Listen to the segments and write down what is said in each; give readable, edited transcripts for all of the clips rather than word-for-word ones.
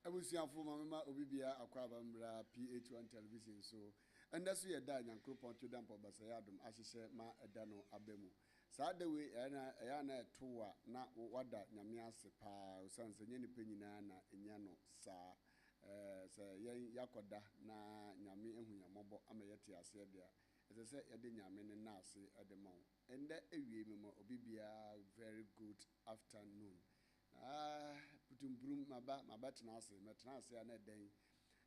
Abusiafo mama obibia akwaba mbra PH-1 television so endaso ye da nyankropon to dampo basayadum ahyehye ma eda no abemu saa de we ya na etowa na wada nyame ase pa usanse nye nipa nyina na enya no saa se yen yakoda na nyame ehunyamobọ ama yete ase dia ese se yede nyame ne na ase edema ende ewie memo obibia very good afternoon. Putumbrum maba tenase metenase ya na den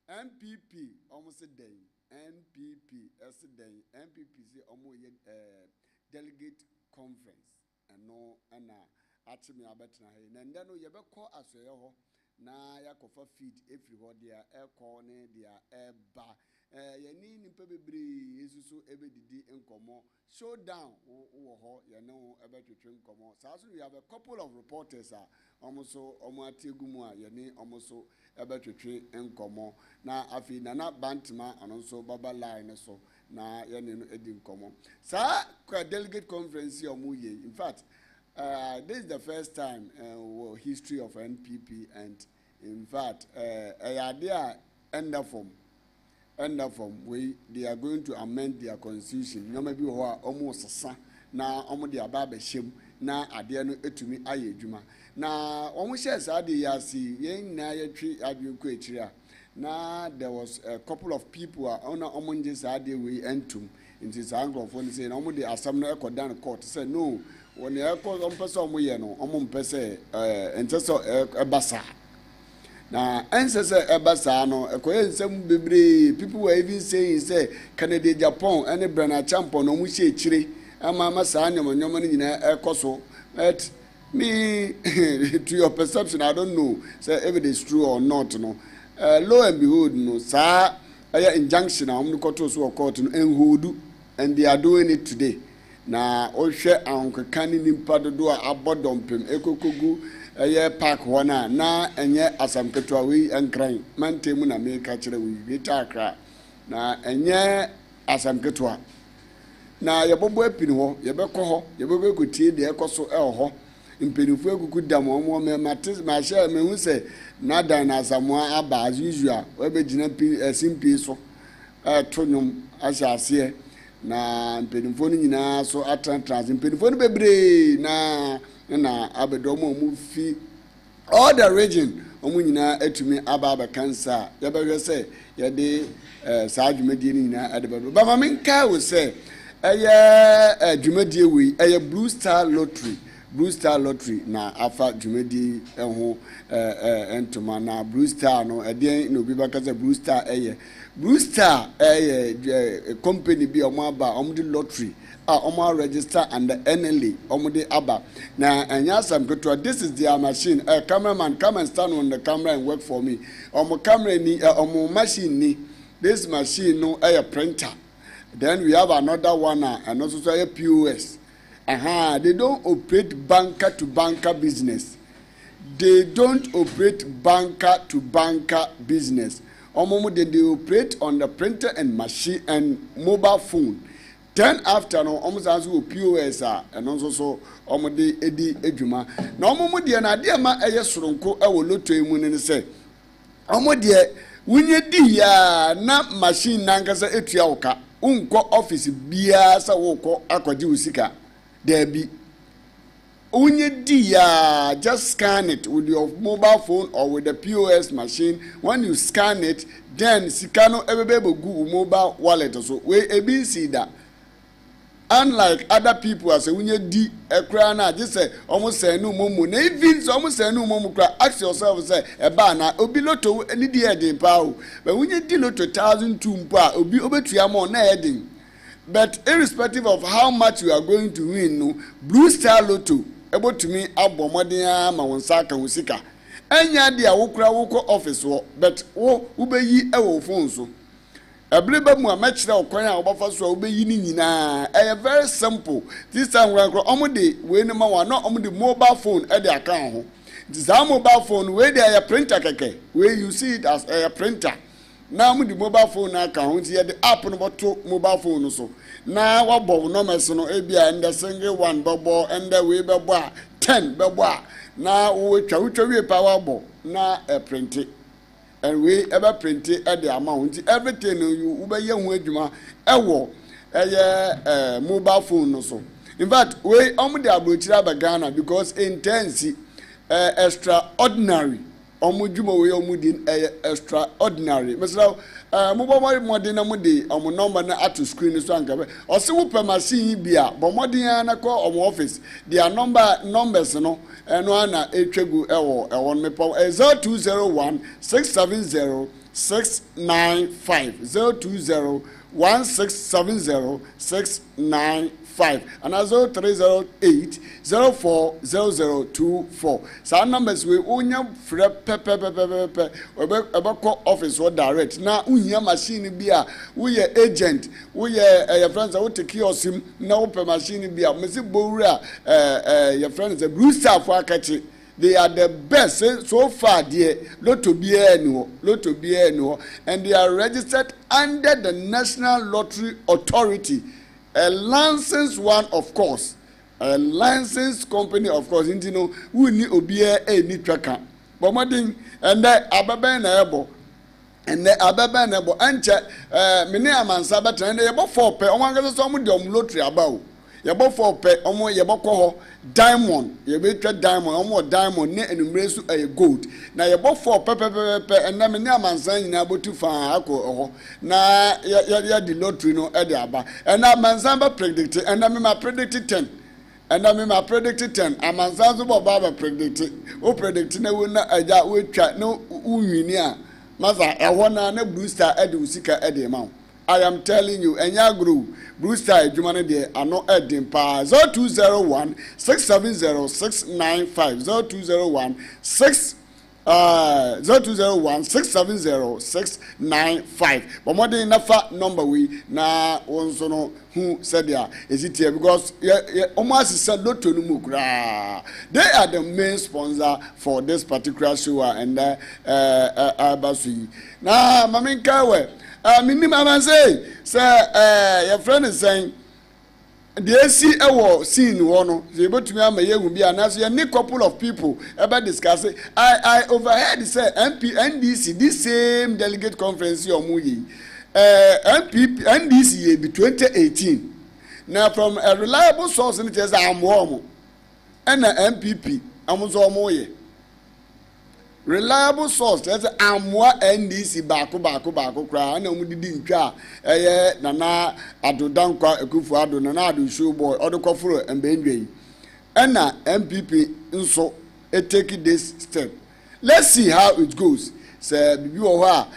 MPP almost den NPP as den MPP say omo ye delegate conference no na atime abetena he na nda no ye bekọ asoye ho na yakofa feed every ho dia ekọ ne dia eba ye ni nipa bebre yesusu ebedidi nkomo showdown wo ho ye no ebetwetwe nkomo so we have a couple of reporters almost ategumu a ye ni almost ebetwetwe nkomo na afi na bantma anonso baba line so na ye ni no edi nkomo sa delegate conference omuye in fact this is the first time history of NPP and in fact idea end from we they are going to amend their constitution nyoma bi ho a omo sesa na omo de aba shem na ade no etumi aye adwuma na omo share sa de yasi yen na yetwi adwenko ekiri na there was a couple of people ona omo nje sa de we entum into sangrofo say na omo de asam no ekodan court say no when ekọ ompese omo ye no omo mpese enteso ebasa na ancestor ebasa no ekoye nsem bebre people were even saying say Canada Japan any brana champion no mu hye ekire ama saa nyoma ni nyina ekoso but me to your perception I don't know say if it is true or not no lo and behold no saa injunction am no koto so court no enhodu and they are doing it today na ohwe ankekani nimpa dodo a abodompem ekokogu park hona na enye asamketwa we enkran mantemu na meka kire we bitakra na enye asamketwa na yebobo epini ho yebekọ ho yebekọtie de ekoso ho mpenifu ekuku dam omo mate ma hye mehu se na dan na asamoa aba as usual we be gina simpi so tonum ahyase na mpenifu ni nyina so atrantrans mpenifu ni bebre na abedomo mu fi all the region omu nyina atumi aba cancer yebehwe se yede saadwumadi ni nyina adebado ba ma menka wo se dwumadi we Blue Star Lottery na afa dwumadi ho entoma na Blue Star no ede no bi bakaza Blue Star company bi omo aba omo di lottery omo register and the NLA omo di aba na anyasam keto this is their machine cameraman come and stand on the camera and work for me omo camera ni omo machine ni this machine no printer then we have another one and also a POS they don't operate banker to banker business omo they operate on the printer and machine and mobile phone. Then after no omo sanso POS and also omo de edi edwuma na omo de na de ma soronko wo lotto emu ne se omo de wunye di ya na machine nankasa etua woka unko office bia sa wokọ akwaji usika there be wunye di ya just scan it with your mobile phone or with the POS machine. When you scan it then sikano ebebe go mobile wallet so we ebi see that. Unlike other people as when di ekra na just say almost say no momu na even so almost say no momu kra ask yourself say eba na obi lotto any di edin pa o but when you di lotto 1,002 mpo obi obetua mo na edin but irrespective of how much you are going to win no Blue Star Lotto ebo to me abomodin ma wonsa ka wosika enya dia wokra woko office wo but wo ubeyi e wo phone so ebreba mu amachira okwan a obafa so obeyi ni nyina very simple this time we omode we ne ma wa no omode mobile phone e de aka ho this mobile phone we dey printer keke we you see it as a printer now omode mobile phone aka ho ti the app no boto mobile phone so na wabo no meso no ebia and the single one bobo and the we bebo 10 bebo na wo twa we power bo na print and we ever print it at the amount everything you ube ye ho adwuma ewo mobile phone no so. In fact, we the abrochira Ghana because intense extraordinary omudwuma we omudin extraordinary mesela mobile modern amudi number na at screen so anka o se wo pe machine bi a bo modern na ko office their numbers no eno na etwegu ewo mepo 0201 670 695 020 1670-695 and also 308-040024. Some numbers we onya free pepe obeko office or direct. Na unya machine bia we agent we your friends will take your sim na open machine bia mesi bowura your friends the blue star for akachi. They are the best so far there. Lotto BNO, and they are registered under the National Lottery Authority, a licensed one, of course, a licensed company, of course. You know, we need obia any tracker. But my thing, and that ababen able. And the ababen able. And many a man sabat and they about 4 pay. One gets some lottery about. Yabo 4 pay. Yabo call diamond, you better diamond, diamond, ne embrace a gold. Now you bought 4 pepe, and na many a man saying able to find alcohol. Na ya the lottery no ediaba. And na manzamba predicted, and I mean my predicted 10. And I mean my predicted 10. A manzanzo baba predicted. O predicted no will not a ja we chat no unia. Mother, I wanna no blue star edu sika edi amount. I am telling you, and ya grew. Brewster, Jumane de are not adding pa 0201 670 695 0201 0201 670 695. But more than enough number we na also know who said there is it here because almost said Lotto Numukra. They are the main sponsor for this particular show and Abasui. Now, Maminkawe. Minimum say, your friend is saying, the AC award scene one, the able to me will be an answer. A couple of people about discussing. I overheard say NDC, this same delegate conference or Muyi, NDC be 2018. Now, from a reliable source, and it says I'm warm and an MPP, I'm also more. Reliable source that's amwa NDC bako kra na mu didi ntwa nana adodankwa ekufu ado nana ado show boy odokoforo embendwe na MPP nso take this step. Let's see how it goes. Say bibi wo ho a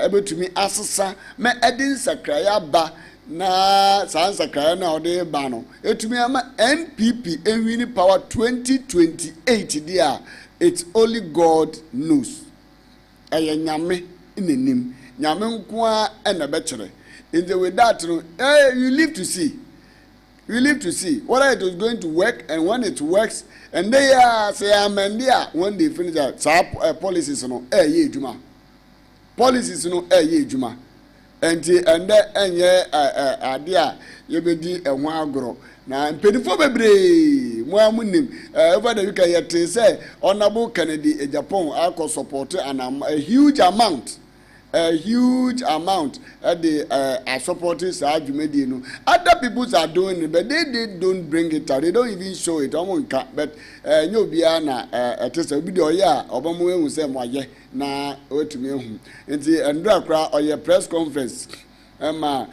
ebetumi asesa me edin sakraya ba na san sakraya na ode ba no etumi ama NPP enwini power 2028 dia. It's only God knows. Eye nyame inenim. Nyame nkoa na bechere. In the way that you live to see. You live to see whether it is going to work and when it works and they say amen there when they finish that policies no ye ejuma. Policies no ye ejuma. And enye ade a yebedi enho agoro. Na mpedifo bebre mo amunim over the weekend yet say honorable Kennedy Japan alco support a huge amount at the supporting Sajumedi no other people are doing it but they don't bring it out, they don't even show it but no bia na test video ya obamu ehu say moye na otumi ehu nti ndra kra oye press conference Emma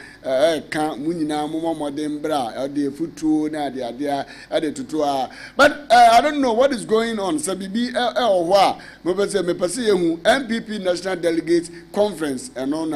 can munina modern bra the futu na the tutua. But I don't know what is going on. Sabibi or wa me pese MPP National Delegates Conference and on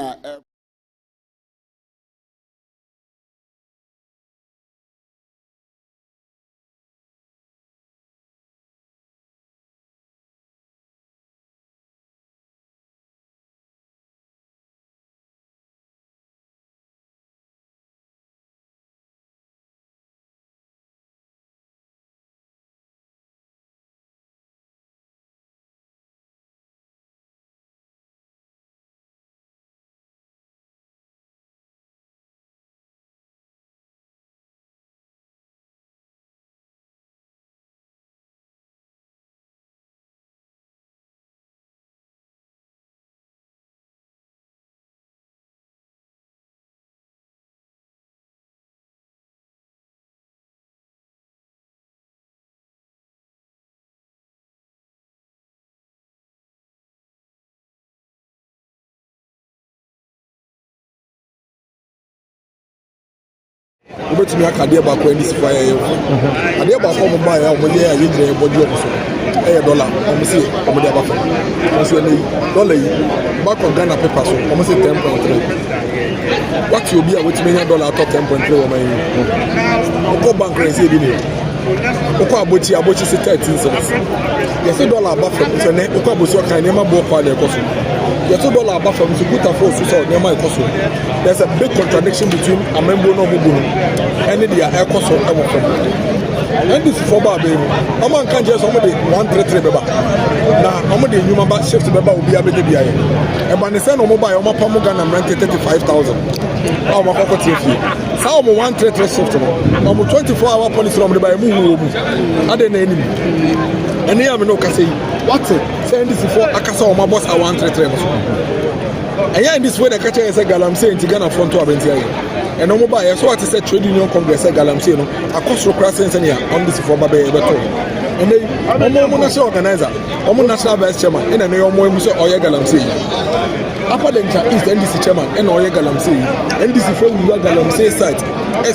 bet me akadeɛ baako ani si fire yɛ adeɛ baako mo ba ya mo yɛ a yɛgyina body of so $1 ɔmo se ɔmo de aba fa nso ɛna dollar yi back on Ghana paper so ɔmo se 10.3 what you be a wetumi nya dollar atɔ 10.3 wɔ man yi ɔkɔ bank rɛ sɛ ebi ne ɔkɔ abochi se 13 cents yɛsɛ dollar aba fa nso ne ɔkɔ abochi ɔkan nneɛma bɔ kɔ ada ɛkɔ so yɛsɛ dollar aba fa nso good for so sɛ nneɛma ɛkɔ so there's a big contradiction between amembo na ɔmo bu no ɛne deɛ ɛkɔ so ɛwɔ fam NDC for baby, a man can't just only 133 beba. Now, how many human back shift beba will be able to be a man is no mobile, or my pamugan and rented 35,000. Our property fee. How 133 shift, almost 24-hour police from the by move. I didn't enemy. And here I'm no say, what's it? Say NDC for Akasa or my boss, I want 133. And yeah, in this way, the catcher is a galam saying to Ghana front to Aventia. And no mobile, so what is a trade union congress, a galamsey, a cost of crossings and on this for Babe. And they are more national organizer, or national vice chairman, and an more Musa or Galamsey. Upper Denka is the NDC chairman and Oya Galamsey, NDC for Galamsey site,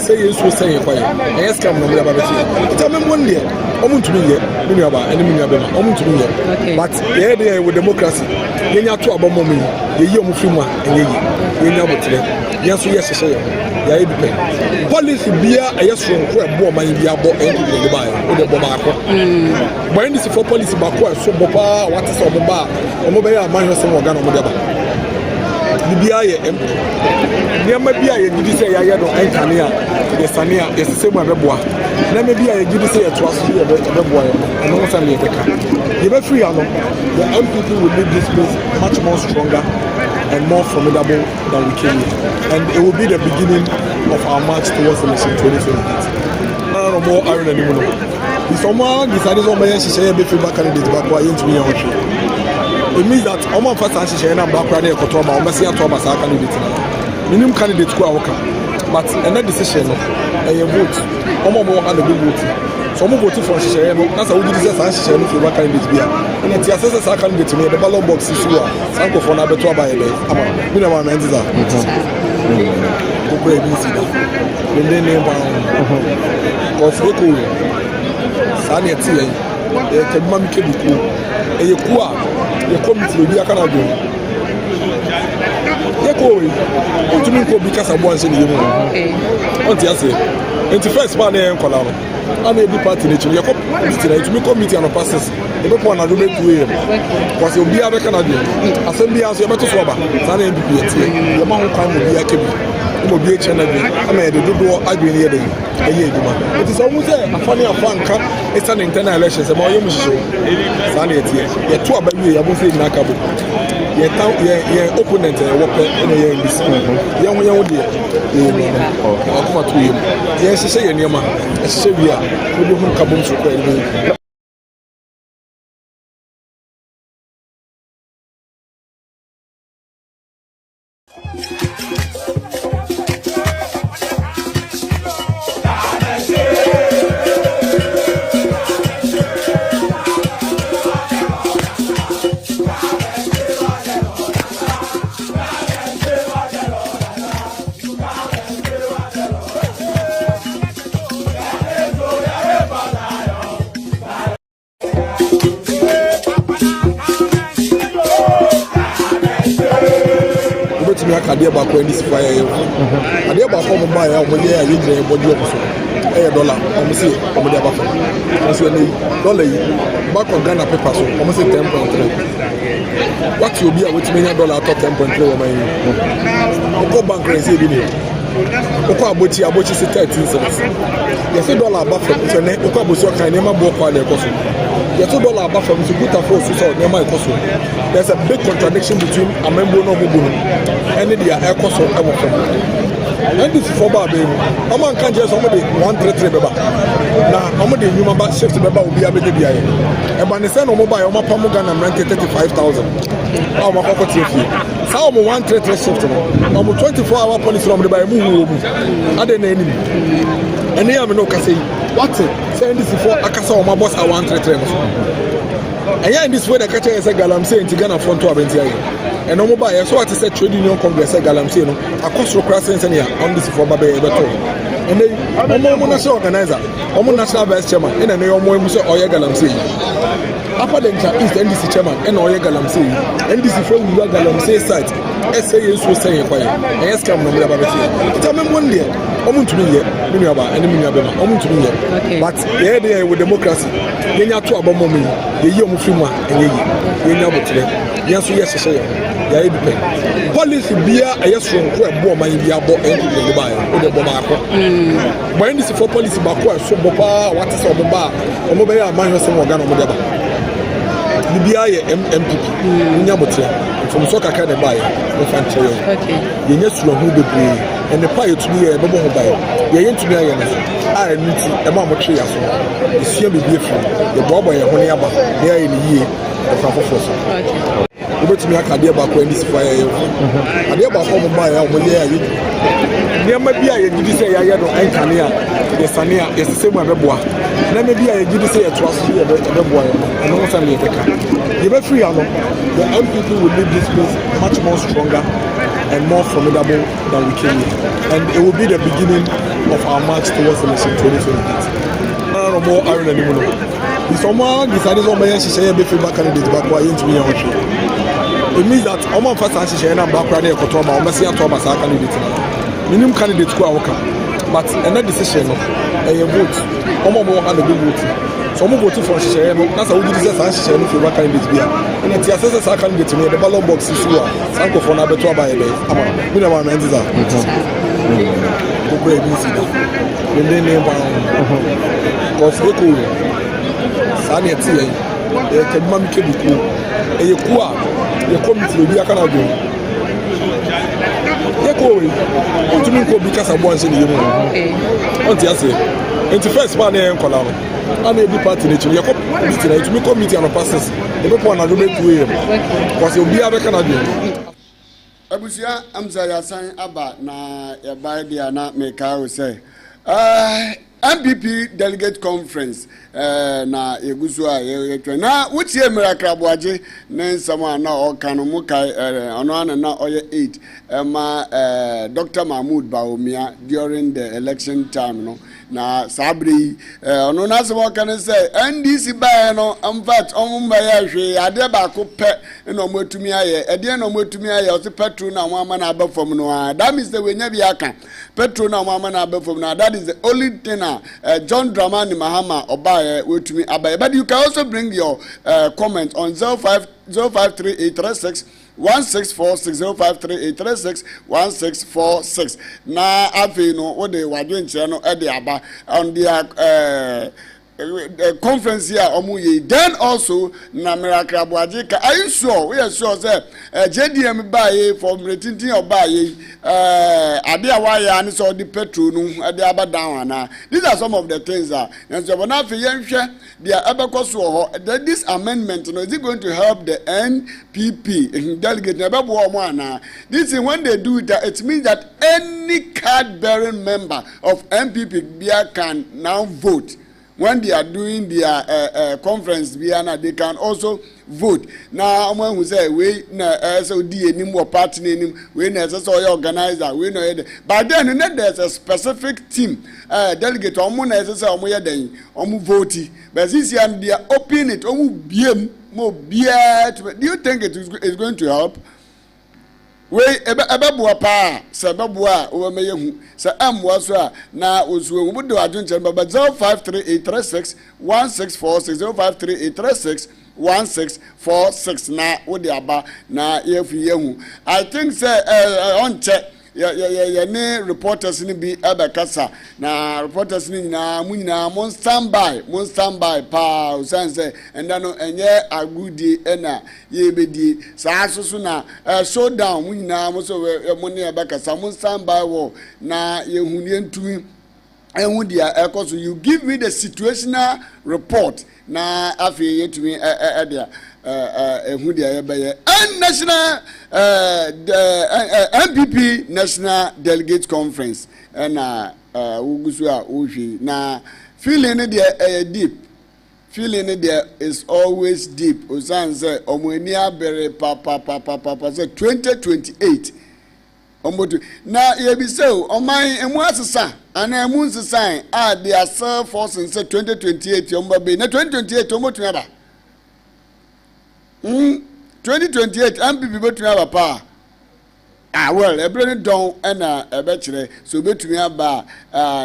SAS was saying fire, and yes, come no Babati. Tell me one day, Omun to me yet, Minaba, and Minaba, Omun to me yet. But here they are with democracy, Yenya to Abamomi, the Yomufima, and Yenya today. Yes, policy beer a yes from where my India bought into the buy with the Bobaco. When this for policy back, so Boba, what is on the bar, or mobile minus some organ on the bar. The BIA, near my BIA, did you say I had no Antania, the Sania, is the same way Bois. Let me be a did you say a trust you a boy, and no Sunday. You are free, the MPP will make this place much more stronger and more formidable than we came here. And it will be the beginning of our march towards election 2028. No more iron anymore. If someone decided on my share be feedback candidates back why into me on it means that Oman first and share na back run Kotoma or Messia Thomas our candidate. Minimum candidate ku awaka. But another decision a vote. Oman more and a good vote. So mo vote for share no na sa wo di say share no feedback candidate bia. And the assessors are candidate me the ballot box is you. Sanko for na beto aba e dey. Ama me na ma menzi za. Ko ko e bi si da. Me ne ba. Ko so ko sa na ti e ke ma mi ke bi ko. E ye ku a ye committee bi aka na do. Ye ko we. O tumi ko bi kasa bo anse ne ye mo. On ti ase. Enti first man e nkola no. I'm a big party nature. You come to me committee and passes. You don't want to do it to him. Because you'll be a Canadian. Assembly as you better swabber. Sana MPP. Your man come will be a kibby. You will be a channel. I mean, the do I've been here. It is almost a funny fun. It's an internal election. So my young show. Sana here. You're two about me. I won't say Nakabu. Your opponent worker in this. Young dear. I'll come to him. Yes, say your name. Sevilla, we don't come to play. Adeɛ baako ani si fire yɛ adeɛ baako mo ba ya mo yɛ yɛgyina body of so $1 ɔmo se ɔmo de aba fa nso ɛna dollar yi back on Ghana paper so ɔmo se 10.3 what you be a wetumi nya dollar atɔ 10.3 wɔ man yi ɔkɔ bank rɛ sɛ ebi ne ɔkɔ abochi se 13 cents yɛsɛ dollar aba fa nso ɛna ɔkɔ abochi ɔkan nneɛma bɔ kɔ ada ɛkɔ so yɛsɛ dollar aba fa nso good for so sɛ nneɛma ɛkɔ so there's a big contradiction between amembo na ɔmo bu no ɛne deɛ ɛkɔ so ɛwɔ fam NDC for baby, a man can't just only 133 beba. Now, how many human back shift beba will be able to be a man is no mobile, or my pamugan and rented 35,000. Our property fee. How 133 shift, almost 24-hour police from the by move. Other enemy. And here I'm no can say, what's it? Say NDC for Akasa or my boss, I want 133. And yeah, in this way, the catcher is a galam saying to Ghana front to Aventia. And no mobile, so what is a trade union congress, a galam saying, a cost of crossings and on this for Babe. and they omo national organizer omo national vice chairman and they omo emu say oye galamsey upper Denka East NDC chairman and oye galamsey NDC for we galamsey site say so say kwa and yes come no me ba beti tell me one day omo ntumi ye me nua ba and me nua be ma omo ntumi ye but there with democracy yenya to abomo me ye yi omo fimu a enye yi yenya botre yeso yes say ya e depend policy bia ayeso nko e bo man bia bo NPP le ba e de bo ma ko but NDC for policy ba ko so bo pa what is obo ba omo be ya man yo se mo ga no mo de ba bia ye MPP nya botre from so kaka de ba ye no fan chere yenya suro hu bebre and the pie to be a bubble by ye yen to be a nuti e ma mo twe ya so esia be bie from the bobo ye ho ne aba ne aye ni yie e fa fofo so obetumi akade ba ko ndisi fa ye ade ba ko mo ba ya mo le aye ne ma bia ye gidi se ya ye no enkane a ye sane a ye sese mu abeboa na me bia ye gidi se ye to aso ye abeboa ye no mo san ye teka ye be free ano the MPP will leave this place much more stronger and more formidable than we came here. And it will be the beginning of our march towards election 2028. No more iron anymore. If someone decided on my share be feedback candidate back why into me. It means that Oman first and share and back running a Kotoma, Messia Thomas candidate. Minimum candidate to our but another decision a vote. Oman more and a good vote. So mo vote for share no na sa wo gidi say share no feedback candidate bia and the assessor sa candidate me the ballot box is so sanko for na beto aba e be ama me na ma menzi za ko ko e bi si da me ne ba ko se ko sa ne ti e ke ma mi ke bi ko e ye ku a ye committee bi aka na do ye ko we o tumi ko bi kasa bo anse ne ye mo on ti ase enti first man e nkola no and every party nature you come meeting to me committee and passes the people na do be 2 am because obi abeka na do abusia amza ya san aba na ya bai dia na make I say MPP delegate conference na egusu a ye na wutie miracle aboaje na nsama na okano mu kai ono ana na oye 8 ma Dr. Mahmoud Baumia during the election time no na sabri ono na so kan say NDC ba no in fact omba ya hwe ade ba ko pe na omotumi aye ede na omotumi aye o se petrol na amama na abafom no that means the wenya bi aka petrol na amama na abafom na that is the only thing John Dramani Mahama obaye wetumi abaye but you can also bring your comment on 053836 1646 053836 1646 na afi no wo de wadwenche no e de aba on their conference here omuye then also na miracle aboaje ka are you sure we are sure say JDM baye from retintin obaye ade awaya ani so the petrol no ade aba down na these are some of the things that and so na fe yenhwe dia abekoso ho this amendment no is it going to help the NPP delegate na bebo omo ana this is when they do that it means that any card bearing member of MPP bia can now vote. When they are doing their conference, they can also vote. Now, someone who say we na so di enim or party enim we na so organizer we know. But then there's a specific team delegate omo na say omo ye den omo vote. But this year they are open it omo biem mo bia. Do you think it is going to help? We ebeboa pa se beboa o me yehu se amwa so a na osuo mu do adwonche baba 053836 1646 053836 1646 na wo de aba na yefu yehu I think say on check ne reporters ni bi abakasa na reporters ni na munyina mon standby pa usanse enda no enye agudi ena ye bedi sa asusu na showdown munyina mo so mo ne abakasa mon standby wo na yehuni ntumi enhu dia ekoso you give me the situational report na afi yetumi dia who the national MPP National Delegates Conference and Ugusua Uji na feeling there deep. Feeling there is always deep. Osan say Omonia Bere Papa say 2028. omotu na yebiseo oman emu asesa ana emu nsesan they are self force in 2028 omba be na 2028 omotu aba 2028 MPP betu aba pa well ebre don na ebe kire so betumi aba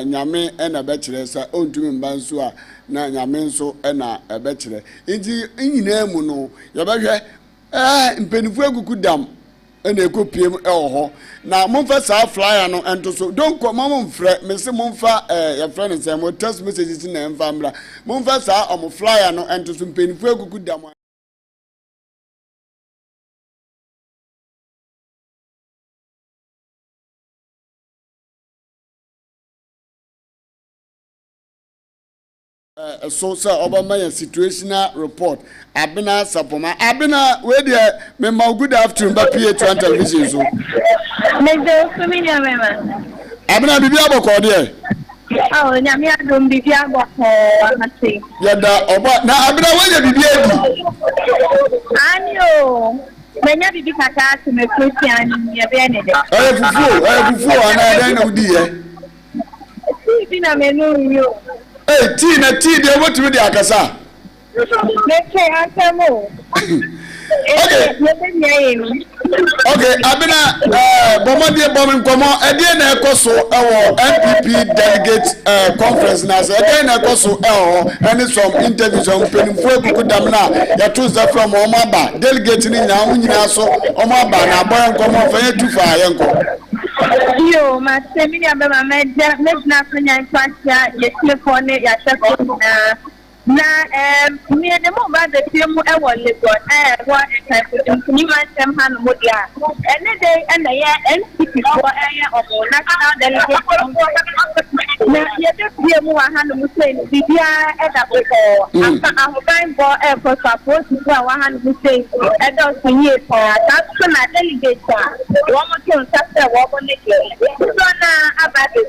nyame na ebe kire sa ontumi mba nso a na nyame nso na ebe kire nti nyina mu no yebehwe mpenifu egugu dam na ekopiem ho na momfa sa flyer no ento so don ko momfre me se momfa ya friend say mo text messages na emfa mra momfa sa flyer no ento so mpenifu egugu dam so Obama situational report abena sapoma abena we there me ma good afternoon ba PH-ONE television so me do familia mema abena bibi aboko there nyame adom bibi aboko amate yada oba na abena we bibi edi anyo menya bibi kaka to me Christian ye be ne de fufu ana dan na udi ye bibi na menu yo tea na tea de what we dey akasa let's say asemo okay abena bomodie bomin komo ede na ekoso ewo MPP delegate conference na so ede na ekoso any some interviews on penimfo ekuku dam na ya choose from omaba delegate ni nyina so omaba na boy komo fanye tufa yenko yo ma semini abema meja na fanya kwacha yesifone ya shako na me de mo ba de temu e wo Lagos wa ni ma tem han mo dia ene de ene ya NCP ko omo national delegate na ye de temu wa han mo say ni bibia e da ko aka ahoban bo ko support ko wa han mo say e do sunye ko ta so na delegate wo mo tun sa se wo mo ne ke so na abade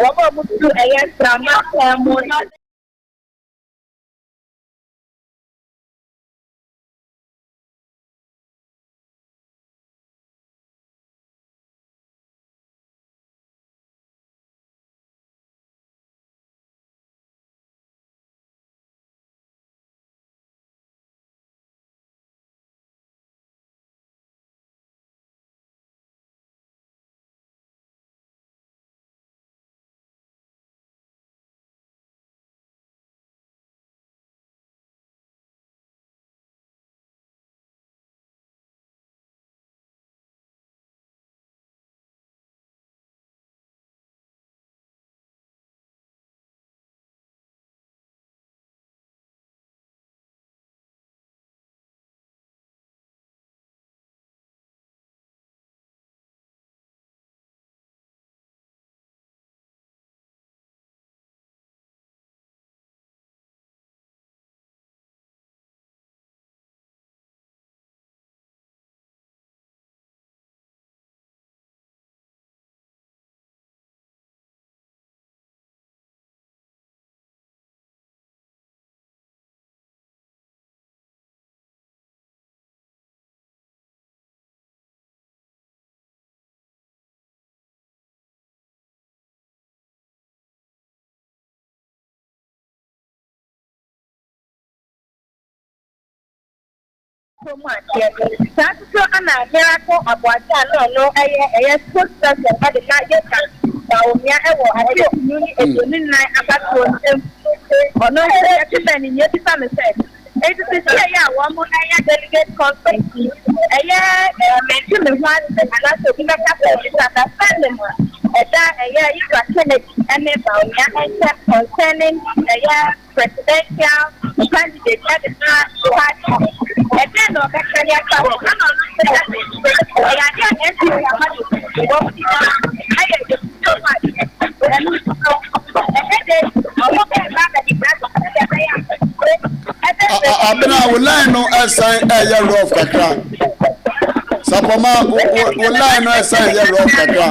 wo mo tu drama mo no so ana bịara ko abụaja no eye sports person ade na ye ka na omia ewo ade community edoni na abato ono ye tibeni ye tisa me say it is ya wa mo na ya delegate conference eye mention me one na so bi ka ka stand mo eda eye Igba Kennedy ene ba omia enter concerning presidential candidate at the party. And then no actually I can abena line no assign rough kakra sapoma line no assign rough kakra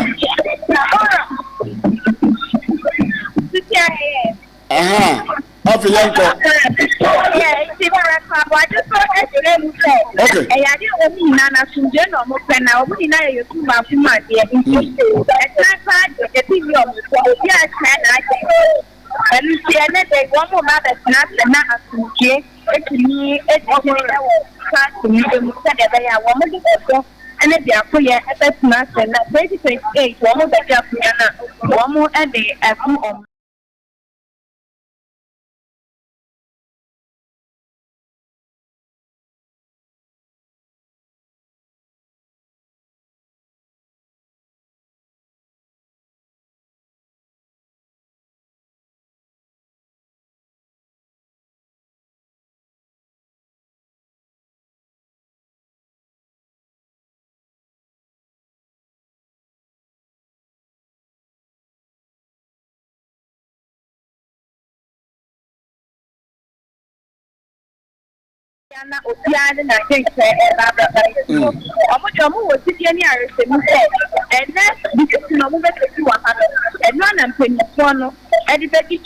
Afi yanko. Yeah, it's a I just saw it. Okay. I didn't know Nana Sunjan or Mopena, or Nina, you two are from my dear. It's not the TV of the yes, I think. And you see, one more mother snap and not a Sunjay. It's me, it's to me, the Musa, they are woman. And if you are for your FS Master, 2028, one more better, one more a day, a few. Yana Opiana, I think, Omojomo was sitting here and that's because no one and none and Penny everybody,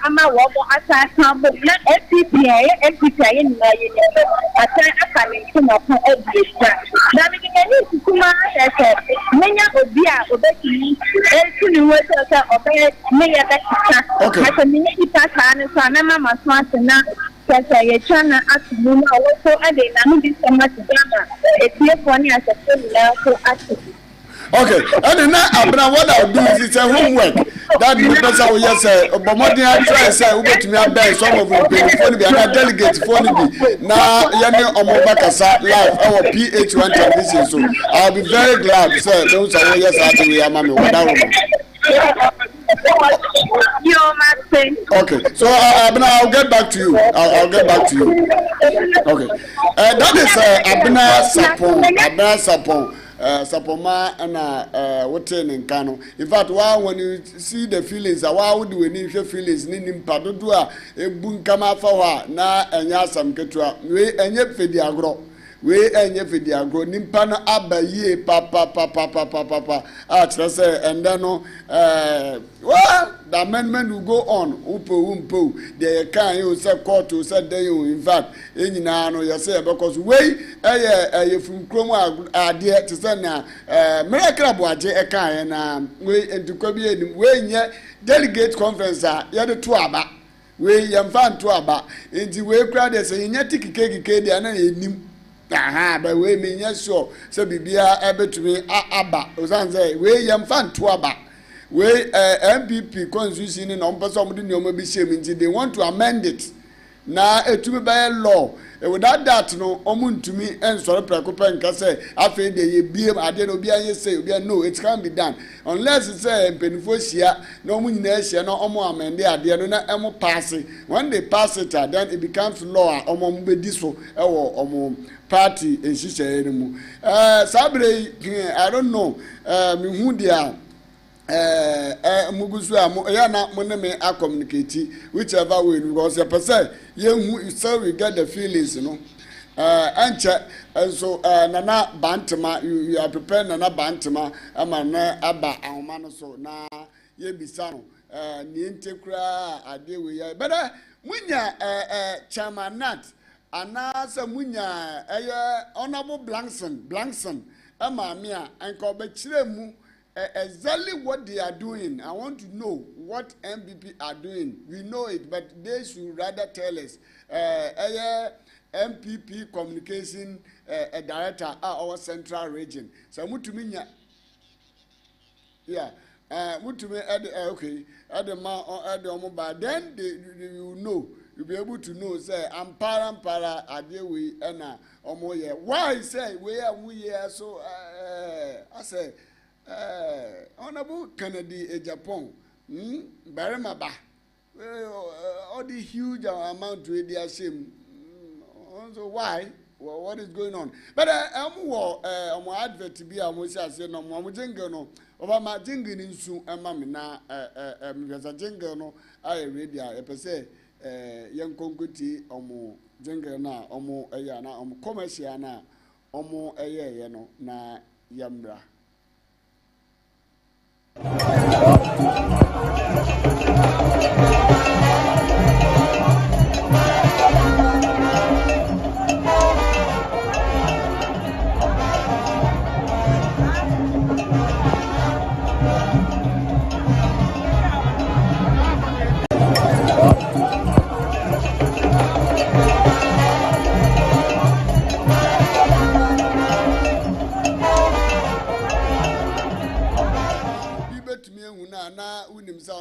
I'm a woman, I can't come, but not FCPA, FCPA, and I can't come up with every time. Now, we can come out as a many of Bia, Obeki, and obey me at that community pass, and so I'm a master. I trying to ask you also a day, I'm not so much drama. It's here for me as a friend, active. Okay, and now Abra, what I'll do is homework. That because I will just say, but more than I try to say, we to me a best some of them and delegates for me. Now, Yanni Omobakasa live our PH-ONETV. So I'll be very glad to say those are yes, I do. I'm okay, so I'll get back to you. I'll get back to you. Okay, that is Abna Sapon. Sapoma and what in Kano. In fact, when you see the feelings, why would we need your feelings? Nim Padua, a boon come out for her, na and yasam ketra, we and yet fediagro. We and yet fediagro, Nimpano abba ye, papa, and then, well, the amendment will go on. Umpo, they can't use a court to say they in fact, in Nano, you say, because we, from Chroma, are dear to send now, Miracle Boaje, a kind, we into Kobe, we yet delegate conference, yet to Aba, we yam fan to Aba, into way crowd, say, yet take a cake, and him. Aha, but we mean, yes, sure, so be able to me, Abba, Ozanze, we yam fan to Aba. We MPP constitution in on somebody no be shame they want to amend it. Now it to be by law. Without that no omun to me and so preoccupy and say after the BM I didn't be say no it can't be done unless it's a beneficia no mun nation no omo amend the idea no na emo pass it. When they pass it then it becomes law omo be this so omo party and she say anymore. Sabre I don't know me who they are. Mugusu yana moneme a communicate whichever way because you say you so we get the feelings and so nana bantama you are prepared nana bantama amana aba amano so na ye bisano ni ntekura ade we ya but munya chairmanat anasa munya honorable blankson ama mia enko be kire mu exactly what they are doing. I want to know what MPP are doing. We know it, but they should rather tell us. MPP communication director our central region. So mutuminya, yeah. Mutume okay. At the man or at the mobile, then they will know. You'll be able to know. Say I'm para adewe ena omoye. Why say where we are so? I say. Honorable Kennedy Japan, Baramaba, all the huge amount to their shame. So why? Well, what is going on? But I'm advert to be a Mosia said no more jingle over my jingle in soon and mamma because a jingle no I read ya per se young concuti or more jingle na or more a yana or commercial na or more a year na yamra.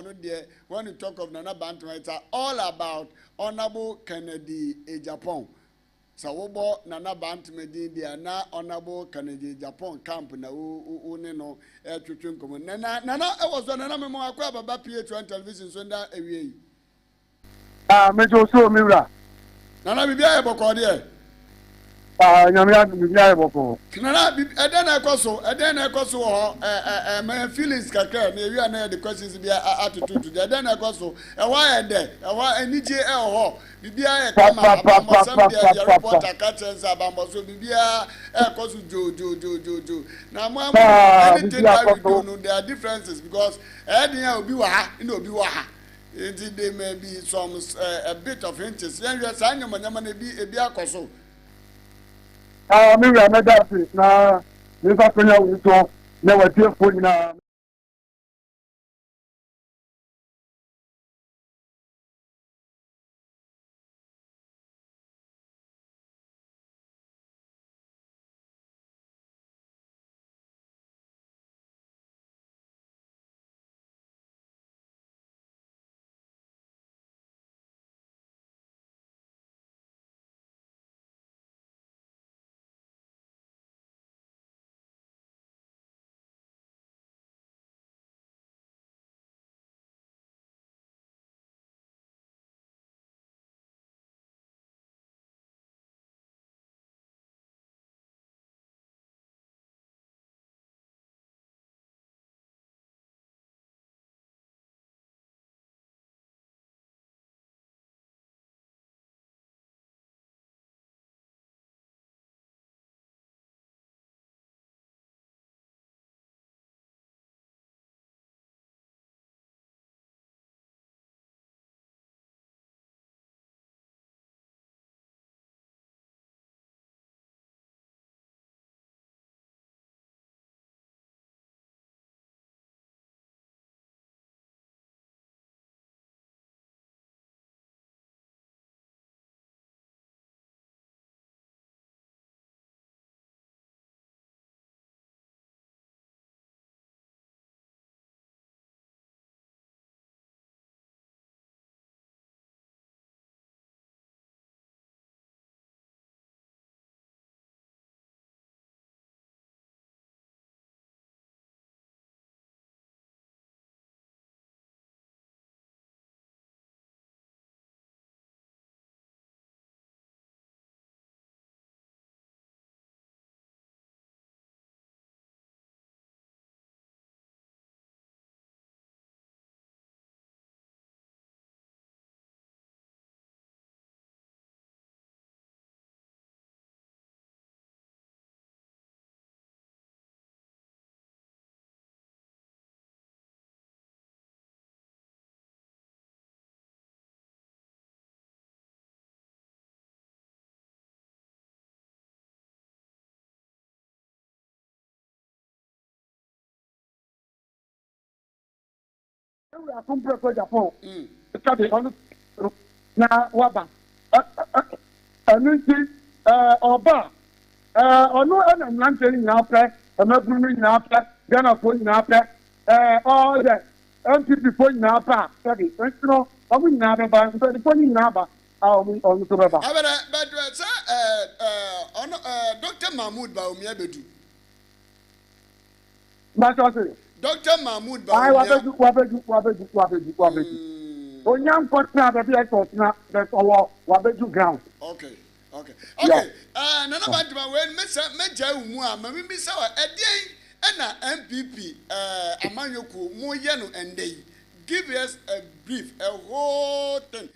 on there, when you talk of Nana Bantama, it's all about Honorable Kennedy Japan. So wobo Nana Bantama din there na Honorable Kennedy Japan camp na no twetwe nkomo. Nana e was Nana memo akwa baba PH-ONE television so nda ewie. Mejo so miura. Nana bibia e boko there. Nyamia bibia e boko. Nana eden na ekoso ho my feelings kakra na ewie na the questions bia attitude to eden na ekoso e wa e de e wa anije e ho bibia e kama abamosam dia your reporter catches abamboso bibia e ekoso jo na mo anything that we do no there are differences because eden obi wa ha na obi wa ha. There may be some a bit of interest. Then you are saying you may be a beer coso. Miura medasi na nisa kwenye wito na watie phone na kumpre kwa Japan. Sabe onu na waba. Anunti oba onu ana nante ni na pre, amaburu ni na pre, Ghana ko ni na pre. All the MPP ko ni na pa. Sabe, no, omu ni na ba, so the ko ni na ba. Omu to ba. Abere but Dr. Mahmoud ba omi abedu. Ba so say. Dr. Mahmoud ba Ai omi. wabedu. Onyam kwatna be be ekot na be owo wabedu ground. Okay. Yeah. Nana Bantama when meja umu a mami bi sa wa edien na MPP amanyoku mo ye no endei. Give us a brief, a whole thing.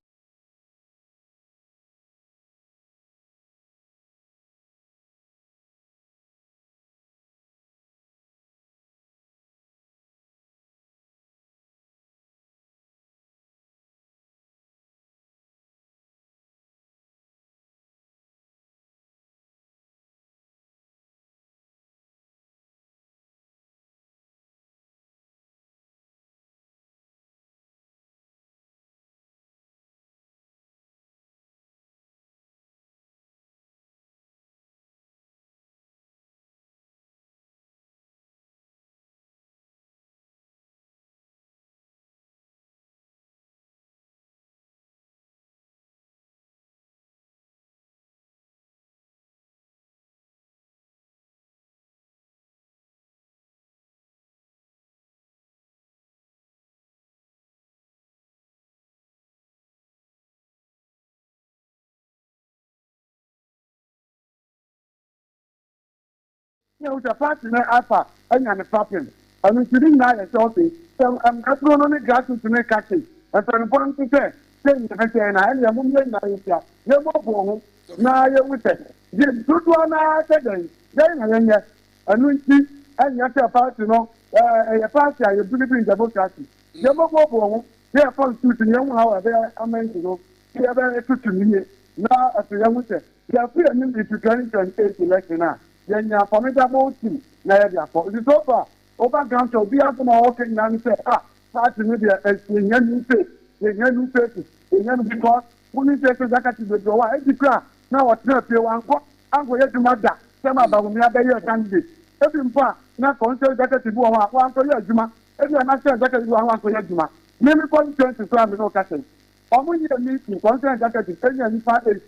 with a party na alpha and an fapping. I mean, you didn't know something. So I'm only got to make catching. And for the point to say, saying the veteran, I am a woman, no more. Now you're with it. Yes, good one, I said, then, and we see, and you have party, a party, I believe in democracy. You more, they are constituting young, however, amazing. They are very good to me. Now, as a young woman, they are free and to 2028 election now. Then you are formidable team. Now, they are for it is over. Over council, be out from our working and say, party media is in your new face, in your new faces, in your because when you say that the door, I declare now what's not your uncle, I'm going to mother, some about me, I bet your candidate. Every part, not consider that to go on one for your Juma, every another that is one for your Juma. Maybe for the chance to have no casting. Or when you meet me, consider that the party is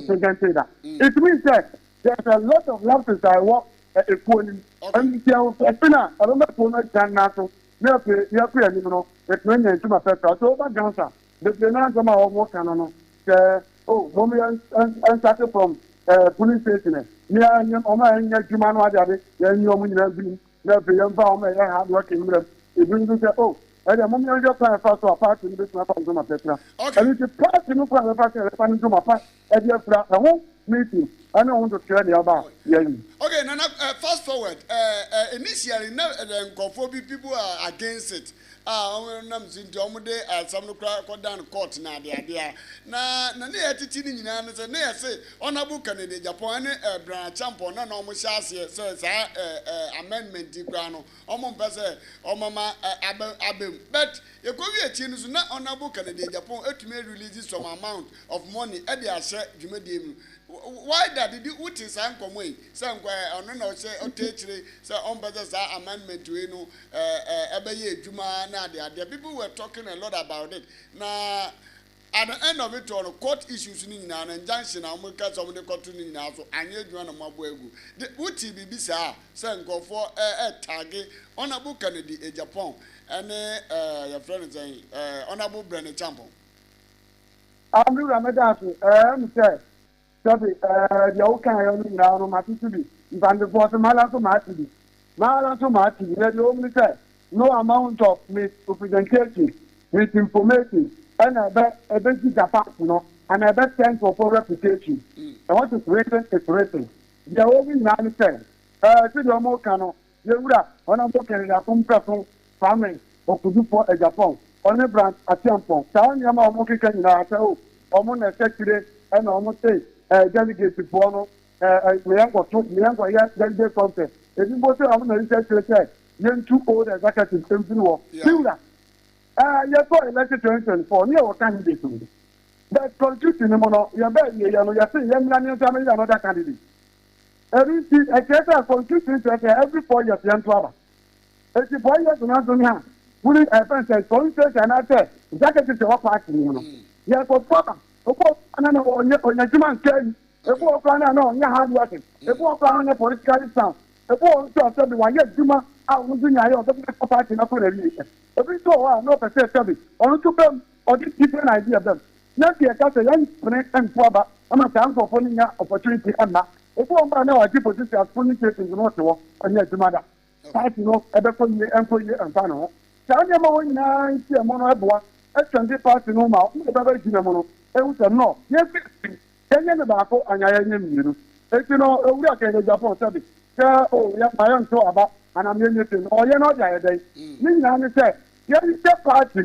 presented. It means that there's a lot of losses I walk. And I don't know what can now. You're pretty, it's when you're to my pepper. So, but Johnson, the name of our work and Mommy and started from police station. Yeah, and your Oma and your Jumano, then your women have been young farmer, I have working with them. It brings you say, and the moment you're trying to pass a part in this map on my pepper. And it's a part in the party, and to my part, and you're a home meeting. I don't want to tell you about. Okay, now fast forward. Initially, people are against it. I'm saying some of down court now. Now, near teaching in an say, honorable Canada, Japan, branch champion, and almost says amendment, Grano, Omon Omama Abem. But you could be a change not honorable Canada, Japan, ultimately releases some amount of money at the asset, Jimmy. Why did you put his uncle way? Some no say, say, on better amendment to Abaye Juma. The people were talking a lot about it. Now, at the end of it, all court issues in an injunction, I'm going to cut some of the court in now, so I need one of my boy. Would he be bizarre? Send go for a target honorable Kennedy, Japan, and your friend is honorable Brennan Champo. I'm going to Sorry, the old kind of now, Matiti, Van the Bottom Malato Matiti. Malato Matiti, let you only say no amount of misrepresentation, misinformation, and a basic Japan, and a best sense of reputation. And what is written is written. The only man said, to the more cano, you would have on a book and a person family or to do for a Japan, on a branch at Tampon. Town Yama Moki can now, or more necessary, and almost say. Delegates to Bono, we have got delegate contest. If you go to our research, you're too old as I can say something more. You're for elected 2024, near candidate. That constitution, you're better, you're saying, young man, family, another candidate. Every constitution every 4 years, young trouble. If you 4 years, now, putting a fence, for instance, and I said, Jacket is your party, Yes, for problem. And then on your human care, a poor plan on your hard working, a poor plan on your political sound, a poor to be one yet Juma, I was doing a party not for a reason. Every so no per se service, or to them, or this different idea of them. Not yet, as a young and father, I'm a time for finding an opportunity and that. A poor man now, I keep position as fully taking the water on your mother. Party no, ever for you and for you and Pano. Tell them all 9 mono, a 20 party no more, never Ginamono. No, yes, Kenyan tobacco and I am we are getting Japan service. Oh, yes, I am so about, and I'm using, or you're not there. Meaning, say, yes, step part,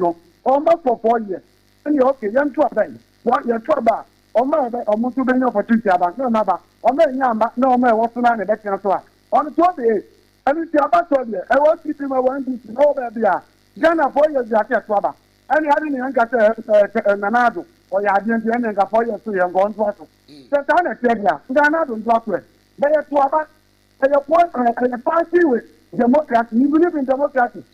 almost for 4 years. And you're okay, young to a bank. What you're trouble, or my almost to be opportunity about no matter, or may no matter what's on the back and so on. On the 28th, and it's about 12 years. I was keeping my one to know where they are. Ghana 4 years, Jacket Swaba. And you hadn't got a Nanado. Or you hadn't got 4 years to your going to us. The town of Kenya, Ghana don't drop it. They are to about a point and a party with democracy. You believe in democracy.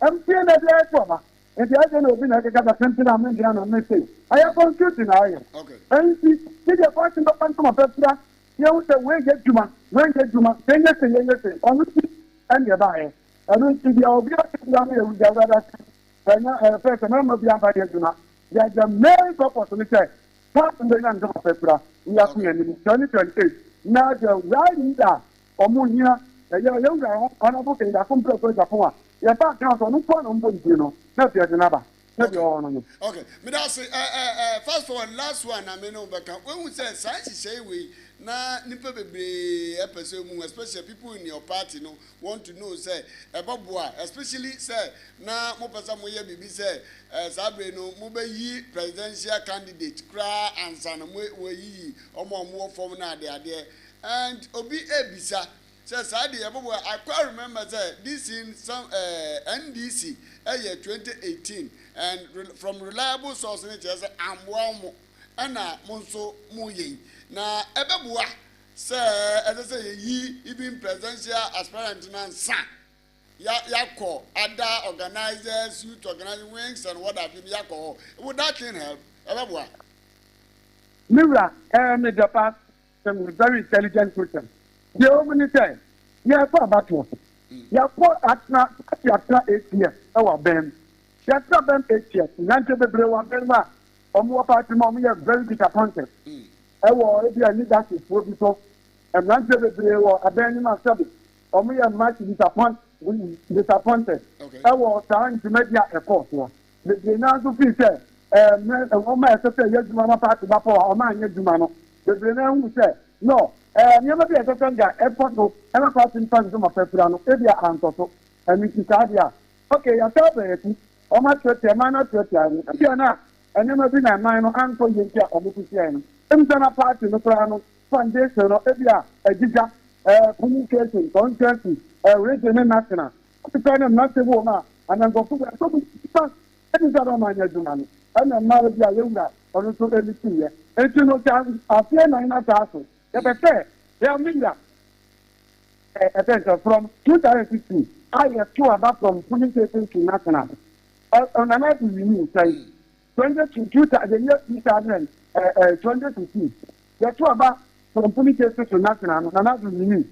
I'm saying that they are trouble. And the other will be like a country and message. I am confused in Ireland. And see the person of Phantom Petra, you say, when get Juma, then you say, on the and you buy. I don't see the objective with the other. First, a member of the Empire Juna. There's a main opportunity. Part of the land of Petra, we are in 2028. Now, the right leader Omunia, a young honorable thing that come to Japan. Your back council, no one, you know, not yet another. Okay, but that's first of all, last one. I mean, when we say science, say we na nipa be episode, especially people in your party, no want to know say about boa, especially say na mo person mo ye bibi say sabre no mo be yi presidential candidate kra ansa na mo yi omo form na ade and obi ebisa. Says I quite remember that this in some NDC year 2018 and from reliable sources it says I'm one and monso muye. Now ebebua say as I say ye even presidential aspirant and son. Yako other organizers, youth organizing wings and what have you yako. Would that thing help? Ebebua. Mira, the past some very intelligent person. The only thing, yeah, for about what? Yeah, for after 8 years, our Ben. After Ben 8 years, Nancy Bebre, Benma, or more party, mommy, are very disappointed. I will be a leadership for people, and Nancy Bebre or a Ben myself, or me and much disappointed. I was trying to make that a course. The Nancy said, a woman said, yes, Mama Party, or man, yes, Mano. The Brennan who said, no. Never be a second guy, airport, and a person from Zuma Petrano, Ebia Antoso, and Mrs. Adia. Okay, I tell you, or my church, a man of church, and never been a minor uncle Yankee or Mrs. Imtana party, no plano, foundation, or Ebia, a giga, communication, conscience, regional national. The kind of national woman, and I'm going to put it. That is not my money. And I'm married a younger, or not so everything. And you know, I feel 9,000. From 2016, I have two about from police station to national. On another review, say 2016, the two about from police station to national, another review.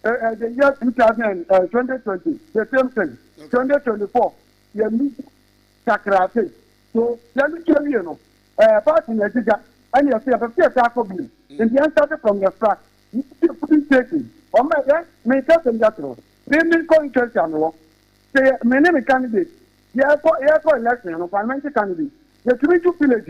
The year 2020, the same thing. 2024, you meet Sakrate. So, let me tell you, part in the and you see a tackle bill. And the answer from the start, you put taking. Or my yes, may tell them that road. They may call interest on law. Say, my name is candidate. Yeah, for election, or parliamentary candidate. The 22 village.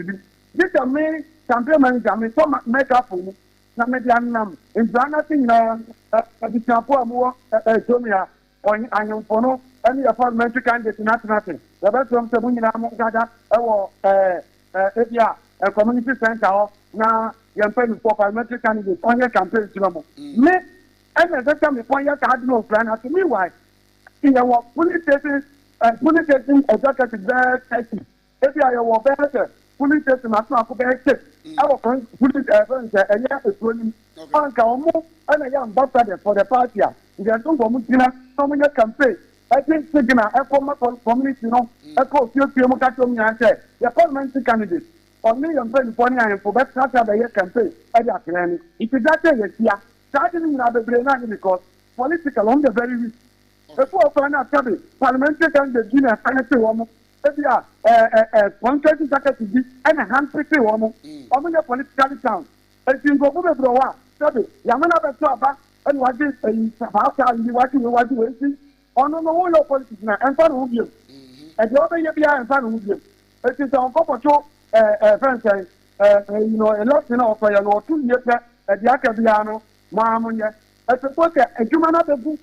This is a main campaign manager, may some make up for me. Now, maybe I'm numb. In Branathing, the Champo, Jomia, or Anyopono, any parliamentary candidate, not nothing. The best from the Bunina Gada, or a community center now you're paying for parliamentary candidates on your campaign to me and the time before your cardinal plan to me why in your police station executive very tasty if you are your better police station must not go back our police a year is running on Kamu and a young doctor for the party they are doing for Mutina so many campaign I think Signa a community no a call few and say the parliamentary candidates on me and friend for and for that start of the campaign at the plan. It is that yes, starting in the brain because political on the very weak. Before I parliamentary candidate in a financial woman, if you are 130 seconds and a handpicked woman, on the political town. If you go over the blower, Yamana Baba, and what is a what you see on the whole of politics and fun with you. And the other year and fun with you. It is on top of friends, you know, a lot of fire or 2 years at the Acabiano, Mamunia. I suppose a human of the book.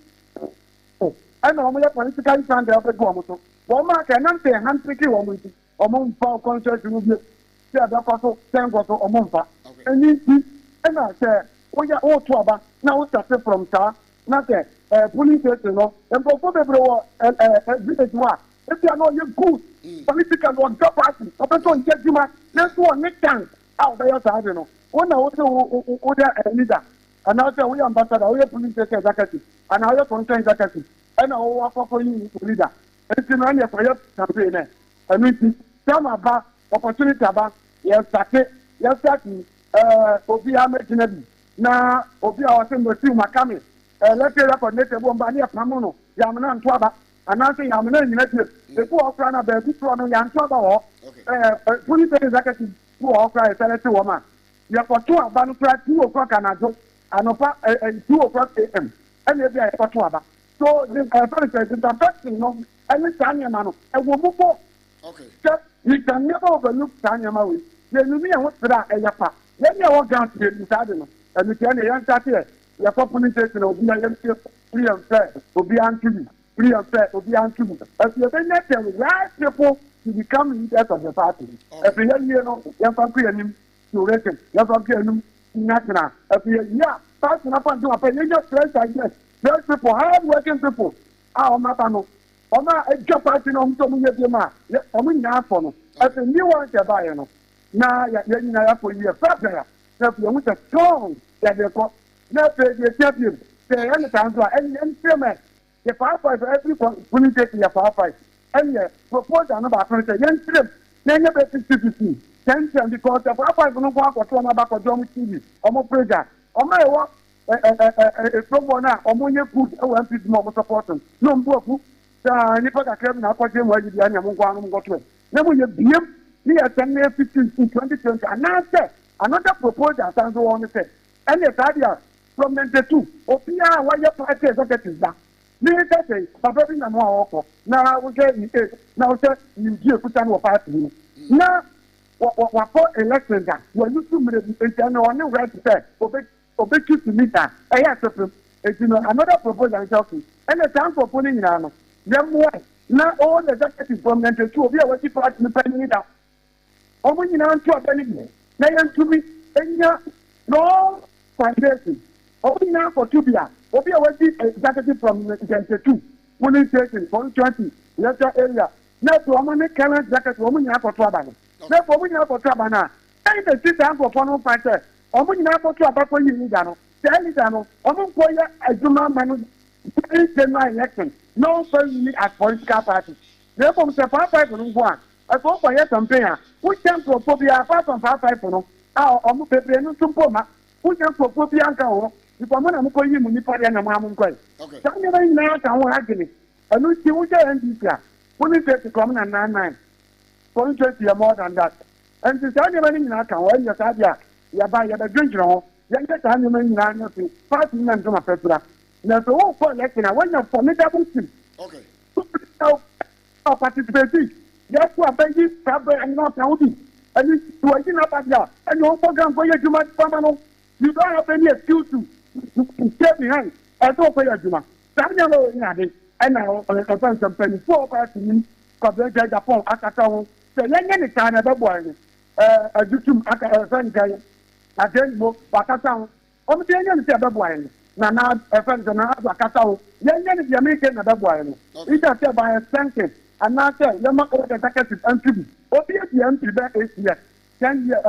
I know we are politically found out the Gomoto. Woman cannot say a handpicky woman or Mount Paul concert to be the apostle, Sangoto or Monfa. And you and I said, we are all trouble. Now it's a from Star, not a police station, and for the village war. If you are not good, political one, job party, or person get you, let's go next time. Out there, I don't know. One also order a leader, and also we ambassador, we are police executive, and our concern executive, and our for you leader. It's in only for your campaign. And we see some about opportunity about yes, starting, Obia Majinabi. Now, Obia was in the two Macami. Let's say up on the Bombania Pamono, Yamana and Twaba. And I think I'm not united. The poor Ukraine are very strong and trouble. Police executive, poor Ukraine, Senator woman. You have got 2 about 2 o'clock and I do. anopa 2:00 a.m. ɛna ebi a yɛkɔto aba so the disinfecting no ɛne saa nneɛma no ɛwɔ mu bɔ sɛ you can never overlook saa nneɛma wei yɛnum yɛn ho sere a ɛyɛ pa yɛn yɛ wɔ ground yɛnum saa de no ɛnu tiɛ ne yɛn nsa teɛ yɛkɔ police station obi a yɛn tie free and fair obi antumi free and fair obi antumi ɛfi yɛbɛnyɛ tɛm right people to become leaders of the party ɛfi yɛn yie no yɛn fa kɔ yɛn nim to reckon yɛn fa kɔ yɛn nim national ɛfi yɛn yie a party na fa n tɛm apɛ yɛn yɛ fresh ideas fresh people hard working people a wɔn aba no wɔn a ɛdwa party na wɔn nso wɔn yɛ bi mu a wɔn nyinaa afɔ no ɛfi new one kyɛ baayɛ no na yɛn nyinaa yɛ afɔ yie fɛfɛ ɛfi yɛn ho sɛ strong yɛde kɔ na ɛfi yɛ tia bi sɛ yɛn ne tan so a ɛn tiɛ mɛ yɛ five every polling station yɛ five ɛyɛ proposal no baako no sɛ yɛn tirim na ɛnyɛ bɛ 50-50 10 because yɛ five no kɔ akɔto ɔmo aba akɔdo ɔmo tv ɔmo program ɔmo ɛwɔ promo na ɔmo nye good ɛwɔ MPs mu ɔmo supporting na ɔmo bu afu saa nipa kakra bi na akɔgye mu ayi bi anya mo nkɔ ano mo nkɔto ɛ na mo yɛ biem ne yɛ sɛn na 15 in 2020 anaasɛ another proposal san so wɔn ne sɛ ɛna saa deɛ from 92 obiara a wɔyɛ party executives da ne yɛ sɛ papa bi na mo a wɔkɔ na wohwɛ ni na wohwɛ ni die kuta no wɔ party mu na wɔkɔ election da wɔyi tu mmiri bi nti ɛna ɔne right sɛ obetwi to meet a ɛyɛ asopim eti no another proposal nkyɛn so ɛna saa nkɔfo no nyinaa no yɛn mmoa na all the executives from 92 obi a wɔti party no panyin da wɔn nyinaa nto aba ne bi na yɛn tumi enya no foundation wɔn nyinaa akɔto bi a obi a wɔti executive from 92 polling station 20 electoral area na to wɔn ne current executive wɔn nyinaa akɔto aba no na wɔn nyinaa akɔto aba no a ɛyɛ na ti saa nkɔfo no fa sɛ wɔn nyinaa akɔto aba kɔ yi leader no sɛ leader no wɔn nkɔ yɛ adwuma ama no general election na wɔn fɛ yi as political party na ebom sɛ 5 no nko a ɛfɔ kɔ yɛ campaign a wokyɛn nkurɔfoɔ bi apart from 5 no a wɔn bebree no nso mpo ma wokyɛn nkurɔfoɔ bi anka wɔ nipa mo na mo kɔ yi mu nipa deɛ na mo amu nkɔ yi saa nneɛma nyinaa ka ho agene ɛnu ti wokyɛ NDC a polling station kɔm na 99 polling station yɛ more than that ɛnti saa nneɛma no nyinaa ka ho ɛnyɛ saa deɛ a yɛba yɛbɛdwendwene ho yɛnyɛ saa nneɛma nyinaa nyɛ fi party nyɛ ntoma pɛpura na sɛ wɔkɔ election a wɔnya formidable team participate yɛkɔ abɛyi sábɛ ɛnna pɛwudi ɛni tuwaji na badia ɛni wɔn program fɔ yɛ juma fama no you don't have any excuse to stay behind ɛsɛ wɔfɔ yɛ juma saa nneɛma wɔ nyina de ɛna ɔfɛn sɛmpɛni fo ɔkɔ ɛsini kɔbɛnjɛ japan akata ho sɛ yɛnyɛ ne saa na ɛbɛbɔ ɛni ɛdutum aka ɛfɛn gɛyɛ adéyìnbó wakata ho ɔmo ti yɛnyɛ ne sɛ ɛbɛbɔ ɛni nana ɛfɛn sɛ nana wakata ho yɛnyɛ ne sɛ yɛmɛ ike na ɛbɛbɔ ɛni ita sɛ ba yɛ sɛnkin anaasɛ yɛma ɔyɛ executive MPB obi edi MP bɛ 8 years 10 years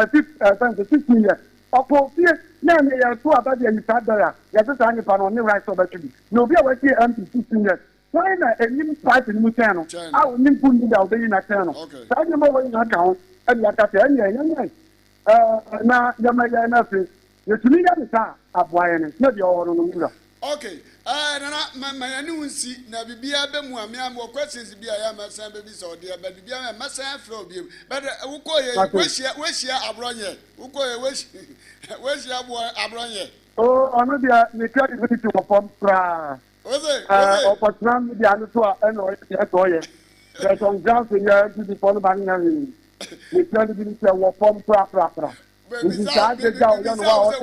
15 years ɔkɔ fie na ɛyɛ yɛto aba deɛ nipa dɔre a yɛte saa nipa no ɔne right ɔbɛto bi na obi a wɔatie MP 15 years wɔn na enim party no mu kyɛn no a onim kun leader a ɔbɛyi na kyɛn no saa nneɛma wɔyi na aka ho ɛna akata ɛnyɛ yɛnyɛ na yɛma yɛn na afei yɛtumi yɛ ne saa aboa yɛn no na deɛ ɔwɔ no no wura. Okay. Nana, my new see, na Bibia Bemu, I mean, more questions be I am a San Baby or dear, but Bibia, a massa flow be. But Uko, wish ya Abronye, Uko, wish ya Abronye. Oh, on the necessity to perform pra. Was it? Or for some the other two and or yes, there's some grounds in your to the following banning. We try to be a form pra. This is that the down, young one,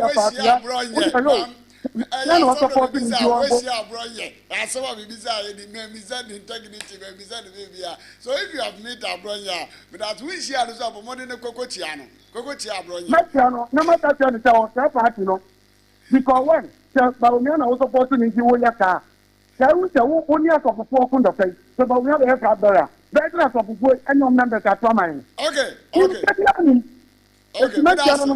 Then what supporting you on so if you have made Abronya, but that we share the up more than a Cocotiano. Cocotiano, no matter the party, no. Because when Baumana was supposed to need you in your car, there was only a couple of 4 face, so but we have a aircraft there. That's not of good and no members are from Okay. Okay, Medasi,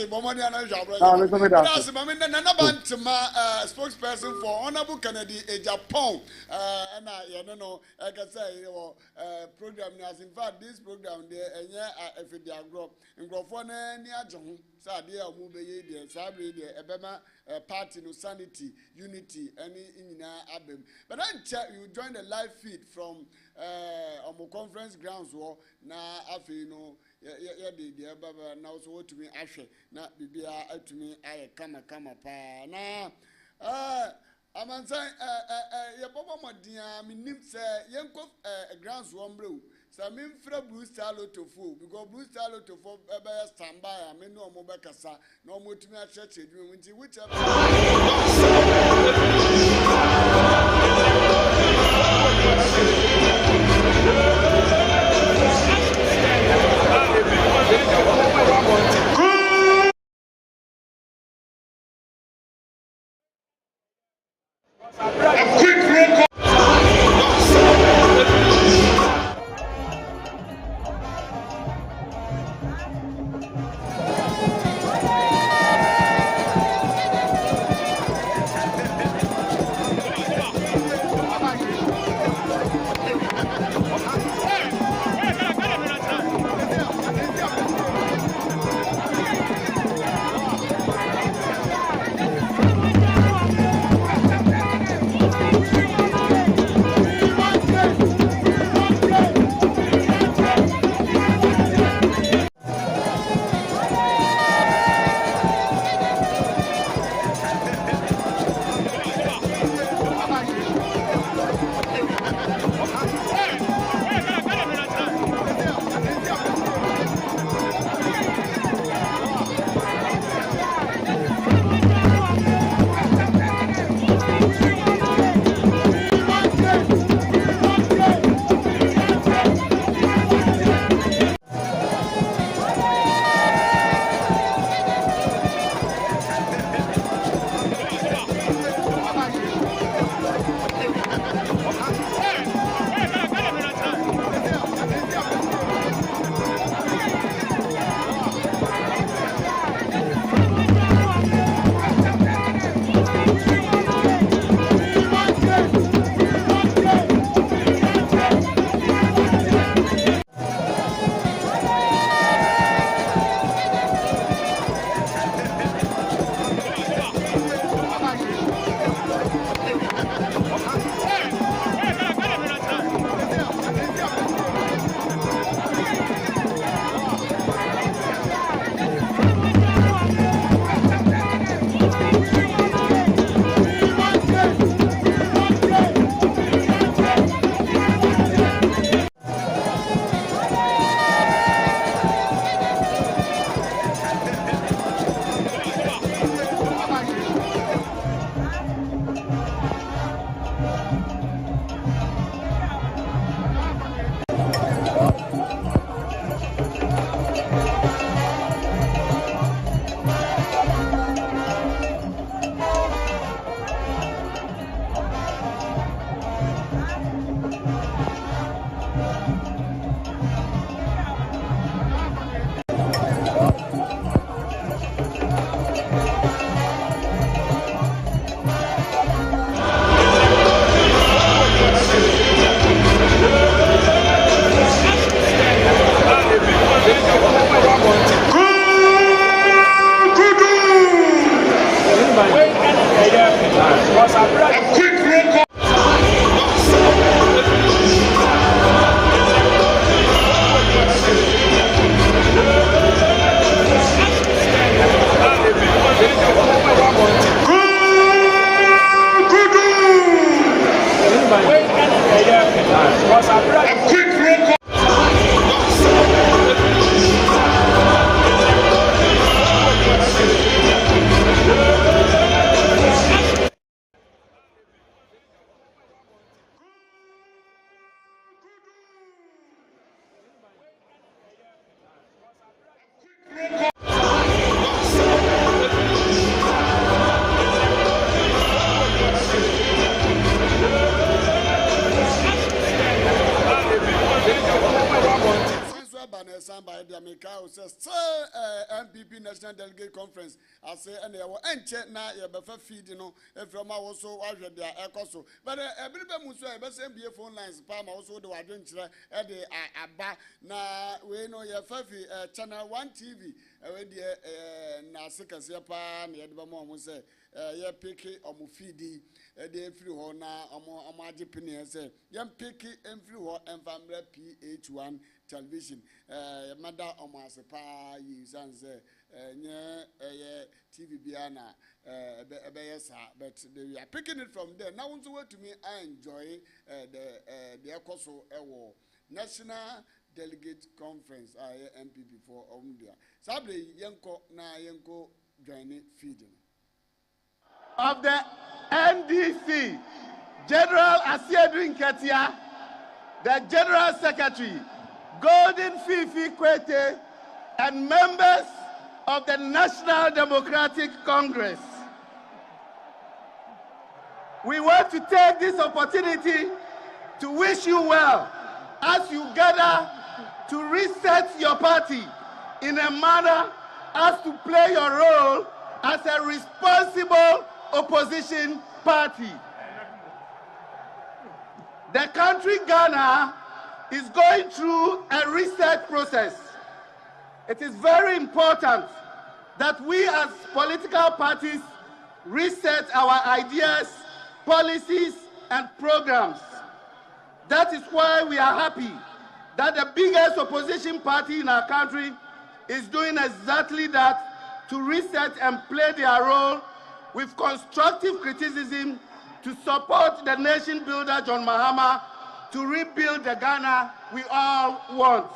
Bomodiana Jabra. Medasi, Mamma, Nanabantama, spokesperson for Honorable Kennedy, Japan. And I don't know, I can say, program, as in fact, this program, there, and yeah, if they are grow, and grow for near John. sa de a mu be ye de sabre de ebema party no sanity unity any nyina abem but then you join the live feed from on conference grounds wo na afi no ya de baba na so wotumi ahwe na bibia atumi aye kama pa na amansan ye bobo modia minim se yenko grounds wo mbreu sa memfra Blue Star Lotto fo because Blue Star Lotto fo be standby me no mo be kasa na mo tumi a church edwum nti whichever National Delegate Conference. I say, and they were enche na ye befa feed no from also wahwe dia ekoso. But ebiribe muso e be send be phone lines pa ma also the wadwen kire e de aba na we no ye fafi channel 1 TV we de na sekase pa na ye de ba mo say ye pick omo feedi de free ho na omo agipene say ye pick free ho enfamra PH-1 television mada omo asepa yi sanse nye TV biana yes but they are picking it from there. Now want to wait to me I enjoy the ekoso ewo National Delegate Conference MPP for Omundia sabre yenko na yenko join feeding of the NDC, General Asiedu Nketia, the General Secretary, Golden Fifi Kwete, and members of the National Democratic Congress. We want to take this opportunity to wish you well as you gather to reset your party in a manner as to play your role as a responsible opposition party. The country Ghana is going through a reset process. It is very important that we as political parties reset our ideas, policies, and programs. That is why we are happy that the biggest opposition party in our country is doing exactly that, to reset and play their role with constructive criticism to support the nation builder John Mahama to rebuild the Ghana we all want.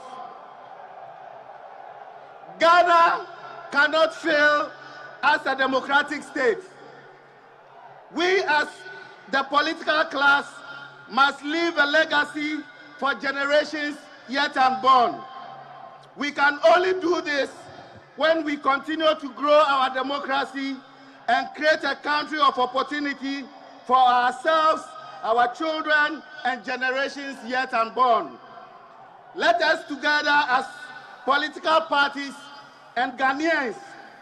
Ghana cannot fail as a democratic state. We as the political class must leave a legacy for generations yet unborn. We can only do this when we continue to grow our democracy and create a country of opportunity for ourselves, our children, and generations yet unborn. Let us together as political parties and Ghanaians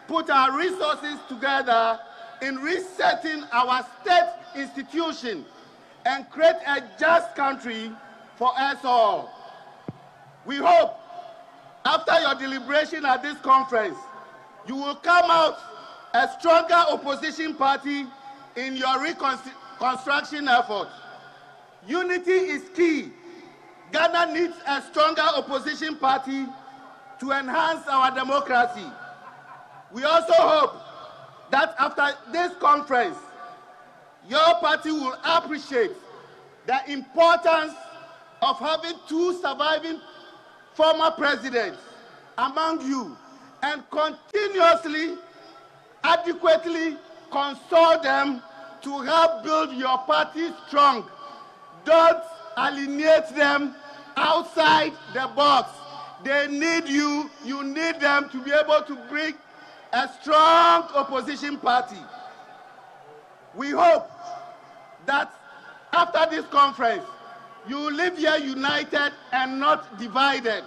put our resources together in resetting our state institution and create a just country for us all. We hope after your deliberation at this conference, you will come out a stronger opposition party in your reconstruction effort. Unity is key. Ghana needs a stronger opposition party to enhance our democracy. We also hope that after this conference, your party will appreciate the importance of having two surviving former presidents among you and continuously, adequately consult them to help build your party strong. Don't alienate them outside the box. They need you. You need them to be able to bring a strong opposition party. We hope that after this conference, you live here united and not divided.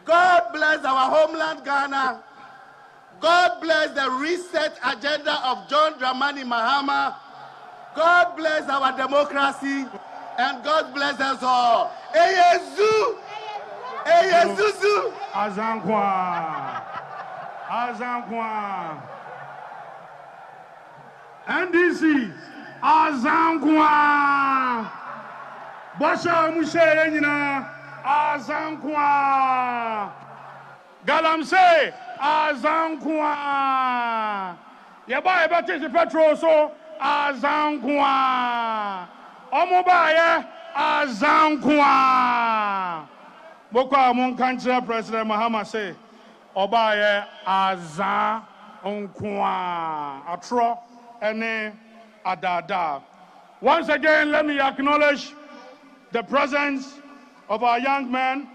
God bless our homeland, Ghana. God bless the reset agenda of John Dramani Mahama. God bless our democracy, and God bless us all. Eyezu! Eyezuzu! Azankwa! Azankwa! NDC! Azankwa! Basha Mushe Nyina! Azankwa! Galamse! Azankwa! Yaba eba tisi petrol so Azankwa! Omobaye Azankwa! Bokwa mon country President Mahama say Obaye Azankwa! Atro ene adada. Once again, let me acknowledge the presence of our young men,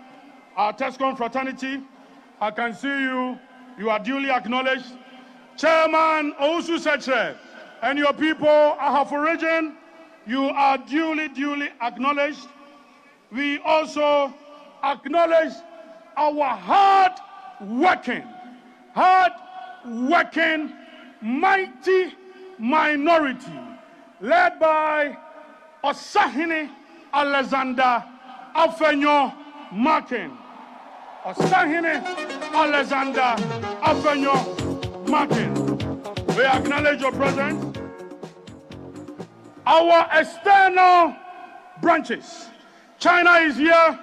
our Tescon fraternity. I can see you. You are duly acknowledged. Chairman Ousu Setre and your people, Ahafo region, you are duly acknowledged. We also acknowledge our hard working mighty minority led by Osahini Alexander Afenyo Martin. Osahini Alexander Afenyo Martin. We acknowledge your presence. Our external branches. China is here,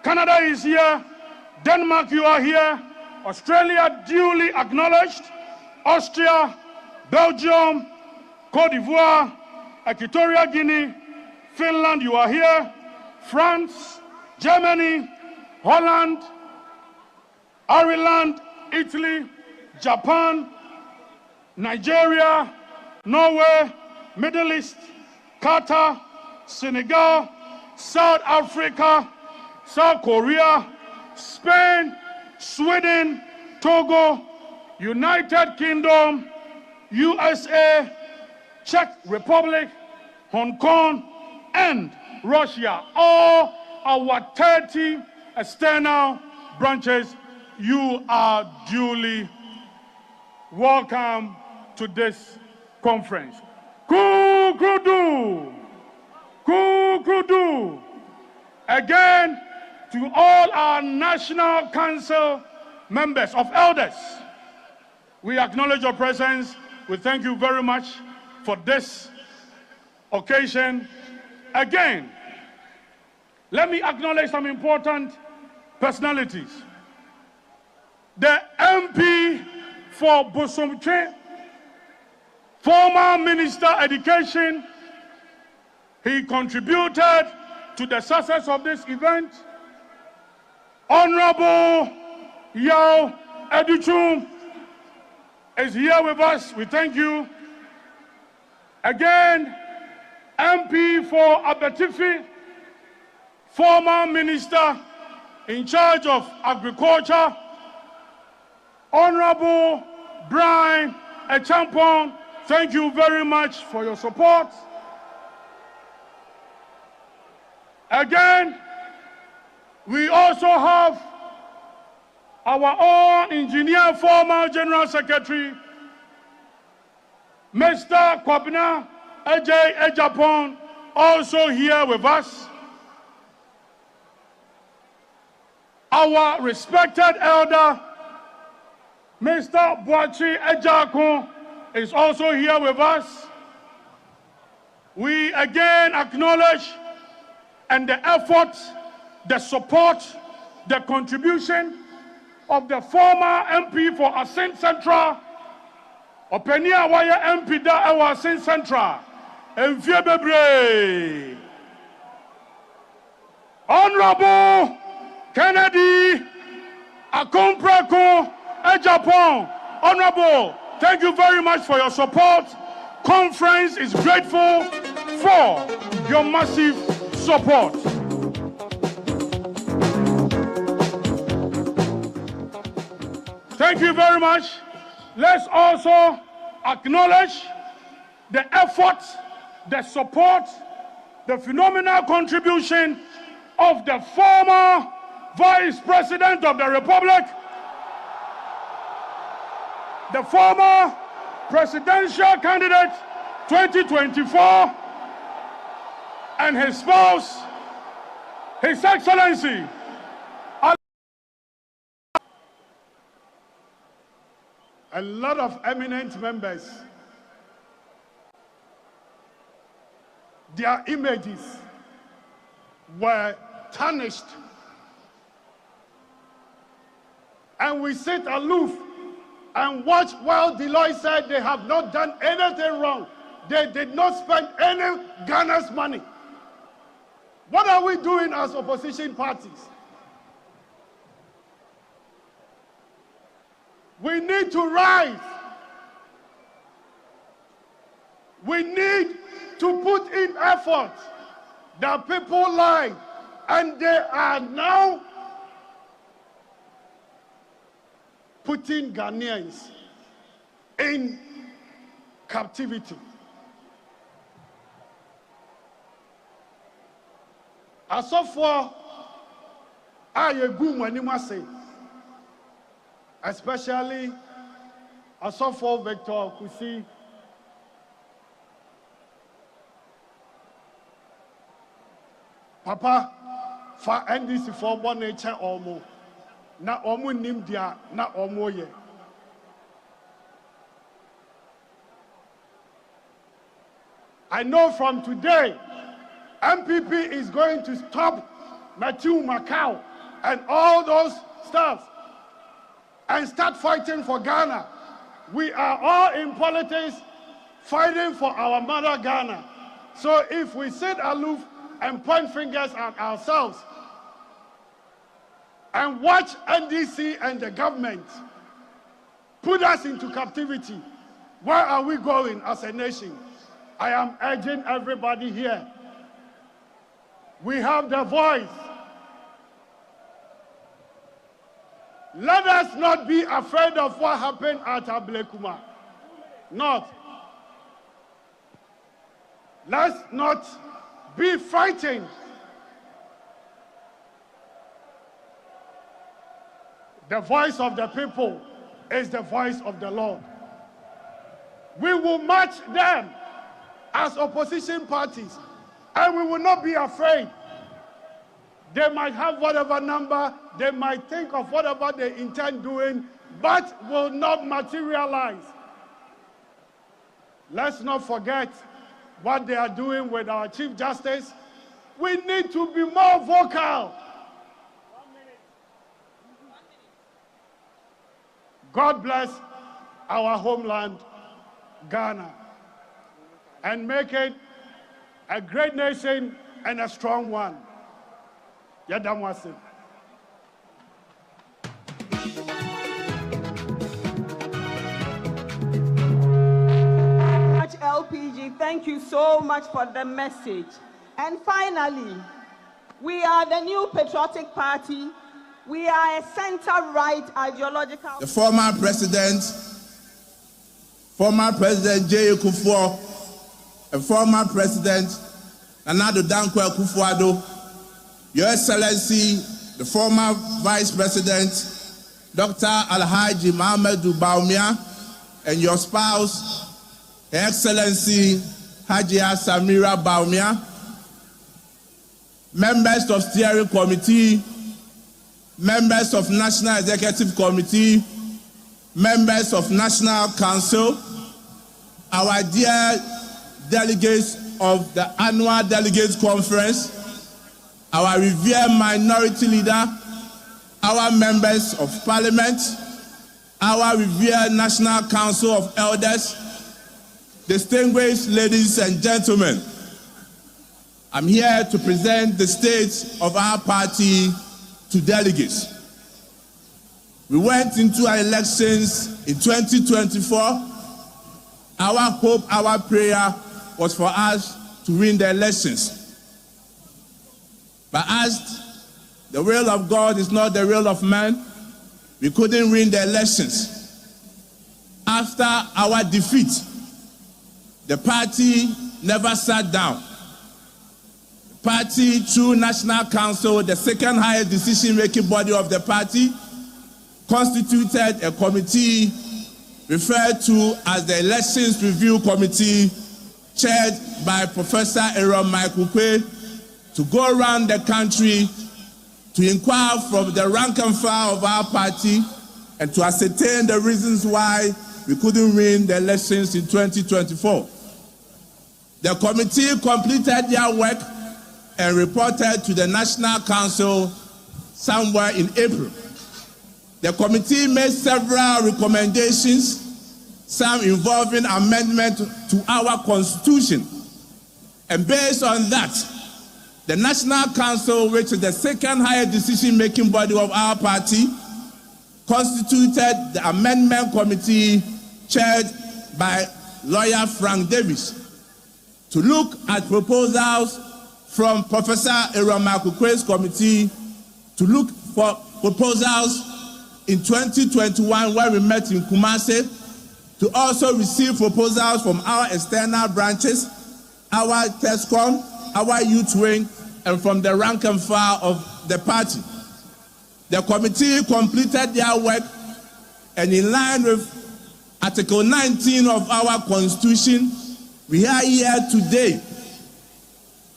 Canada is here, Denmark, you are here, Australia duly acknowledged, Austria, Belgium, Cote d'Ivoire, Equatorial Guinea, Finland, you are here, France, Germany, Holland, Ireland, Italy, Japan, Nigeria, Norway, Middle East, Qatar, Senegal, South Africa, South Korea, Spain, Sweden, Togo, United Kingdom, USA, Czech Republic, Hong Kong, and Russia. All our 30 external branches, you are duly welcome to this conference. Kukudu! Kukudu! Again, to all our National Council members of elders, we acknowledge your presence. We thank you very much for this occasion. Again, let me acknowledge some important personalities. The MP for Bosomtwe, former Minister Education, he contributed to the success of this event. Honorable Yao Educhum is here with us. We thank you. Again, MP for Abetifi, former Minister in charge of Agriculture, Honorable Brian Echampong, thank you very much for your support. Again, we also have our own engineer, former General Secretary, Mr. Kwabena Ejay Ejapon, also here with us. Our respected elder, Mr. Boachi Ejakun, is also here with us. We again acknowledge and the effort, the support, the contribution of the former MP for Assin Central, Openia Waya MP da Ewa Assin Central, Mfie Bebre, Honorable Kennedy Akompreko Ejapon. Honorable, thank you very much for your support. Confernce is grateful for your massive support. Thank you very much. Let's also acknowledge the effort, the support, the phenomenal contribution of the former Vice President of the Republic, the former presidential candidate 2024, and his spouse, His Excellency. A lot of eminent members, their images were tarnished, and we sit aloof and watch while Deloitte said they have not done anything wrong. They did not spend any Ghana's money. What are we doing as opposition parties? We need to rise. We need to put in effort. The people lied, and they are now putting Ghanaians in captivity. As of for especially Asofo Victor Kusi, Papa, for NDC for one nature omo, na omo nimdia, na omo ye. I know from today, MPP is going to stop Matthew Macau and all those stuff and start fighting for Ghana. We are all in politics fighting for our mother Ghana. So if we sit aloof and point fingers at ourselves and watch NDC and the government put us into captivity, where are we going as a nation? I am urging everybody here. We have the voice. Let us not be afraid of what happened at Ablekuma. Not. Let's not be frightened. The voice of the people is the voice of the Lord. We will match them as opposition parties, and we will not be afraid. They might have whatever number, they might think of whatever they intend doing, but will not materialize. Let's not forget what they are doing with our Chief Justice. We need to be more vocal. God bless our homeland, Ghana, and make it a great nation and a strong one. Yadam Wasim. LPG, thank you so much for the message. And finally, we are the new patriotic party. We are a center-right ideological. The former President J. Kufuor, and former President Nana Addo Dankwa Akufo-Addo, Your Excellency, the former Vice President Dr. Alhaji Mahamudu Bawumia, and your spouse, Her Excellency Hajia Samira Bawumia, members of Steering Committee, members of National Executive Committee, members of National Council, our dear delegates of the annual Delegates Conference, our revered minority leader, our members of Parliament, our revered National Council of Elders, distinguished ladies and gentlemen, I'm here to present the state of our party to delegates. We went into our elections in 2024. Our hope, our prayer was for us to win the elections. But as the will of God is not the will of man, we couldn't win the elections. After our defeat, the party never sat down. The party, through National Council, the second highest decision-making body of the party, constituted a committee referred to as the Elections Review Committee, chaired by Professor Aaron Michael Kwe, to go around the country to inquire from the rank and file of our party and to ascertain the reasons why we couldn't win the elections in 2024. The committee completed their work and reported to the National Council somewhere in April. The committee made several recommendations, some involving amendment to our constitution. And based on that, the National Council, which is the second highest decision-making body of our party, constituted the amendment committee chaired by lawyer Frank Davis to look at proposals from Professor Aaron Michael Kwe's committee, to look for proposals in 2021 when we met in Kumasi, to also receive proposals from our external branches, our TESCOM, our youth wing, and from the rank and file of the party. The committee completed their work, and in line with Article 19 of our Constitution, we are here today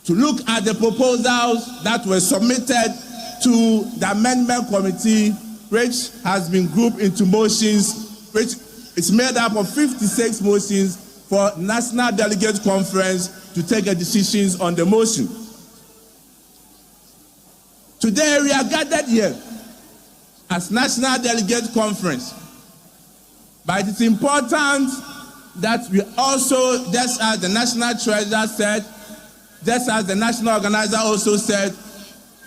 to look at the proposals that were submitted to the Amendment Committee, which has been grouped into motions, which is made up of 56 motions for National Delegates Conference to take a decisions on the motion. Today we are gathered here as National Delegates Conference, but it's important that we also, just as the National Treasurer said, just as the National Organizer also said,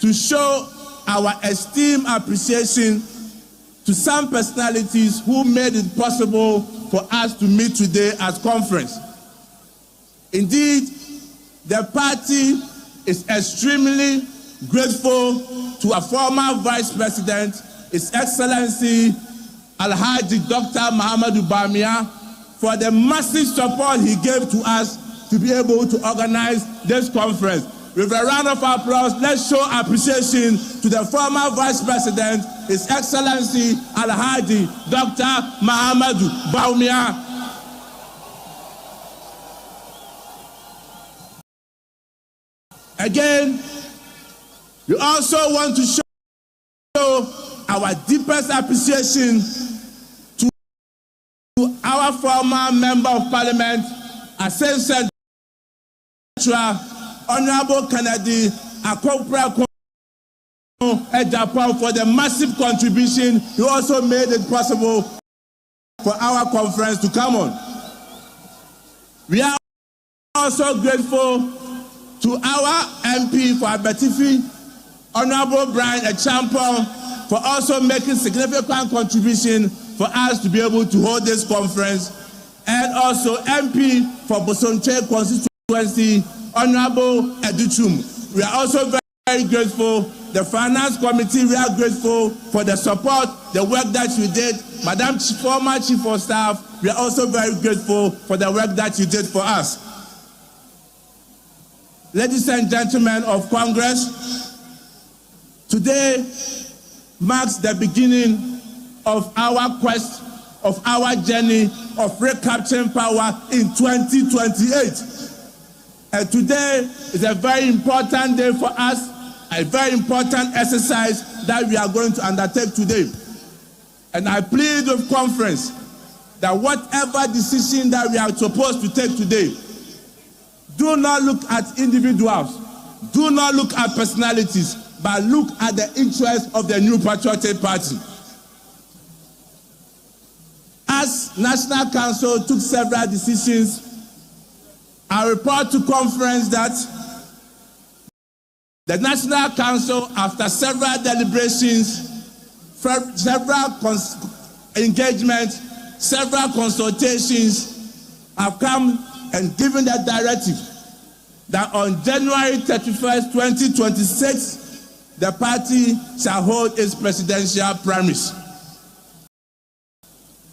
to show our esteemed appreciation to some personalities who made it possible for us to meet today as conference. Indeed, the party is extremely grateful to a former Vice President, His Excellency Alhaji Dr. Muhammadu Bawumia, for the massive support he gave to us to be able to organize this conference. With a round of applause, let's show appreciation to the former Vice President, His Excellency Alhaji Dr. Muhammadu Bawumia. Again, we also want to show our deepest appreciation to our former Member of Parliament, Ascension Honorable Kennedy Akopra Japan, for the massive contribution. He also made it possible for our conference to come on. We are also grateful to our MP for Abetifi, Honorable Brian Echampo, for also making significant contribution for us to be able to hold this conference, and also MP for Bosonche constituency, Honorable Educhum. We are also very grateful. The Finance Committee, we are grateful for the support, the work that you did. Madam former Chief of Staff, we are also very grateful for the work that you did for us. Ladies and gentlemen of Congress, today marks the beginning of our quest, of our journey of recapturing power in 2028. And today is a very important day for us, a very important exercise that we are going to undertake today. And I plead with Confernce that whatever decision that we are supposed to take today, do not look at individuals, do not look at personalities, but look at the interests of the New Patriotic Party. As National Council took several decisions, I report to Confernce that the National Council, after several deliberations, several engagements, several consultations, have come and given the directive that on January 31st, 2026, the party shall hold its presidential primaries.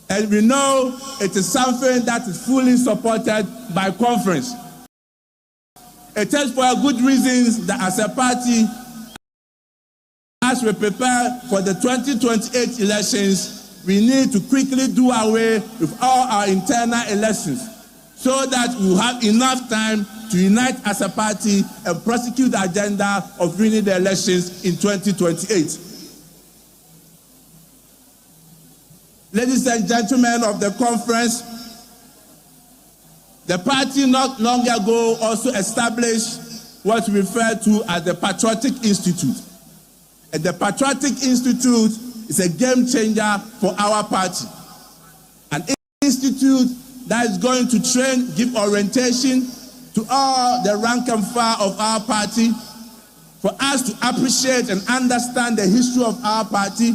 And we know it is something that is fully supported by Confernce. It is for good reasons that as a party, as we prepare for the 2028 elections, we need to quickly do away with all our internal elections so that we will have enough time to unite as a party and prosecute the agenda of winning the elections in 2028. Ladies and gentlemen of the conference, the party not long ago also established what we refer to as the Patriotic Institute. And the Patriotic Institute is a game changer for our party. An institute that is going to train, give orientation to all the rank and file of our party, for us to appreciate and understand the history of our party,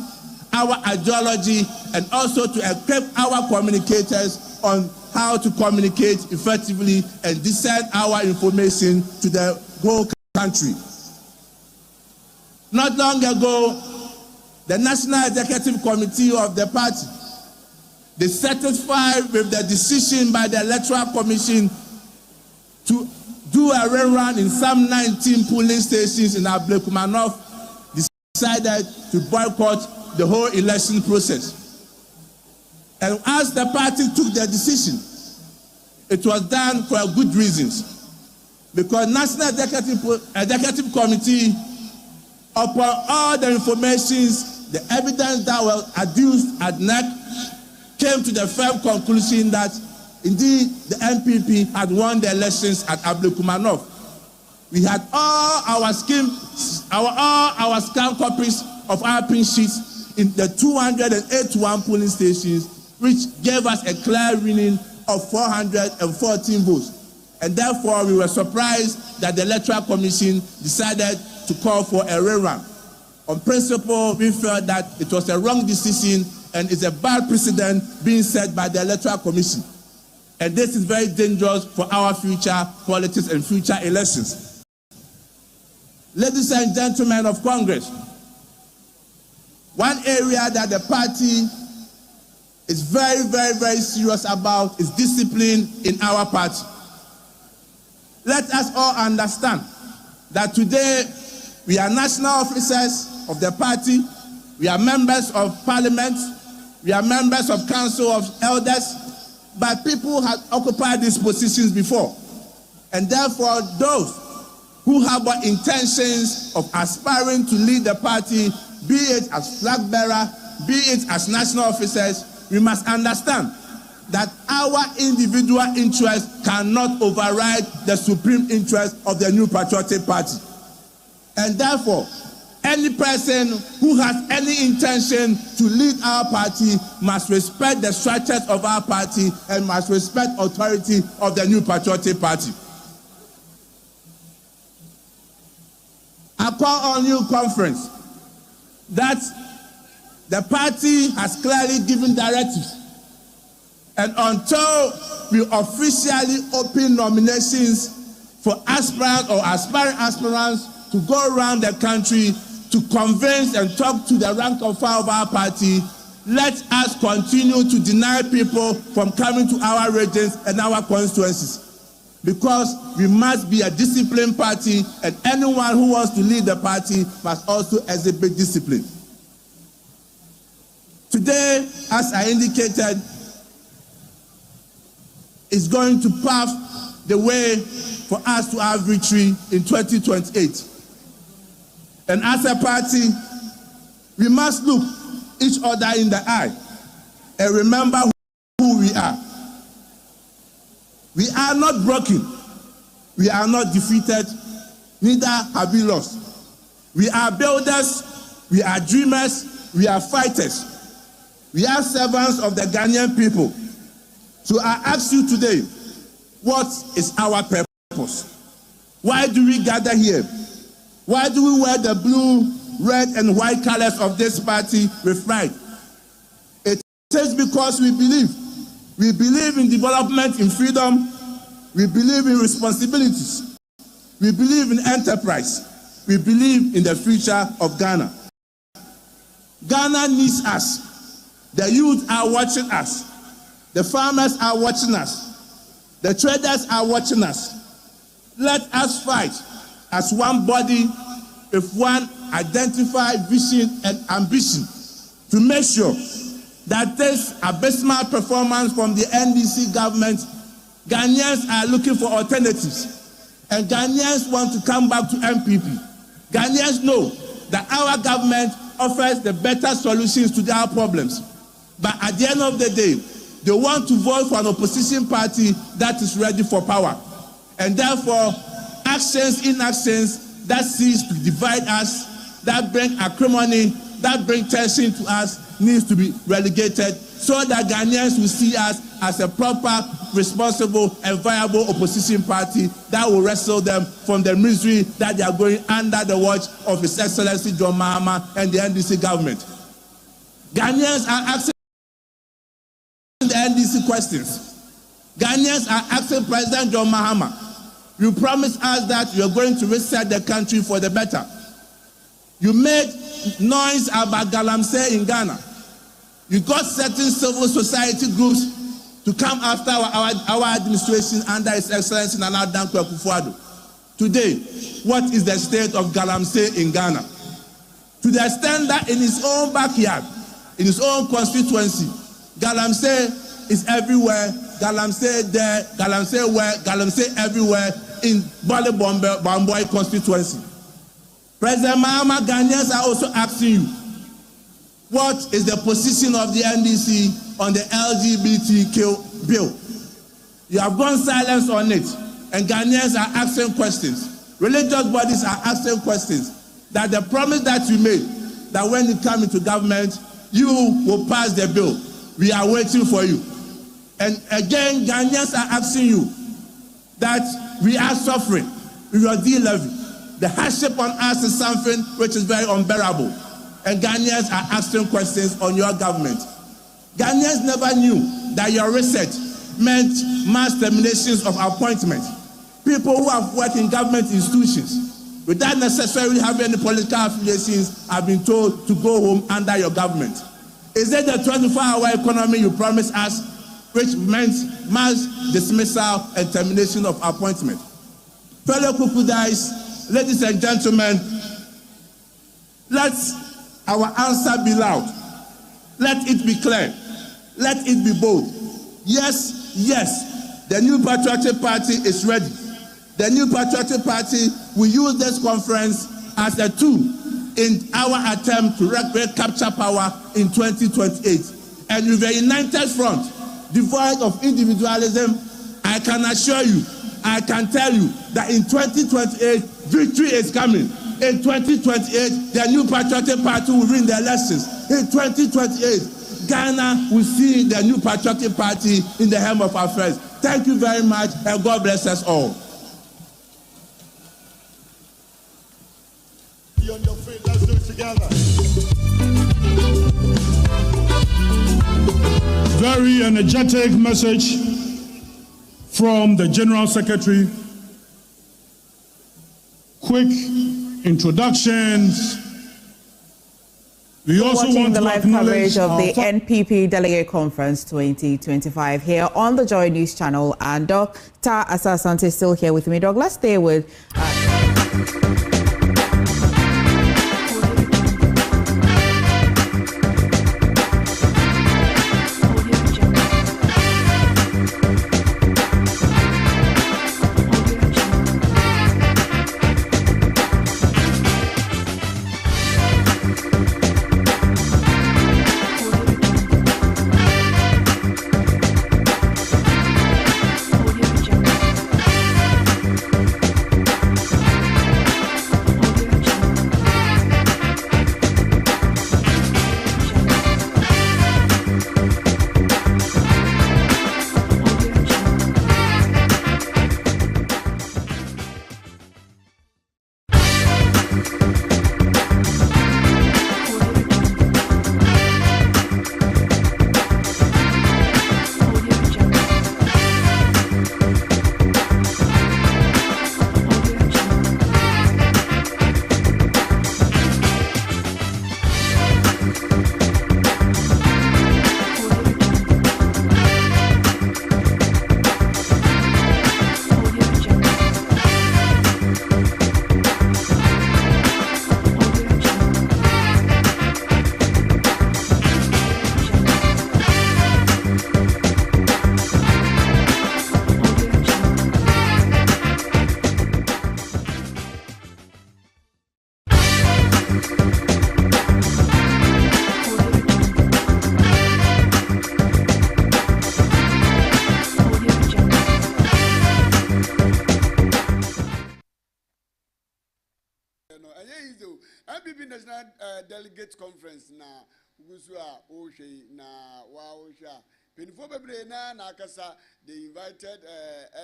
our ideology, and also to equip our communicators on how to communicate effectively and discern our information to the whole country. Not long ago, the National Executive Committee of the party, they satisfied with the decision by the Electoral Commission to do a rerun in some 19 polling stations in Ablekuma North, decided to boycott the whole election process. And as the party took their decision, it was done for good reasons. Because National Executive Committee, upon all the informations, the evidence that was adduced at NEC, came to the firm conclusion that indeed the NPP had won the elections at Ablekumanov. We had all our scam copies of our pin sheets in the 281 polling stations, which gave us a clear winning of 414 votes. And therefore, we were surprised that the Electoral Commission decided to call for a rerun. On principle, we felt that it was a wrong decision and it's a bad precedent being set by the Electoral Commission. And this is very dangerous for our future politics and future elections. Ladies and gentlemen of Congress, one area that the party is very, very, very serious about is discipline in our party. Let us all understand that today we are national officers of the party, we are members of parliament, we are members of council of elders, but people have occupied these positions before. And therefore, those who harbor intentions of aspiring to lead the party, be it as flag bearer, be it as national officers, we must understand that our individual interests cannot override the supreme interest of the New Patriotic Party. And therefore, any person who has any intention to lead our party must respect the structures of our party and must respect authority of the New Patriotic Party. I call on you, Confernce, that the party has clearly given directives. And until we officially open nominations for aspirants or aspiring aspirants to go around the country to convince and talk to the rank and file of our party, let us continue to deny people from coming to our regions and our constituencies. Because we must be a disciplined party, and anyone who wants to lead the party must also exhibit discipline. Today, as I indicated, is going to pave the way for us to have victory in 2028. And as a party, we must look each other in the eye and remember who we are. We are not broken. We are not defeated. Neither have we lost. We are builders. We are dreamers. We are fighters. We are servants of the Ghanaian people. So I ask you today, what is our purpose? Why do we gather here? Why do we wear the blue, red, and white colors of this party with pride? It is because we believe. We believe in development, in freedom. We believe in responsibilities. We believe in enterprise. We believe in the future of Ghana. Ghana needs us. The youth are watching us. The farmers are watching us. The traders are watching us. Let us fight as one body with one identified vision and ambition to make sure that this abysmal performance from the NDC government, Ghanaians are looking for alternatives. And Ghanaians want to come back to MPP. Ghanaians know that our government offers the better solutions to their problems. But at the end of the day, they want to vote for an opposition party that is ready for power. And therefore, actions, inactions that seeks to divide us, that bring acrimony, that bring tension to us, needs to be relegated so that Ghanaians will see us as a proper, responsible, and viable opposition party that will wrestle them from the misery that they are going under the watch of His Excellency John Mahama and the NDC government. Ghanaians are asking the NDC questions. Ghanaians are asking President John Mahama, you promised us that you are going to reset the country for the better. You made noise about Galamsey in Ghana. You got certain civil society groups to come after our administration under His Excellency Nana Dankwa Akufo-Addo. Today, what is the state of Galamsey in Ghana? To the extent that in his own backyard, in his own constituency, Galamsey is everywhere. Galamsey there, Galamsey where, Galamsey everywhere in Bale Bamboy constituency. President Mahama, Ghanaians are also asking you, what is the position of the NDC on the LGBTQ bill? You have gone silent on it, and Ghanaians are asking questions. Religious bodies are asking questions. That the promise that you made, that when you come into government, you will pass the bill. We are waiting for you. And again, Ghanaians are asking you that we are suffering with your D-levy. The hardship on us is something which is very unbearable. And Ghanaians are asking questions on your government. Ghanaians never knew that your reset meant mass terminations of appointments. People who have worked in government institutions without necessarily having any political affiliations have been told to go home under your government. Is it the 24-hour economy you promised us, which meant mass dismissal and termination of appointment? Fellow Kukudais, ladies and gentlemen, let our answer be loud. Let it be clear. Let it be bold. Yes, yes, the new Patriotic Party is ready. The new Patriotic Party will use this conference as a tool in our attempt to recapture power in 2028. And with a united front, devoid of individualism, I can assure you, I can tell you that in 2028, victory is coming. In 2028, the new Patriotic Party will win the elections. In 2028, Ghana will see the new Patriotic Party in the helm of affairs. Thank you very much, and God bless us all. Be on your feet, let's do it together. Very energetic message from the General Secretary. Quick introductions. We also watching want the to live coverage of the NPP Delegate Conference 2025 here on the Joy News channel, and Dr. Asasante is still here with me. Doug, let's stay with NPP National Delegates Conference na Gusua Oshe na Waosha. Penifo bebre na nakasa they invited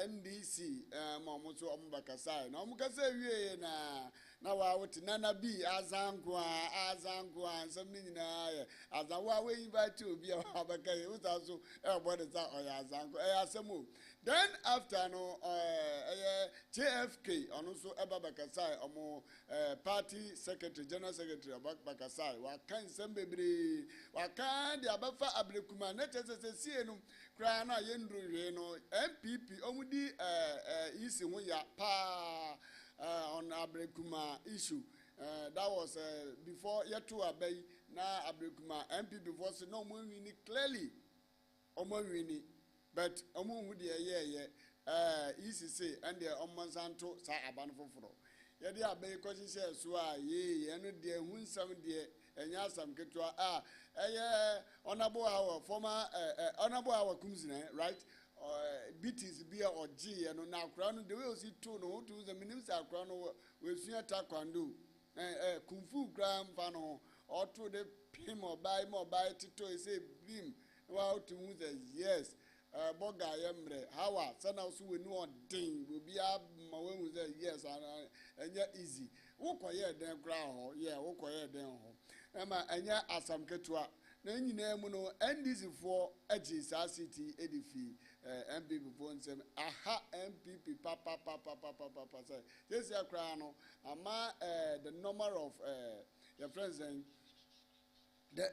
NDC Mamuso Ombakasai. Na omukasa wie na wawoti nana bi azankwa something na azawa we invite obi abakai utaso everybody say oya azanko asemo. Then after no JFK also Bakasai omo party secretary general secretary Bakasai wakan sembebre wakan dia bafa ablekuma na chese sie no kra na yendru no MPP omudi isi ho ya pa on Abrekuma issue. That was before Yetu Abey, na Abrekuma MP before, so no moving clearly. omo wini but omo hu de ye ECC and the omonsanto sa aban foforo ye de abai ko hye so a ye no de hu nsam de enya asam ketwa honorable our former honorable our kumsina right BTs be or G and na akra no the way osi to no to the minister akra no we sua taekwondo kung fu gram fano or to the pim or buy tito say beam wow to the yes boga yemre hawa sana so we no odin will be ma we say yes and easy wo koye den kra ho yeah wo koye den ho ema enya asam ketwa na nyina mu no NDC for agisa city edifi MPP for nsem aha MPP papa say this year kra no ama the number of your friends and the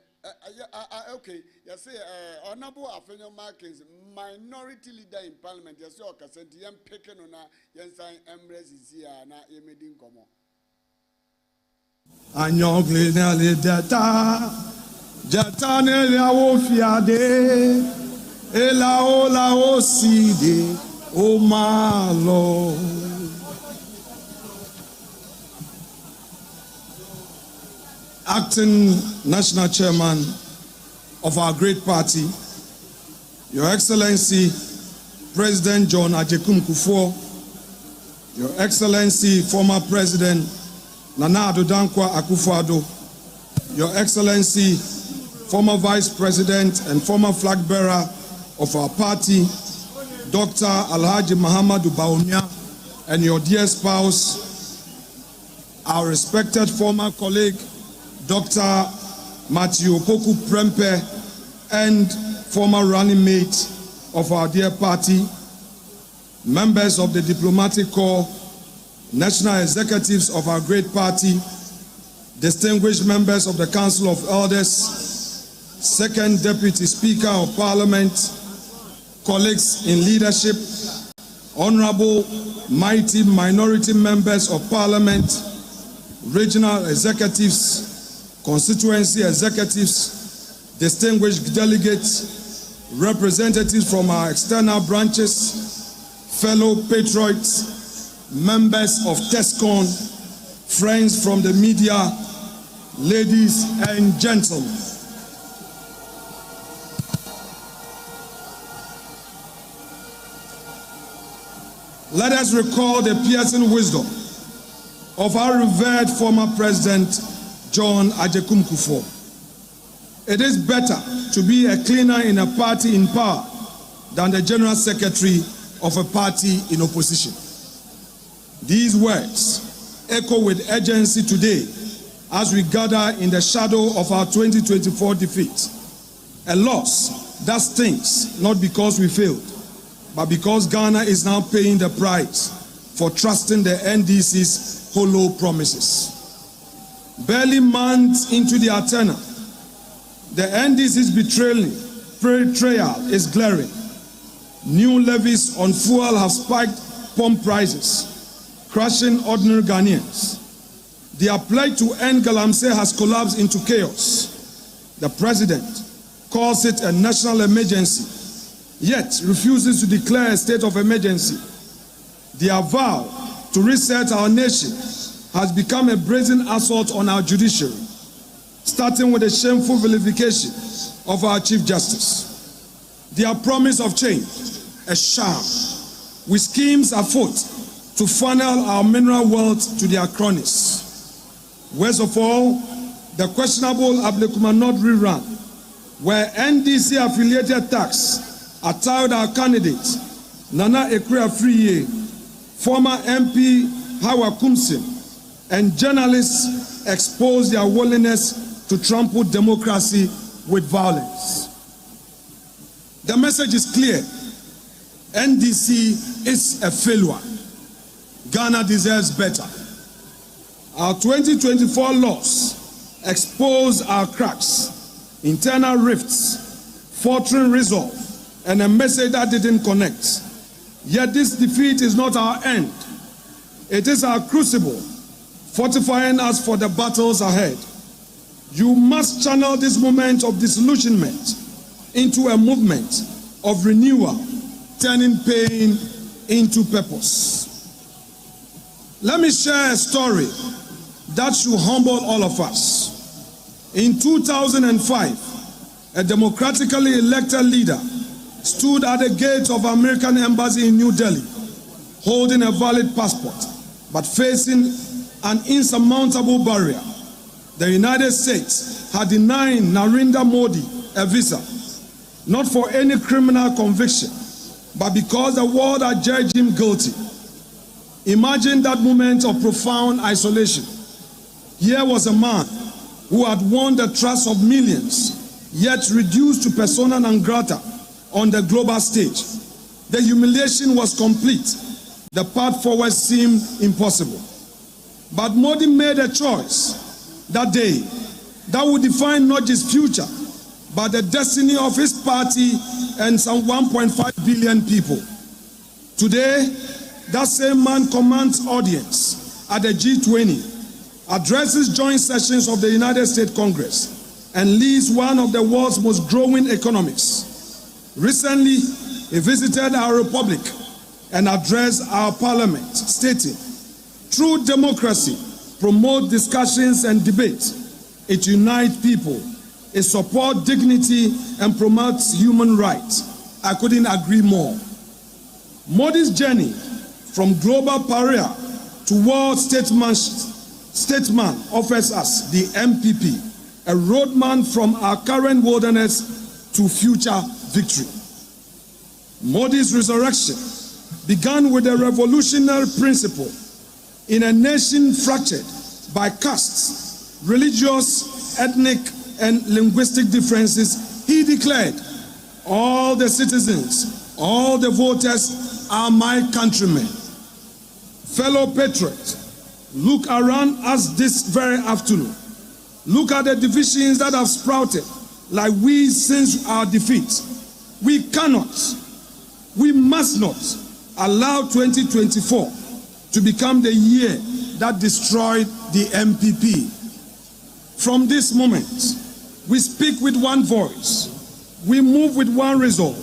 okay you say honorable Afenyo Markins minority leader in parliament you say okasenti yam peke no na yen sign embrace is here na yemedi nkomo anyogle na le data jata ne ya wo fiade la o side o ma lo. Acting National Chairman of our great party, Your Excellency President John Agyekum Kufuor, Your Excellency former President Nana Addo Dankwa Akufo-Addo, Your Excellency former Vice President and former flag bearer of our party, Dr. Alhaji Muhammadu Bawumia, and your dear spouse, our respected former colleague, Dr. Matthew Opoku Prempeh, and former running mate of our dear party, members of the diplomatic corps, national executives of our great party, distinguished members of the Council of Elders, second Deputy Speaker of Parliament, colleagues in leadership, honorable, mighty minority members of Parliament, regional executives, constituency executives, distinguished delegates, representatives from our external branches, fellow patriots, members of TESCON, friends from the media, ladies and gentlemen. Let us recall the piercing wisdom of our revered former President John Agyekum Kufuor. It is better to be a cleaner in a party in power than the general secretary of a party in opposition. These words echo with urgency today as we gather in the shadow of our 2024 defeat. A loss that stings not because we failed, but because Ghana is now paying the price for trusting the NDC's hollow promises. Barely months into their tenure, the NDC's betrayal is glaring. New levies on fuel have spiked pump prices, crushing ordinary Ghanaians. Their pledge to end Galamsey has collapsed into chaos. The president calls it a national emergency, yet refuses to declare a state of emergency. Their vow to reset our nation has become a brazen assault on our judiciary, starting with the shameful vilification of our Chief Justice. Their promise of change, a sham, with schemes afoot to funnel our mineral wealth to their cronies. Worst of all, the questionable Ablekumanot rerun, where NDC-affiliated tax attacked our candidate, Nana Ekwe-Afriye, former MP Hawa Kumsin, and journalists expose their willingness to trample democracy with violence. The message is clear. NDC is a failure. Ghana deserves better. Our 2024 loss exposed our cracks, internal rifts, faltering resolve, and a message that didn't connect. Yet this defeat is not our end. It is our crucible, fortifying us for the battles ahead. You must channel this moment of disillusionment into a movement of renewal, turning pain into purpose. Let me share a story that should humble all of us. In 2005, a democratically elected leader stood at the gate of American embassy in New Delhi, holding a valid passport, but facing an insurmountable barrier. The United States had denied Narendra Modi a visa, not for any criminal conviction, but because the world had judged him guilty. Imagine that moment of profound isolation. Here was a man who had won the trust of millions, yet reduced to persona non grata on the global stage. The humiliation was complete. The path forward seemed impossible. But Modi made a choice that day that would define not just future, but the destiny of his party and some 1.5 billion people. Today, that same man commands audience at the G20, addresses joint sessions of the United States Congress, and leads one of the world's most growing economies. Recently, he visited our republic and addressed our parliament, stating, "True democracy promotes discussions and debate. It unites people. It supports dignity and promotes human rights." I couldn't agree more. Modi's journey from global pariah to world statesman offers us, the MPP, a roadmap from our current wilderness to future victory. Modi's resurrection began with a revolutionary principle. In a nation fractured by castes, religious, ethnic, and linguistic differences, he declared, "All the citizens, all the voters are my countrymen." Fellow patriots, look around us this very afternoon. Look at the divisions that have sprouted like weeds since our defeat. We cannot, we must not allow 2024 to become the year that destroyed the MPP. From this moment, we speak with one voice. We move with one resolve.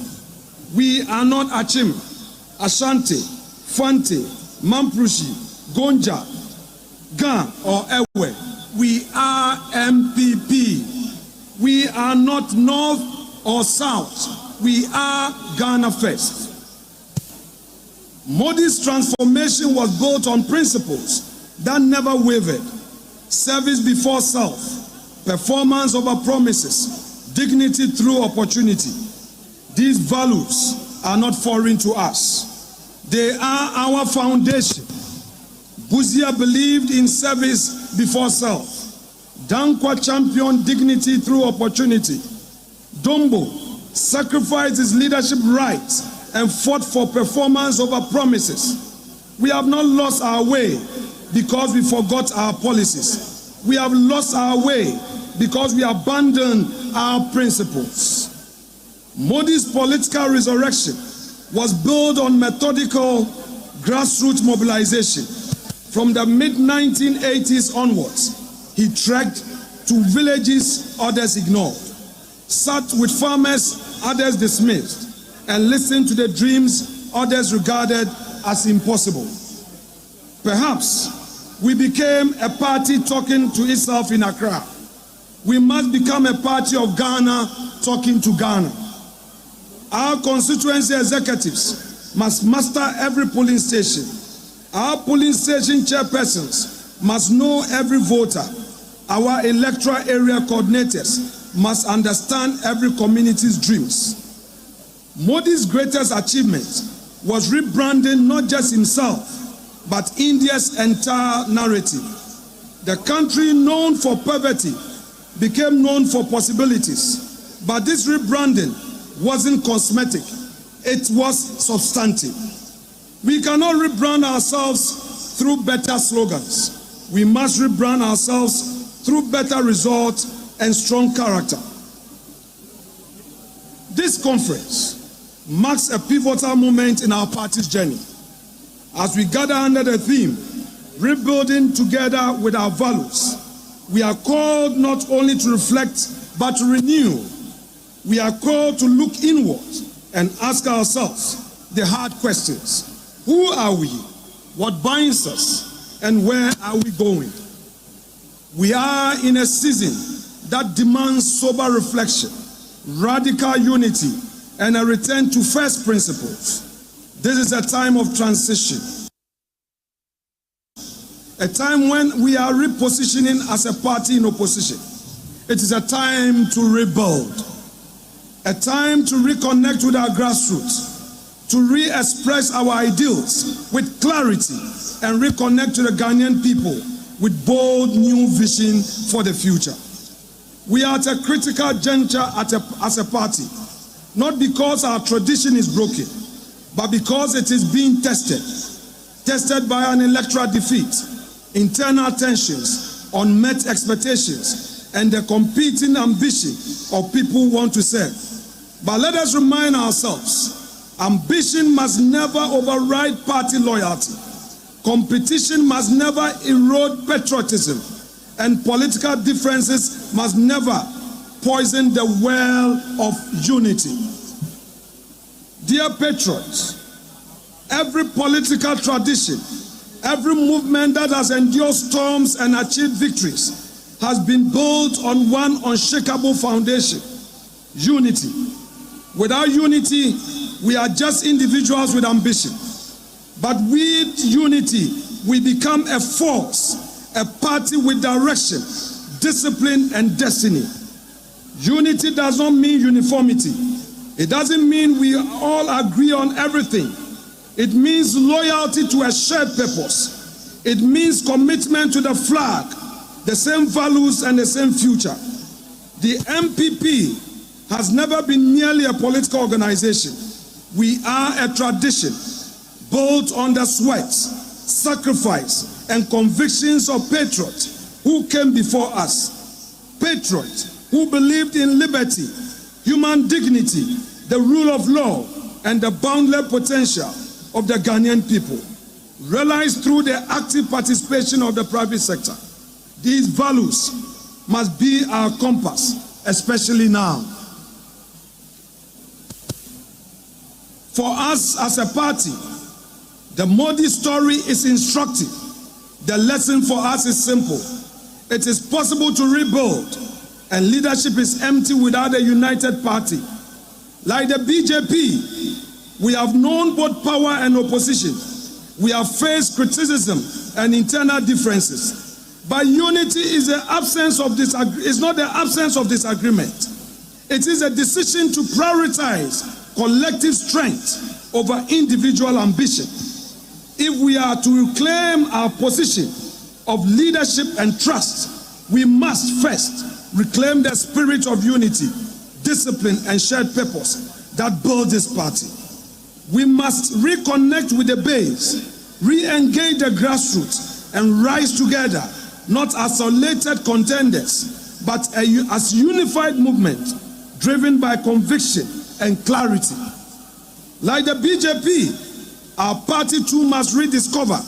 We are not Achim, Ashanti, Fante, Mamprushi, Gonja, Ga, or Ewe. We are MPP. We are not North or South. We are Ghana first. Modi's transformation was built on principles that never wavered. Service before self, performance over promises, dignity through opportunity. These values are not foreign to us. They are our foundation. Buzia believed in service before self. Dankwa championed dignity through opportunity. Dombo sacrificed his leadership rights and fought for performance over promises. We have not lost our way because we forgot our policies. We have lost our way because we abandoned our principles. Modi's political resurrection was built on methodical grassroots mobilization. From the mid-1980s onwards, he trekked to villages others ignored, sat with farmers others dismissed, and listened to the dreams others regarded as impossible. Perhaps we became a party talking to itself in Accra. We must become a party of Ghana talking to Ghana. Our constituency executives must master every polling station. Our polling station chairpersons must know every voter. Our electoral area coordinators must understand every community's dreams. Modi's greatest achievement was rebranding not just himself, but India's entire narrative. The country known for poverty became known for possibilities. But this rebranding wasn't cosmetic, it was substantive. We cannot rebrand ourselves through better slogans. We must rebrand ourselves through better results and strong character. This conference marks a pivotal moment in our party's journey. As we gather under the theme, rebuilding together with our values, we are called not only to reflect, but to renew. we are called to look inward and ask ourselves the hard questions. Who are we? What binds us? And where are we going? We are in a season that demands sober reflection, radical unity, and a return to first principles. This is a time of transition, a time when we are repositioning as a party in opposition. It is a time to rebuild, a time to reconnect with our grassroots, to re-express our ideals with clarity and reconnect to the Ghanaian people with bold new vision for the future. We are at a critical juncture as a party, not because our tradition is broken, but because it is being tested by an electoral defeat, internal tensions, unmet expectations, and the competing ambition of people who want to serve. But let us remind ourselves, ambition must never override party loyalty. Competition must never erode patriotism, and political differences must never poison the well of unity. Dear patriots, every political tradition, every movement that has endured storms and achieved victories has been built on one unshakable foundation: unity. Without unity, we are just individuals with ambition. But with unity, we become a force, a party with direction, discipline, and destiny. Unity does not mean uniformity. It doesn't mean we all agree on everything. It means loyalty to a shared purpose. It means commitment to the flag, the same values, and the same future. The MPP has never been merely a political organization. We are a tradition built on the sweat, sacrifice, and convictions of patriots who came before us. Patriots who believed in liberty, human dignity, the rule of law, and the boundless potential of the Ghanaian people, realized through the active participation of the private sector. These values must be our compass, especially now. For us as a party, the Modi story is instructive. The lesson for us is simple. It is possible to rebuild, and leadership is empty without a united party. Like the BJP, we have known both power and opposition. We have faced criticism and internal differences. But unity is the absence of is not the absence of disagreement. It is a decision to prioritize collective strength over individual ambition. If we are to reclaim our position of leadership and trust, we must first reclaim the spirit of unity, discipline, and shared purpose that build this party. We must reconnect with the base, re-engage the grassroots, and rise together, not as isolated contenders, but as unified movement driven by conviction and clarity. Like the BJP, our party too must rediscover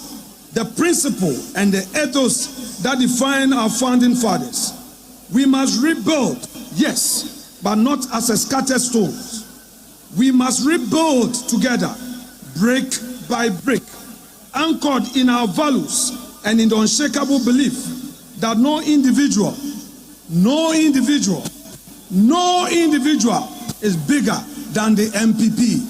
the principle and the ethos that define our founding fathers. We must rebuild, yes, but not as a scattered stones. We must rebuild together, brick by brick, anchored in our values and in the unshakable belief that no individual is bigger than the MPP.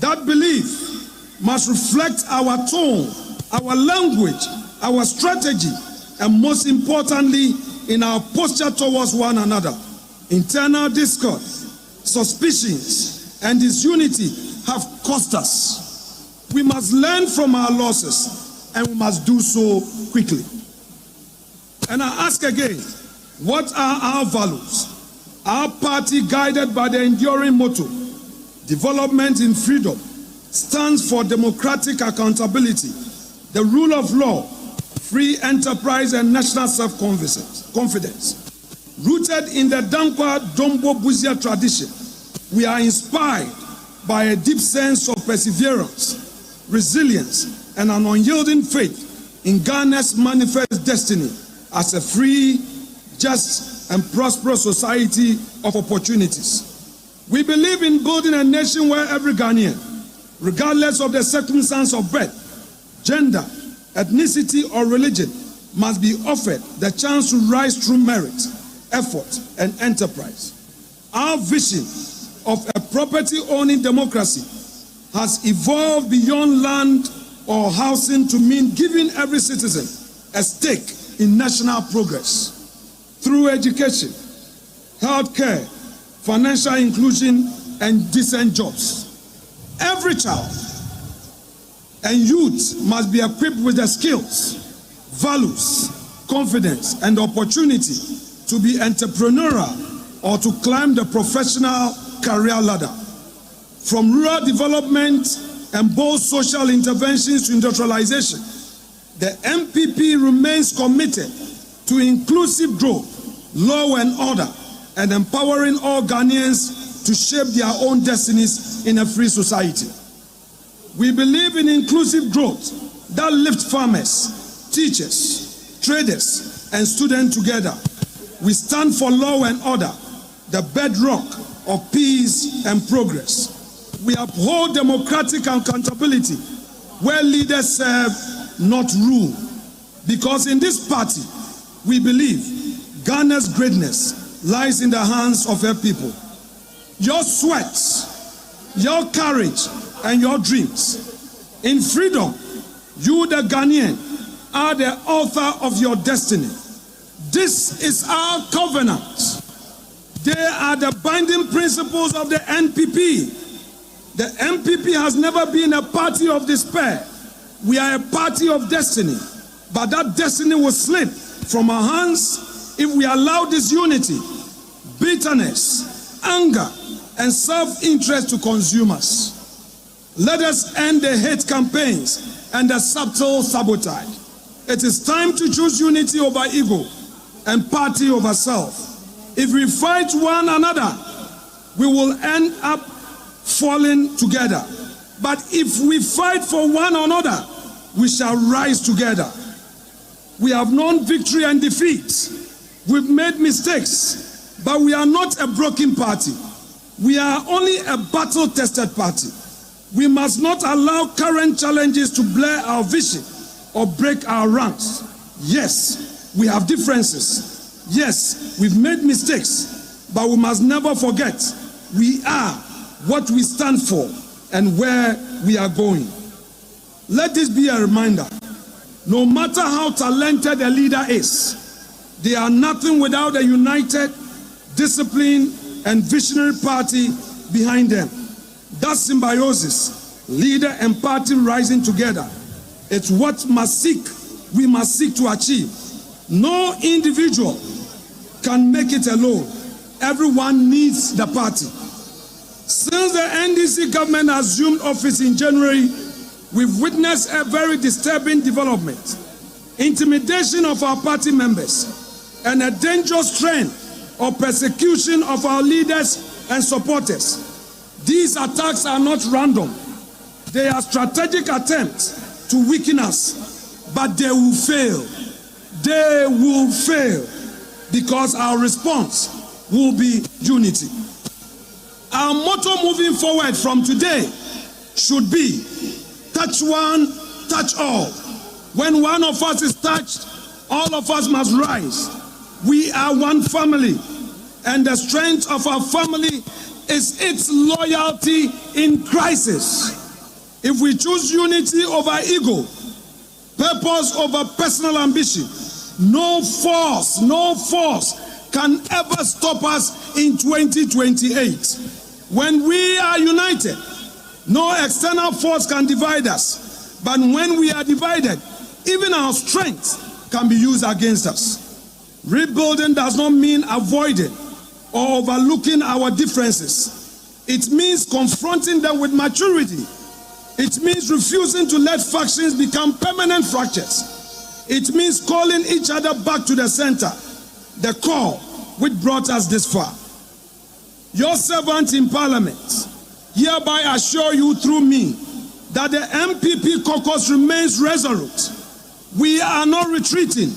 That belief must reflect our tone, our language, our strategy, and most importantly, in our posture towards one another. Internal discord, suspicions, and disunity have cost us. We must learn from our losses, and we must do so quickly. And I ask again, what are our values? Our party, guided by the enduring motto, development in freedom, stands for democratic accountability, the rule of law, free enterprise, and national self-confidence. Rooted in the Dankwa Dombo Buzia tradition, we are inspired by a deep sense of perseverance, resilience, and an unyielding faith in Ghana's manifest destiny as a free, just, and prosperous society of opportunities. We believe in building a nation where every Ghanaian, regardless of the circumstance of birth, gender, ethnicity, or religion, must be offered the chance to rise through merit, effort, and enterprise. Our vision of a property-owning democracy has evolved beyond land or housing to mean giving every citizen a stake in national progress through education, healthcare, financial inclusion, and decent jobs. Every child and youth must be equipped with the skills, values, confidence, and opportunity to be entrepreneurial or to climb the professional career ladder. From rural development and bold social interventions to industrialization, the MPP remains committed to inclusive growth, law and order, and empowering all Ghanaians to shape their own destinies in a free society. We believe in inclusive growth that lifts farmers, teachers, traders, and students together. We stand for law and order, the bedrock of peace and progress. We uphold democratic accountability where leaders serve, not rule. Because in this party, we believe Ghana's greatness lies in the hands of her people. Your sweat, your courage, and your dreams. In freedom, you, the Ghanaian, are the author of your destiny. This is our covenant. They are the binding principles of the NPP. The NPP has never been a party of despair. We are a party of destiny. But that destiny will slip from our hands if we allow disunity, bitterness, anger, and self-interest to consume us. Let us end the hate campaigns and the subtle sabotage. It is time to choose unity over ego and party over self. If we fight one another, we will end up falling together. But if we fight for one another, we shall rise together. We have known victory and defeat. We've made mistakes, but we are not a broken party. We are only a battle-tested party. We must not allow current challenges to blur our vision or break our ranks. Yes, we have differences. Yes, we've made mistakes, but we must never forget we are what we stand for and where we are going. Let this be a reminder. No matter how talented a leader is, they are nothing without a united, disciplined, and visionary party behind them. That symbiosis, leader and party rising together, it's what we must seek to achieve. No individual can make it alone. Everyone needs the party. Since the NDC government assumed office in January, we've witnessed a very disturbing development. Intimidation of our party members and a dangerous trend of persecution of our leaders and supporters. These attacks are not random. They are strategic attempts to weaken us, but they will fail. They will fail because our response will be unity. Our motto moving forward from today should be touch one, touch all. When one of us is touched, all of us must rise. We are one family, and the strength of our family is its loyalty in crisis. If we choose unity over ego, purpose over personal ambition, no force can ever stop us in 2028. When we are united, no external force can divide us. But when we are divided, even our strength can be used against us. Rebuilding does not mean avoiding or overlooking our differences. It means confronting them with maturity. It means refusing to let factions become permanent fractures. It means calling each other back to the center, the core which brought us this far. Your servant in Parliament hereby assure you through me that the MPP caucus remains resolute. We are not retreating.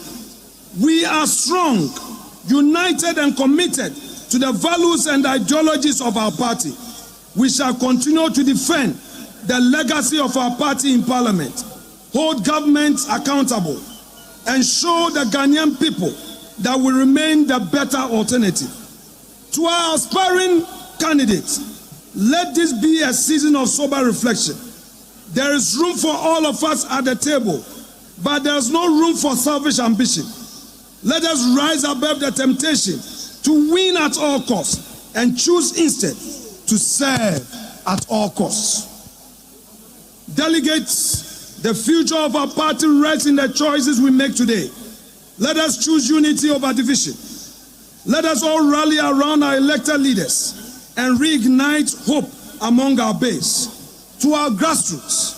We are strong. united and committed to the values and ideologies of our party. We shall continue to defend the legacy of our party in Parliament, hold governments accountable, and show the Ghanaian people that we remain the better alternative. To our aspiring candidates, let this be a season of sober reflection. There is room for all of us at the table, but there is no room for selfish ambition. Let us rise above the temptation to win at all costs and choose instead to serve at all costs. Delegates, the future of our party rests in the choices we make today. Let us choose unity over division. Let us all rally around our elected leaders and reignite hope among our base. To our grassroots,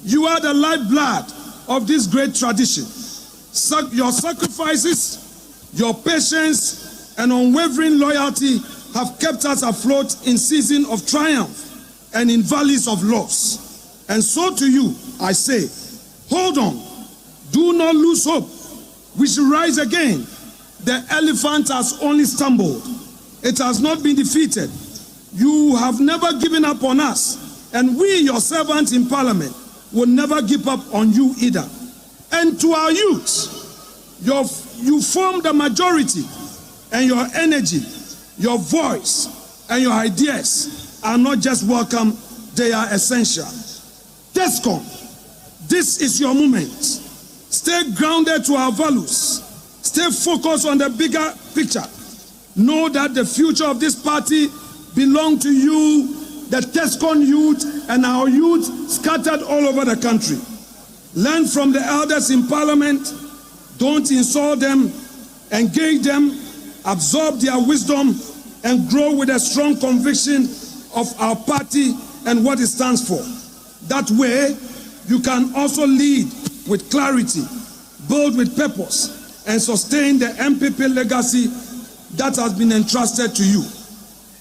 you are the lifeblood of this great tradition. Your sacrifices, your patience, and unwavering loyalty have kept us afloat in seasons of triumph and in valleys of loss. And so to you, I say, hold on, do not lose hope. We shall rise again. The elephant has only stumbled. It has not been defeated. You have never given up on us, and we, your servants in Parliament, will never give up on you either. And to our youth, you form the majority, and your energy, your voice, and your ideas are not just welcome, they are essential. TESCOM, this is your moment. Stay grounded to our values. Stay focused on the bigger picture. Know that the future of this party belongs to you, the TESCOM youth, and our youth scattered all over the country. Learn from the elders in Parliament. Don't insult them. Engage them. Absorb their wisdom and grow with a strong conviction of our party and what it stands for. That way, you can also lead with clarity, build with purpose, and sustain the MPP legacy that has been entrusted to you.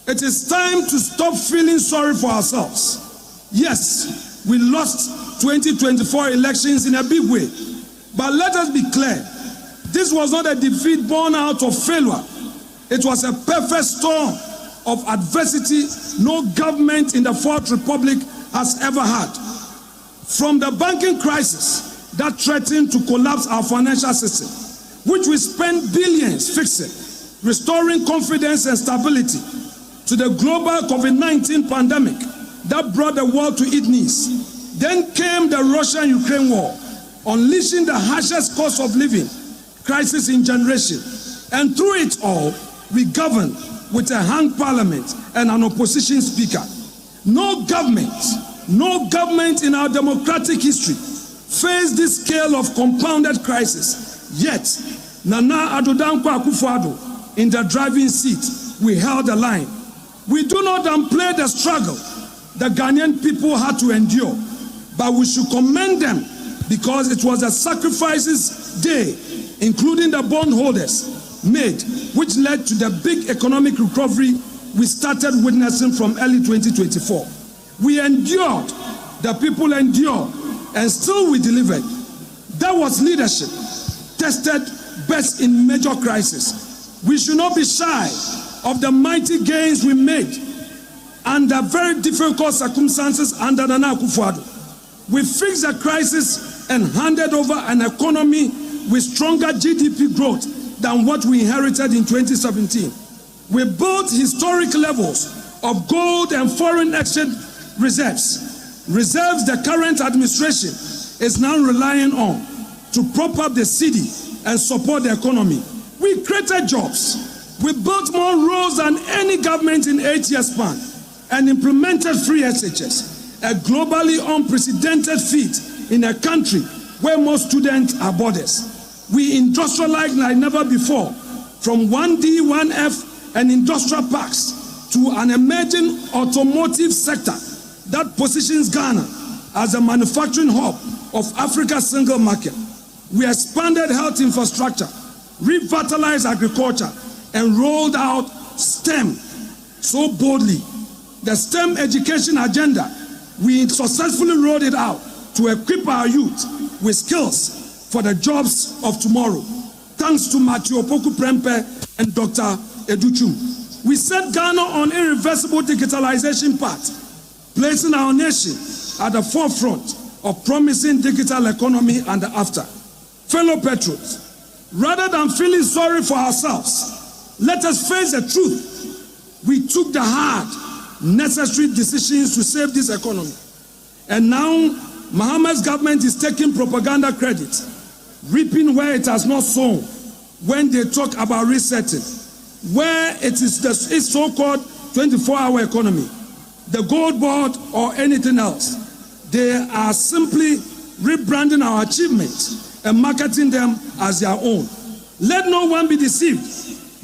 It is time to stop feeling sorry for ourselves. Yes, we lost 2024 elections in a big way, but let us be clear, this was not a defeat born out of failure. It was a perfect storm of adversity no government in the Fourth Republic has ever had. From the banking crisis that threatened to collapse our financial system, which we spent billions fixing, restoring confidence and stability, to the global COVID-19 pandemic that brought the world to its knees. Then came the Russia-Ukraine war, unleashing the harshest cost of living crisis in generation. And through it all, we governed with a hung parliament and an opposition speaker. No government in our democratic history faced this scale of compounded crisis. Yet, Nana Addo Dankwa Akufo-Addo in the driving seat, we held the line. We do not downplay the struggle the Ghanaian people had to endure, but we should commend them because it was a sacrifices day, including the bondholders made, which led to the big economic recovery we started witnessing from early 2024. We endured, the people endured, and still we delivered. That was leadership, tested best in major crisis. We should not be shy of the mighty gains we made under very difficult circumstances under Nana Akufo-Addo. We fixed the crisis and handed over an economy with stronger GDP growth than what we inherited in 2017. We built historic levels of gold and foreign exchange reserves the current administration is now relying on to prop up the city and support the economy. We created jobs. We built more roads than any government in 8 years span and implemented free SHS, a globally unprecedented feat in a country where most students are boarders. We industrialized like never before, from 1D, 1F and industrial parks to an emerging automotive sector that positions Ghana as a manufacturing hub of Africa's single market. We expanded health infrastructure, revitalized agriculture, and rolled out STEM so boldly. The STEM education agenda, we successfully rolled it out to equip our youth with skills for the jobs of tomorrow. Thanks to Matthew Opoku Prempeh and Dr. Educhum. We set Ghana on irreversible digitalization path, placing our nation at the forefront of promising digital economy and the after. Fellow patriots, rather than feeling sorry for ourselves, let us face the truth. We took the hard, necessary decisions to save this economy. And now, Mahama's government is taking propaganda credit, reaping where it has not sown when they talk about resetting, where it is its so-called 24-hour economy, the gold board or anything else. They are simply rebranding our achievements and marketing them as their own. Let no one be deceived.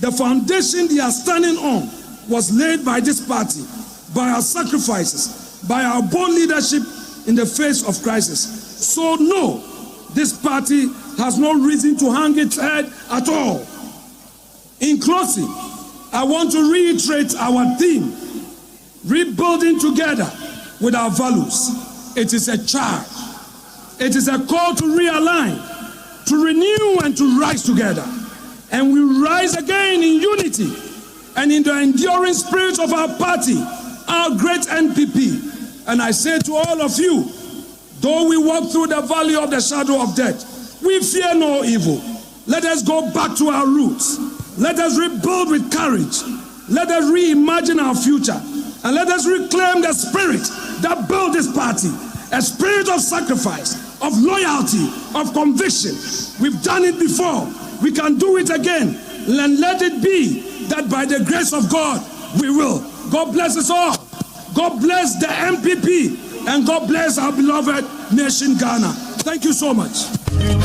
The foundation they are standing on was laid by this party, by our sacrifices, by our bold leadership in the face of crisis. So no, this party has no reason to hang its head at all. In closing, I want to reiterate our theme, rebuilding together with our values. It is a charge. It is a call to realign, to renew and to rise together. And we rise again in unity and in the enduring spirit of our party, our great NPP. And I say to all of you, though we walk through the valley of the shadow of death, we fear no evil. Let us go back to our roots. Let us rebuild with courage. Let us reimagine our future. And let us reclaim the spirit that built this party. A spirit of sacrifice, of loyalty, of conviction. We've done it before. We can do it again. And let it be that by the grace of God, we will. God bless us all. God bless the MPP. And God bless our beloved nation, Ghana. Thank you so much. Thank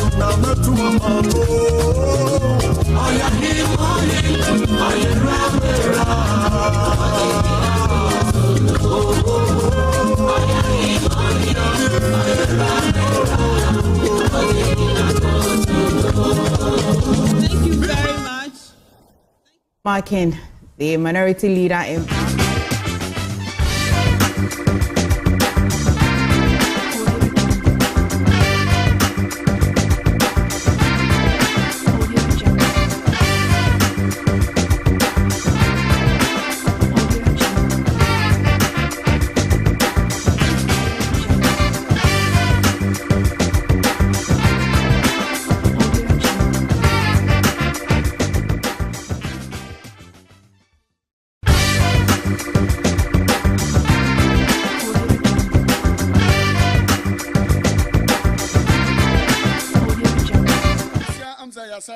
you very much. Marking the minority leader in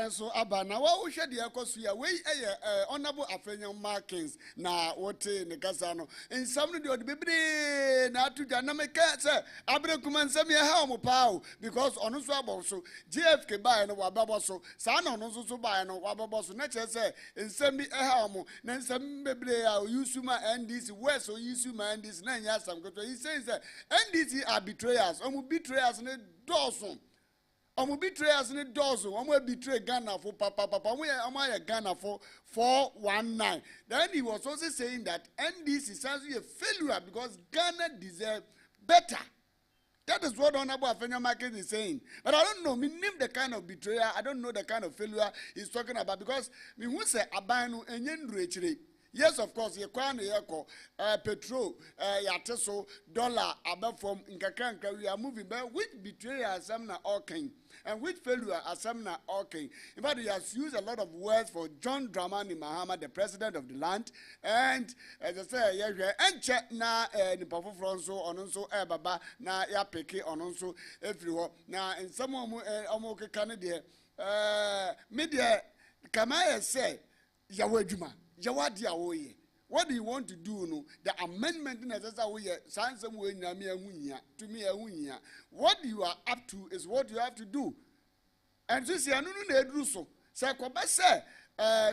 so aba na wa wo hwede yakoso ya we honorable afenyan markings na wote ne kasa no nsam no de bebre na atuja na meka se abre kuma nsam ya ha omo because ono so abo so GFK buy no wababo so sa na ono so buy no wababo so na che se nsam bi ha omo na nsam bebre ya Yusuma NDC west so Yusuma NDC na nya sam ko he says NDC are betrayers omo betrayers ne doson omo betrayers ni dozen omo betray Ghana for papa omo Ghana for 419. Then he was also saying that NDC is a failure because Ghana deserve better. That is what Honorable Afenya Market is saying. But I don't know, me name the kind of betrayer, I don't know the kind of failure he's talking about because me who say abanu enyen rechire. Yes, of course, petrol, yateso, dollar, above from Nkakranka, we are moving, but which betrayal are some na okay, and which failure are some na okay. In fact, he has used a lot of words for John Dramani Mahama, the president of the land, and as I say, and check na the Pafu Fronso, on also Baba, na ya peke, on also everywhere. Now, in some Omoke Canada, media, Kamaya say, Yawajuma. What do you want to do? No, the amendment what you are up to is what you have to do. And so say no so. Say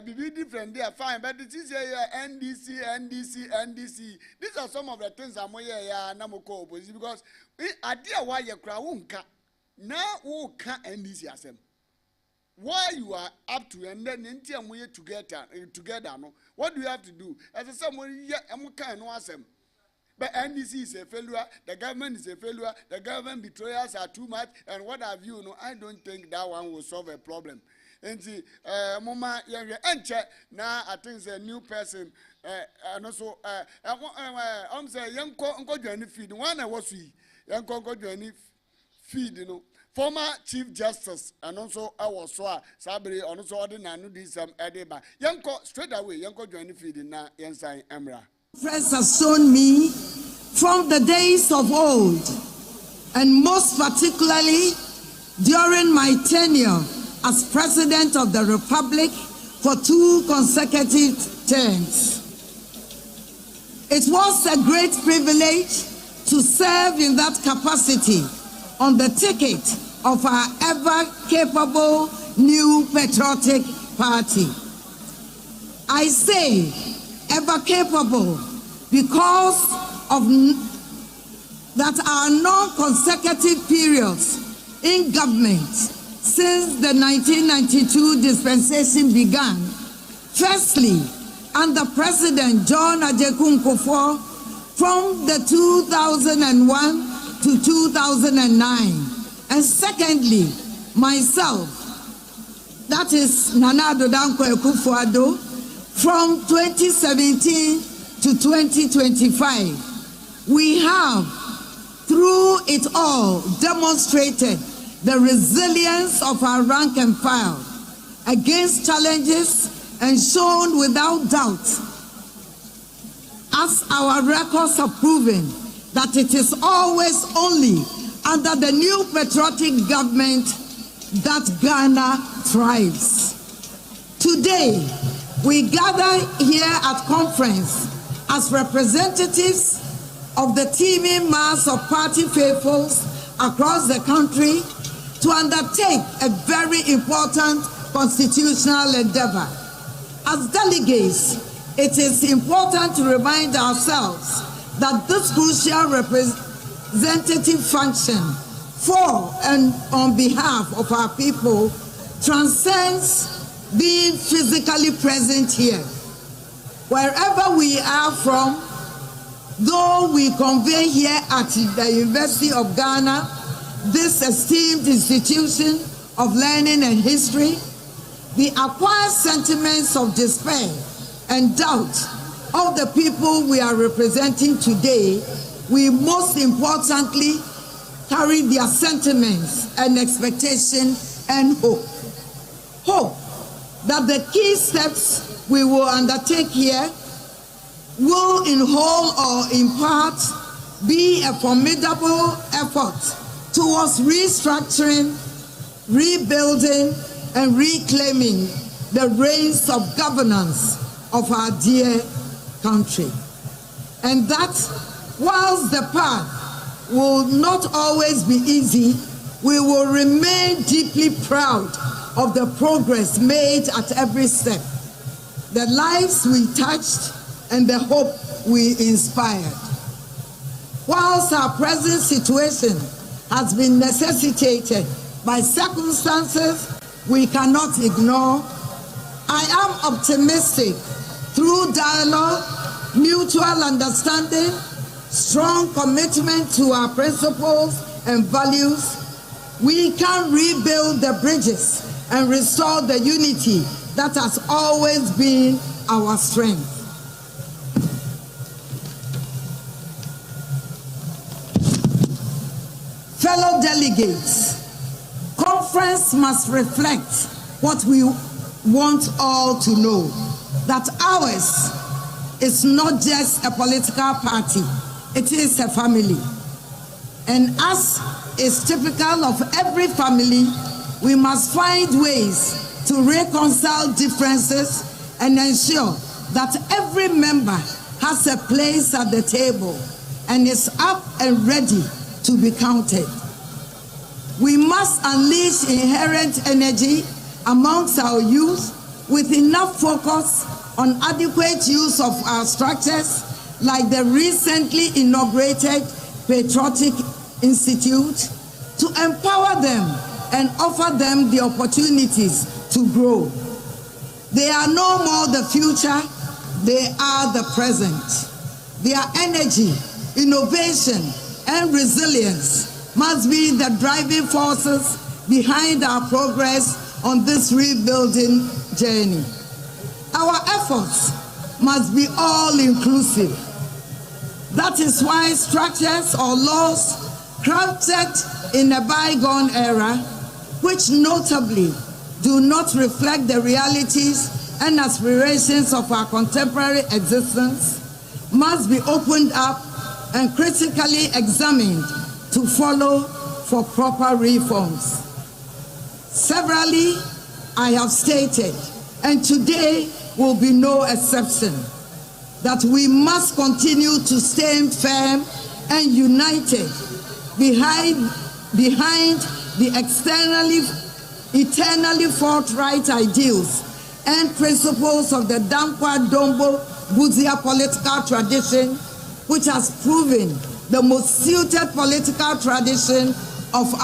be different there, fine, but it is NDC. These are some of the things I'm namoko opposition because idea why you cry won't now who can NDC asem. Why you are up to and then together no? What do you have to do? As I said, but NDC is a failure, the government is a failure, the government betrayers are too much, and what have you? No, I don't think that one will solve a problem. Enti mama yɛhwɛ enche na I think the new person and also say yanko join feed one I was we yanko join feed former Chief Justice and also our soa Sabri and also ordinary this edeba yanko straight away yanko join feed na yensan emra. Confernce has shown me from the days of old, and most particularly during my tenure as President of the Republic for 2 consecutive terms. It was a great privilege to serve in that capacity on the ticket of our ever-capable New Patriotic Party. I say ever-capable because of that our non-consecutive periods in government since the 1992 dispensation began. Firstly, under President John Ajekun Kufuor from the 2001 to 2009. And secondly, myself, that is Nana Addo Dankwa Akufo-Addo, from 2017 to 2025. We have, through it all, demonstrated the resilience of our rank and file against challenges and shown without doubt, as our records have proven, that it is always only under the new patriotic government that Ghana thrives. Today, we gather here at Confernce as representatives of the teeming mass of party faithfuls across the country to undertake a very important constitutional endeavor. As delegates, it is important to remind ourselves that this crucial representative function for and on behalf of our people transcends being physically present here. Wherever we are from, though we convene here at the University of Ghana, this esteemed institution of learning and history, the acquired sentiments of despair and doubt of the people we are representing today, we most importantly carry their sentiments and expectation and hope. Hope that the key steps we will undertake here will in whole or in part be a formidable effort towards restructuring, rebuilding, and reclaiming the reins of governance of our dear country. And that whilst the path will not always be easy, we will remain deeply proud of the progress made at every step, the lives we touched, and the hope we inspired. Whilst our present situation has been necessitated by circumstances we cannot ignore, I am optimistic through dialogue, mutual understanding, strong commitment to our principles and values, we can rebuild the bridges and restore the unity that has always been our strength. Fellow delegates, Confernce must reflect what we want all to know, that ours is not just a political party, it is a family. And as is typical of every family, we must find ways to reconcile differences and ensure that every member has a place at the table and is up and ready to be counted. We must unleash inherent energy amongst our youth with enough focus on adequate use of our structures like the recently inaugurated Patriotic Institute to empower them and offer them the opportunities to grow. They are no more the future, they are the present. Their energy, innovation, and resilience must be the driving forces behind our progress on this rebuilding journey. Our efforts must be all-inclusive. That is why structures or laws crafted in a bygone era, which notably do not reflect the realities and aspirations of our contemporary existence, must be opened up and critically examined to follow for proper reforms. Severally, I have stated, and today will be no exception, that we must continue to stand firm and united behind the eternally forthright ideals and principles of the Dankwa Dombo Buzia political tradition, which has proven the most suited political tradition on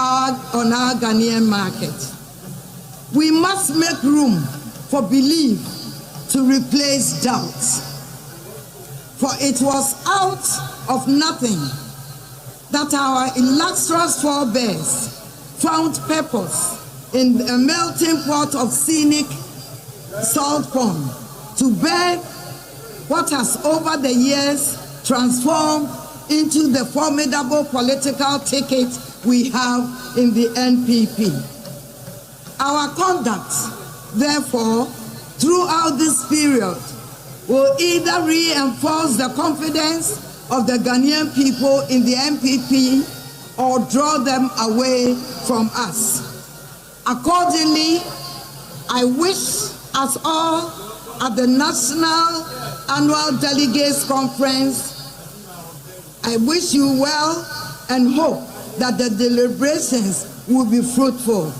our Ghanaian market. We must make room for belief to replace doubt. For it was out of nothing that our illustrious forebears found purpose in a melting pot of scenic salt pond to bear what has over the years transformed into the formidable political ticket we have in the NPP. Our conduct, therefore, throughout this period will either reinforce the confidence of the Ghanaian people in the NPP or draw them away from us. Accordingly, I wish us all at the National Annual Delegates Conference, I wish you well and hope that the deliberations will be fruitful.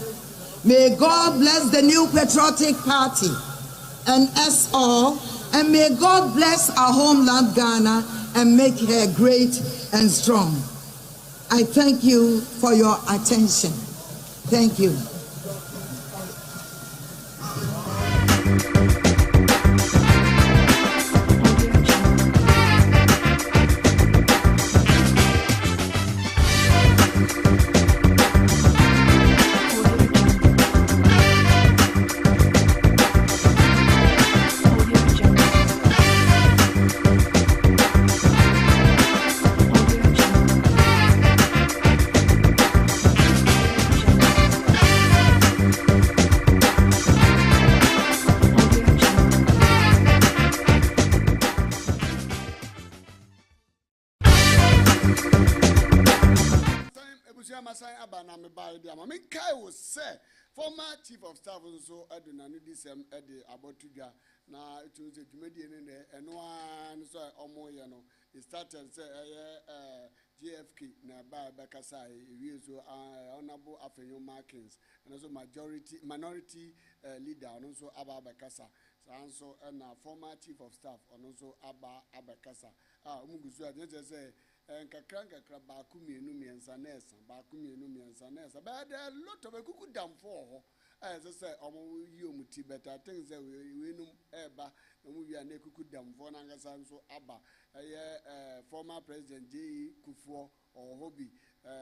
May God bless the new patriotic party and us all, and may God bless our homeland Ghana and make her great and strong. I thank you for your attention. Thank you. Former Chief of Staff also Adonani this about to ga na it was a comedian in there and one so omoyano he started say JFK na by Bakasai so honorable Afenyo Markins and also minority leader and also Abba Bakasa so and former Chief of Staff and also Abakasa umugusu just say nkakra baakumi enu miensa nesa but there are a lot of kuku dam for as I say omo yi omuti but I think say we num eba omo wi na kuku dam for na ngasa so aba former president J Kufuor or Hobby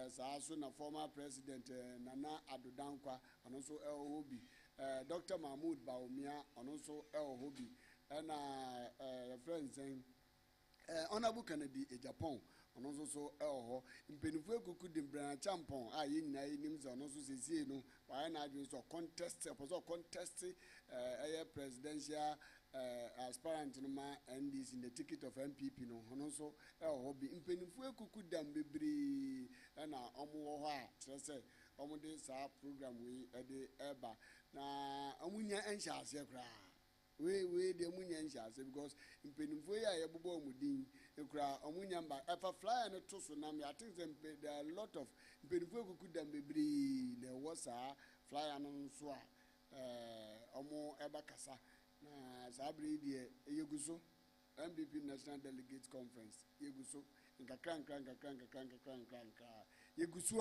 so na former president Nana Addo Dankwa and also Hobby Dr. Mahmoud Bawumia and also Hobby and friends saying Honorable Kennedy Japan and also so impenifu kuku dimbra champon yin na nims and also say no why na so contest presidential aspirant no ma NDC in the ticket of MPP no and also hobby impenifu kuku dam bebre na omo ho a say omo de sa program we de eba na amunya ensha ase kra we de amunya ensha ase because impenifu ya yebobo omudin ekura omunyamba efa flyer no to so na me I think there are a lot of impenifu kuku dam bebre there was a flyer no so omo eba kasa na sabri de yeguso MPP National Delegates Conference yeguso nkakra yeguso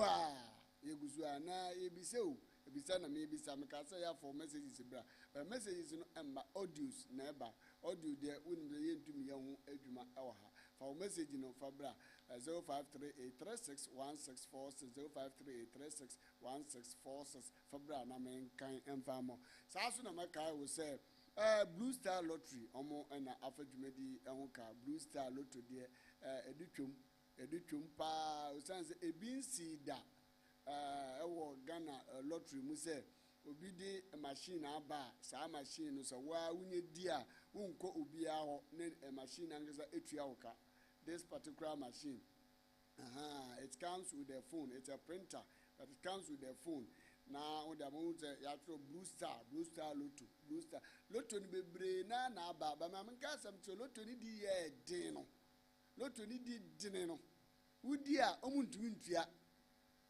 na yebiseu ebisa na me ebisa me ka say ya for messages bra messages no emba audios na eba audio de woni de yentumi ya ho adwuma ewa ha for message no fabra 0538361646 0538361646 fabra na men kan emfamo sa so na makai wo say Blue Star Lottery omo na afadwumadi ehunka Blue Star Lotto de edutwum pa usanse ebinsi da ewo Ghana lottery mu say obi de machine aba sa machine no so wa wunye di a wonko obi a ho ne machine angeza etua woka this particular machine it comes with a phone. It's a printer but it comes with a phone. Now on the amount ya throw Blue Star Lotto ni bebre na aba ba ma nka sam to Lotto ni di ye din no Lotto ni di din no wudi a omuntumi ntua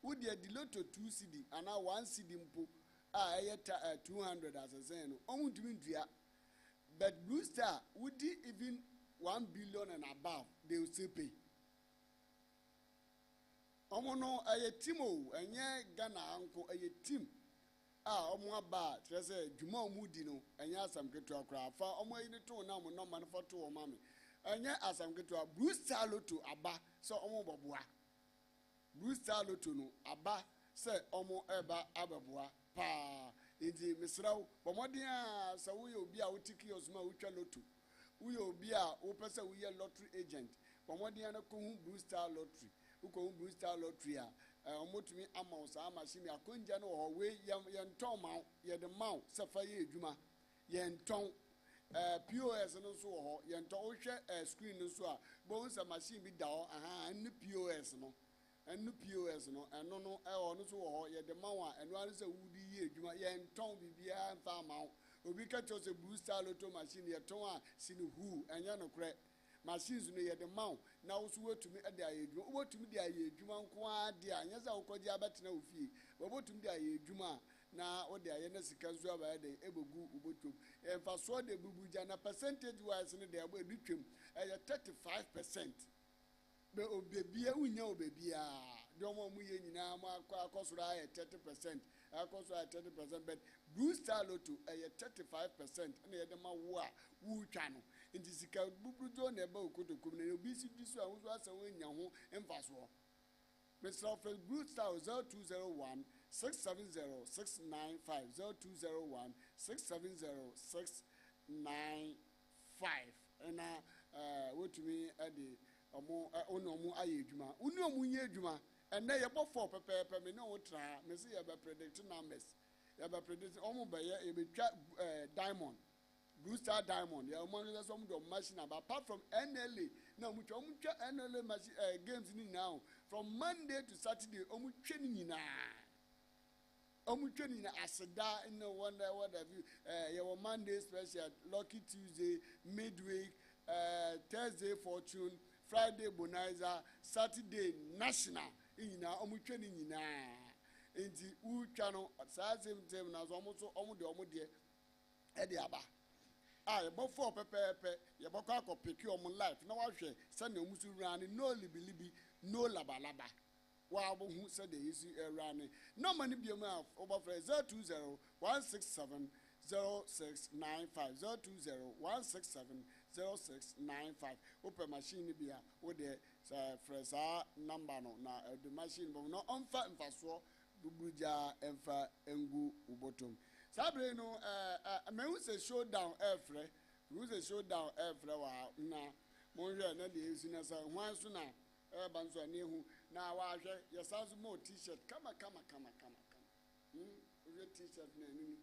wudi a di Lotto 2 cedi ana 1 cedi mpo a eyeta 200 as a say no omuntumi ntua but Blue Star wudi even 1 billion and above they will still pay. Omo no aye team o enye Ghana anko aye team omo aba trese dwuma omu di no enye asam keto akra afa omo ayi ne to na mo no man fa to o mame enye asam keto Blue Star Lotto aba so omo boboa Blue Star Lotto no aba se omo eba ababoa pa enti misrawo bomodin a sa wo ye obi a wotiki osuma wotwa Lotto wo ye obi a wo pese wo ye lottery agent bomodin na ko hu Blue Star Lottery uko Blue Star Lottery a omotumi ama sa machine akonja no ho we yenton ma ye de ma safa ye adwuma yenton POS no so ho yenton wo hwe screen no so a bo sa machine bi da ho anu POS no anu POS no eno no no so ho ye de ma wa eno an se wudi ye adwuma yenton bibia mfa ma obi ka chose Blue Star Lotto machine yeton a sini hu enya no kre machines no ye de maw na wo so wotumi de ayedwuma wotumi de ayedwuma nko a de anya za wo kwaji abetena ofie wotumi de ayedwuma na wo de aye na sika zo aba de ebogu ubotom emfa so de bubuja na percentage wise no de abo edutwem 35% be obebia unya obebia de omo mu ye nyina ma akosoro aye 30% akosoro 30% but Blue Star Lotto 35% na ye de ma wo a wu twa no inti sika bubrujo na eba okotokom na obi si diso a wo so asa wanya ho emfaso Mr. Blue Star 0201 670 695 0201 670 695 na wotumi ade omo onomu ayedwuma unomu nyedwuma enne yebo 4 pepepe me no wotra me se yeba predict numbers yeba predict omo be ye betwa diamond Blue Star Diamond ya omo some do machine apart from NLA na mu twa NLA machine games ni now from Monday to Saturday omo twa ni nyina aseda in no wonder what have you your Monday special, Lucky Tuesday, midweek, Thursday fortune, Friday bonanza, Saturday national nyina omo twa ni nyina enti u twa no same time na so omo de e de aba yebo 4 pepepe yebo kwa ko pick your life na wahwe se na musu rani no libilibi no labalaba wa hu se de isi rani no mani biam a oba 020 167 0695 020 167 0695 open machine bia wo de fresa number no na the machine bo no onfa mfaso bubuja emfa engu ubotom sabre no me hu se showdown every wa na monhwe na de esu na sa hwan so na banzo na ehu na wa hwe yesanso mo t-shirt kama we t-shirt na nini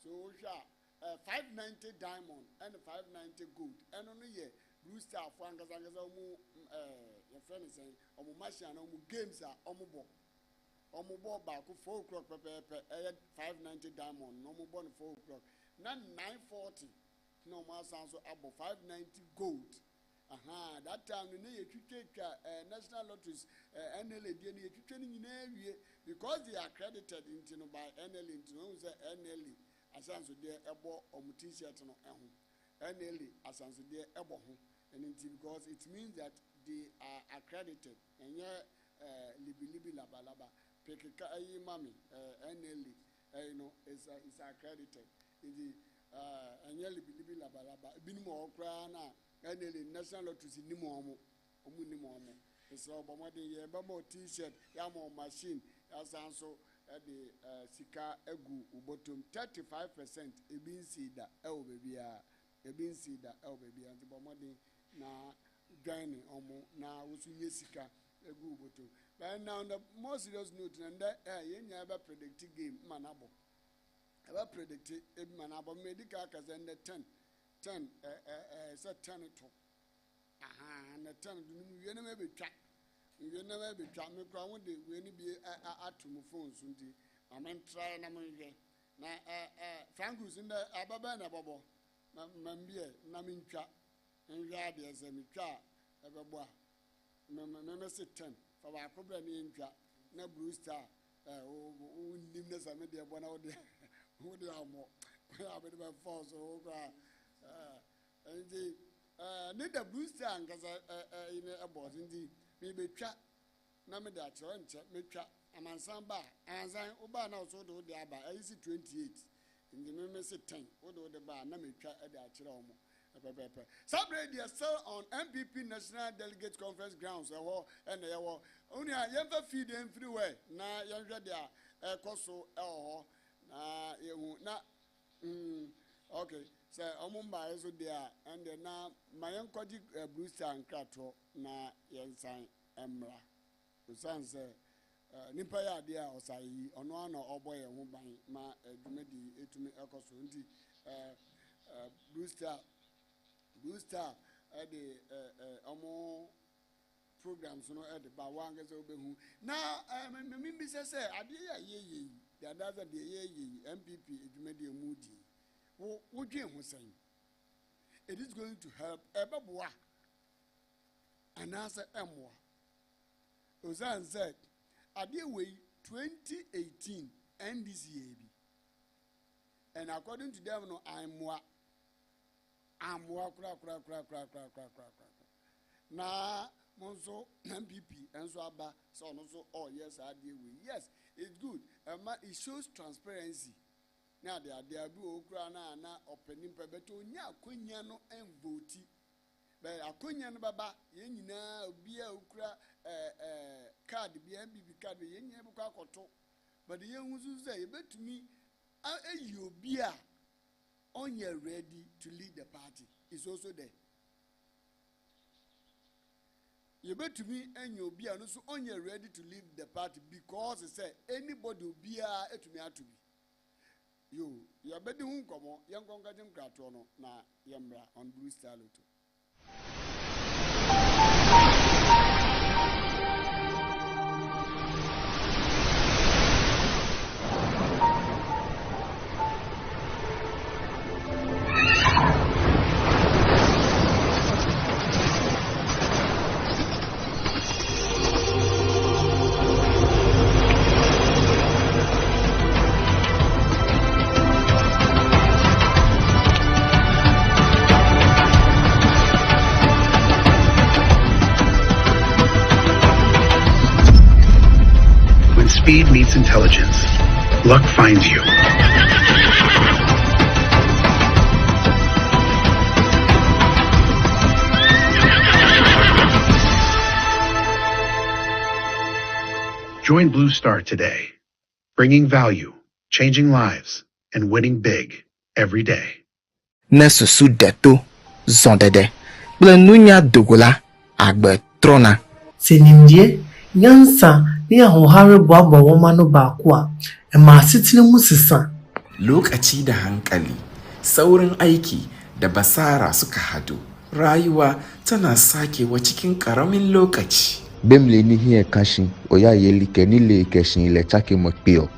so hwa 590 diamond and 590 gold eno no ye Blue Star for angaza mu your friend say omo machine na omo games a omo bo back 4 o'clock pepe 590 diamond no mo born 4 o'clock na 940 no ma sanso abo 590 gold that time no ye twitwa national lotteries NLA die no ye twitwa ni nyina awie because they are accredited into no by NLA into no say NLA asanso de ebo omo t-shirt no eho NLA asanso de ebo ho and because it means that they are accredited and libi labalaba pekeka ayi mami NLA is accredited the libi labalaba binimo okra na NLA national lotteries ni mo omuni mo mo so bomode ye ba mo t-shirt ya mo machine ya sanso the sika egu ubotum 35% ebinsida ewo bebia ebinsida ewo bebia nti bomode na join omo na wosunye sika egu ubotum. But now on the more serious note and yen ya predict game manabo eba predict manabo medical kazende 10 set 10 to and 10 you never be track. You never be trying to crown the when be at my phone soon. I mean, try and I'm na Frankus in the Ababana Bobo, Mambia, Namincha, and Yadi as a Mitra, Ababa, Member 10 for our problem in Tra, no blue star, who nimness I made the one out there, who they are more. I bet about false over. And the need a blue star because in a boss indeed. Maybe chat, Namada, Metra, Amansamba, Anzan, Oba now so do the Abba, I see 28 in the member 10, although the bar, Namitra at the Achiromo. Saturday, they are still on MPP National Delegates Conference grounds, and they were only a young feed them freeway. Now, young Radia, Coso, okay. So Omumba is there, and then now my uncle Brewster and Crato na Yansan Emra. Usan say Nipaya dia Osai, Onoano Oboy and Woman, ma Dumedi, Etumi Ecosundi, Brewster at the Omo programs, no, at the Bawangas Obehu. Now, Mimbi says, I did ye, the other day, ye, MPP, Dumedi Moody. What Jim was saying, it is going to help Ebaboa and answer Emwa. Ozan said, I did wait 2018 and this year. And according to them, no, I'm Now, Monso, MPP, and so Abba, so also, oh, yes, I did wait. Yes, it's good. It shows transparency. Now they are blue crana na opening pebeto nya akonya no envoti be akonya no baba yen nyina obia okra card bia MPP card yen nya bukwa akoto but yen huzu say e betumi ayi obia onye ready to lead the party is also there. You betumi enye obia no so onye ready to lead the party because it say anybody obia etumi atobi. You better won't come on, young Congadim Gratono, na Yambra on Blue Star Lotto. Speed meets intelligence. Luck finds you. Join Blue Star today, bringing value, changing lives, and winning big every day. Nesusu deto zondede blenunya dogola agbe trona senimdie nyansa ni ahohare boabo womano baako a ma sitine mu sisa lokaci da hankali saurin aiki da basara suka hadu rayuwa tana sakewa cikin karamin lokaci bemle ni hie kashin oya yelike ni le keshin ile chake mokpeo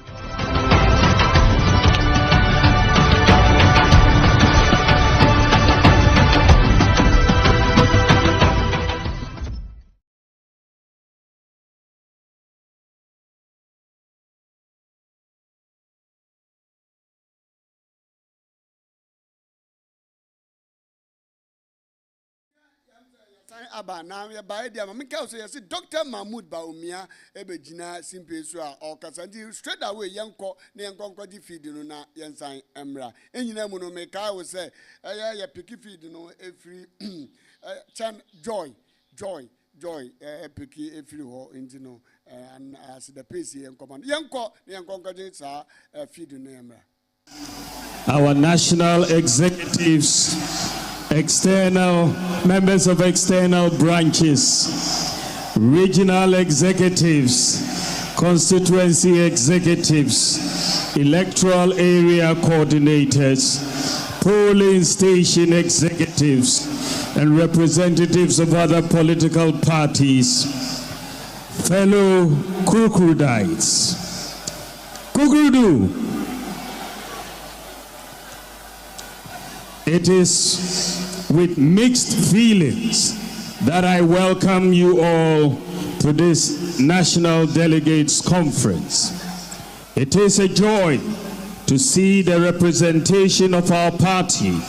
Aba na ya ba dia ma meka so yesi Dr. Mahmoud Baumia ebegina simple so a okasanti straight away yenko na yenko di feed no na yensan emra enyina mu no meka wo say ya picky feed no every chan joy Joy, Piki, if you ho, Intino, and as the PC and command. Yanko, feed the name. Our national executives, external members of external branches, regional executives, constituency executives, electoral area coordinators, polling station executives, and representatives of other political parties, fellow Kukrudites. Kukrudu. It is with mixed feelings that I welcome you all to this National Delegates Conference. It is a joy to see the representation of our party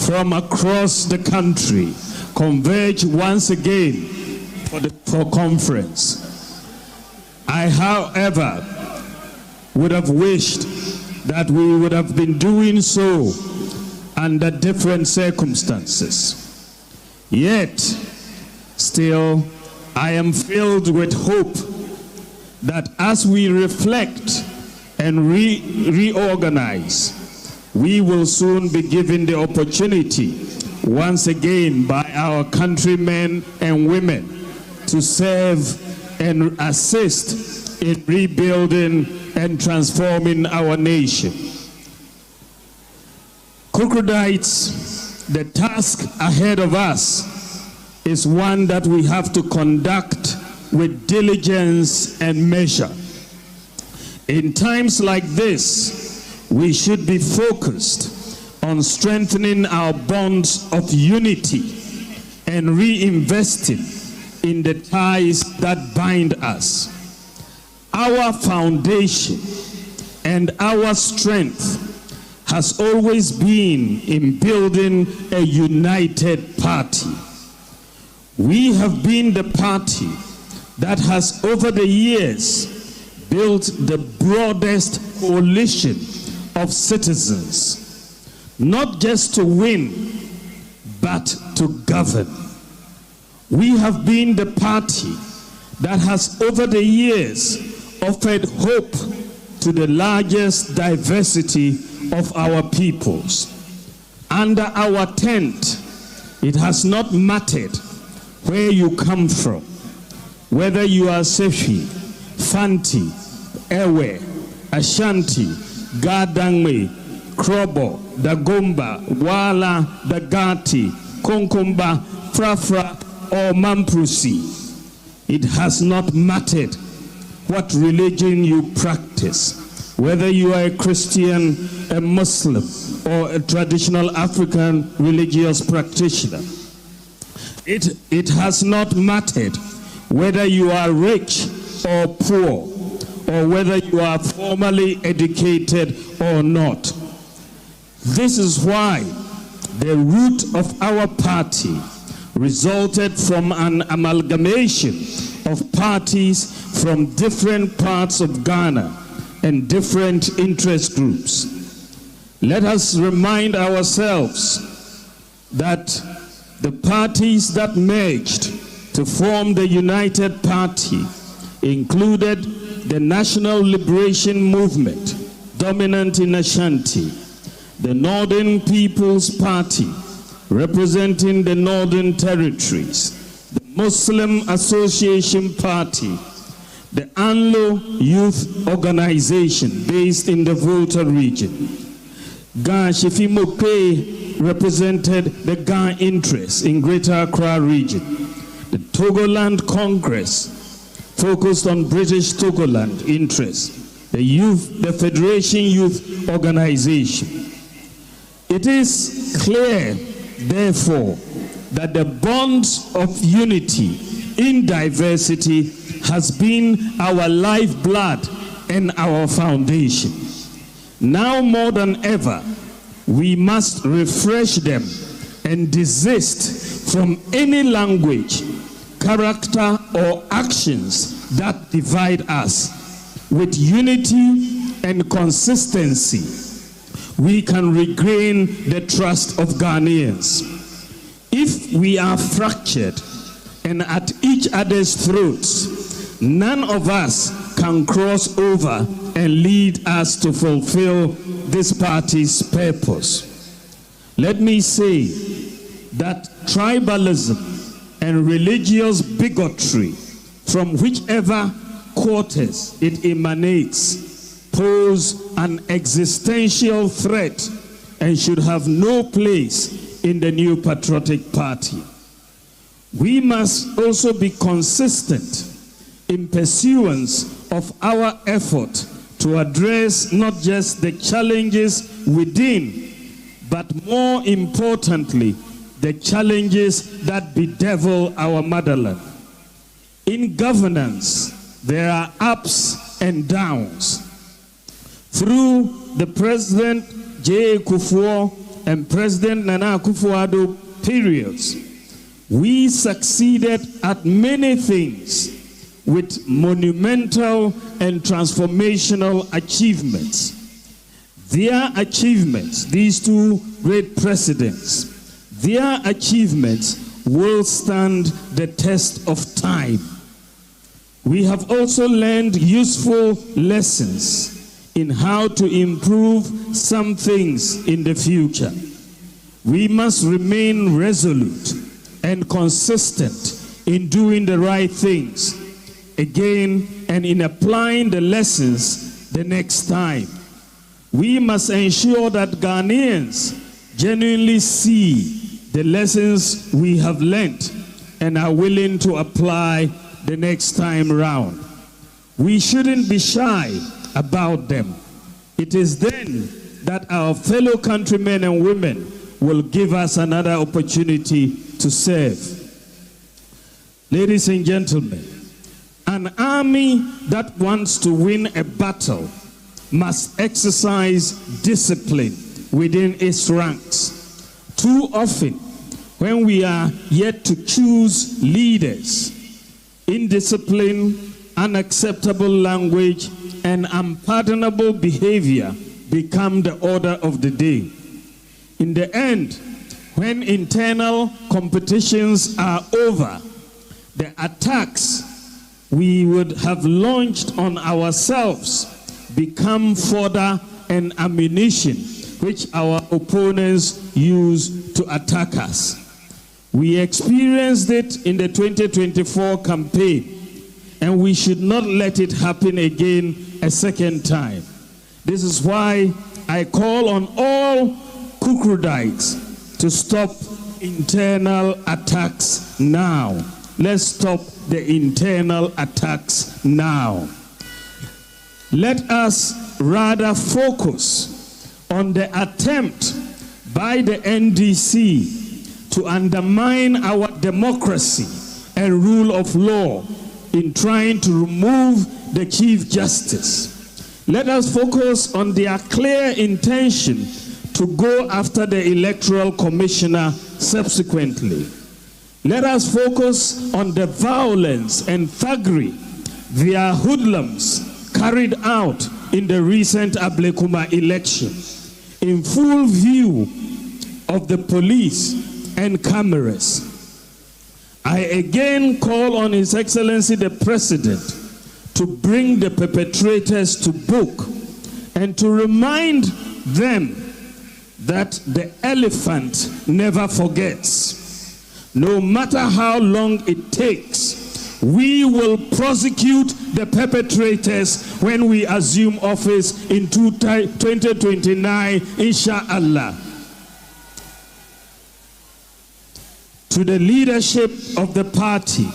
from across the country converge once again for conference. I, however, would have wished that we would have been doing so under different circumstances. Yet, still, I am filled with hope that as we reflect and reorganize, we will soon be given the opportunity once again by our countrymen and women to serve and assist in rebuilding and transforming our nation. Kukrudites, the task ahead of us is one that we have to conduct with diligence and measure. In times like this, we should be focused on strengthening our bonds of unity and reinvesting in the ties that bind us. Our foundation and our strength has always been in building a united party. We have been the party that has over the years built the broadest coalition of citizens, not just to win, but to govern. We have been the party that has over the years offered hope to the largest diversity of our peoples. Under our tent, it has not mattered where you come from, whether you are Sefi, Fanti, Ewe, Ashanti, Gadangme, Krobo, Dagomba, Wala, Dagati, Konkomba, Frafra, or Mamprusi. It has not mattered what religion you practice, whether you are a Christian, a Muslim, or a traditional African religious practitioner. It has not mattered whether you are rich or poor, or whether you are formally educated or not. This is why the root of our party resulted from an amalgamation of parties from different parts of Ghana and different interest groups. Let us remind ourselves that the parties that merged to form the United Party included the National Liberation Movement, dominant in Ashanti, the Northern People's Party, representing the Northern Territories, the Muslim Association Party, the Anlo Youth Organization based in the Volta region. Ga Shefi Mope represented the Ga interests in Greater Accra region. The Togoland Congress focused on British Togoland interests. The Federation Youth Organization. It is clear, therefore, that the bonds of unity in diversity has been our lifeblood and our foundation. Now more than ever, we must refresh them and desist from any language, character, or actions that divide us. With unity and consistency, we can regain the trust of Ghanaians. If we are fractured, and at each other's throats, none of us can cross over and lead us to fulfill this party's purpose. Let me say that tribalism and religious bigotry, from whichever quarters it emanates, pose an existential threat and should have no place in the new patriotic party. We must also be consistent in pursuance of our effort to address not just the challenges within, but more importantly, the challenges that bedevil our motherland. In governance, there are ups and downs. Through the President J. Kufuor and President Nana Akufo-Addo periods, we succeeded at many things with monumental and transformational achievements. Their achievements, these two great presidents, their achievements will stand the test of time. We have also learned useful lessons in how to improve some things in the future. We must remain resolute and consistent in doing the right things again and in applying the lessons the next time. We must ensure that Ghanaians genuinely see the lessons we have learnt and are willing to apply the next time round. We shouldn't be shy about them. It is then that our fellow countrymen and women will give us another opportunity to serve. Ladies and gentlemen, an army that wants to win a battle must exercise discipline within its ranks. Too often, when we are yet to choose leaders, indiscipline, unacceptable language, and unpardonable behavior become the order of the day. In the end, when internal competitions are over, the attacks we would have launched on ourselves become fodder and ammunition which our opponents use to attack us. We experienced it in the 2024 campaign, and we should not let it happen again a second time. This is why I call on all Kukrudites to stop internal attacks now. Let's stop the internal attacks now. Let us rather focus on the attempt by the NDC to undermine our democracy and rule of law in trying to remove the Chief Justice. Let us focus on their clear intention to go after the Electoral Commissioner subsequently. Let us focus on the violence and thuggery their hoodlums carried out in the recent Ablekuma election, in full view of the police and cameras. I again call on His Excellency the President to bring the perpetrators to book and to remind them that the elephant never forgets. No matter how long it takes, we will prosecute the perpetrators when we assume office in 2029, inshallah. To the leadership of the party,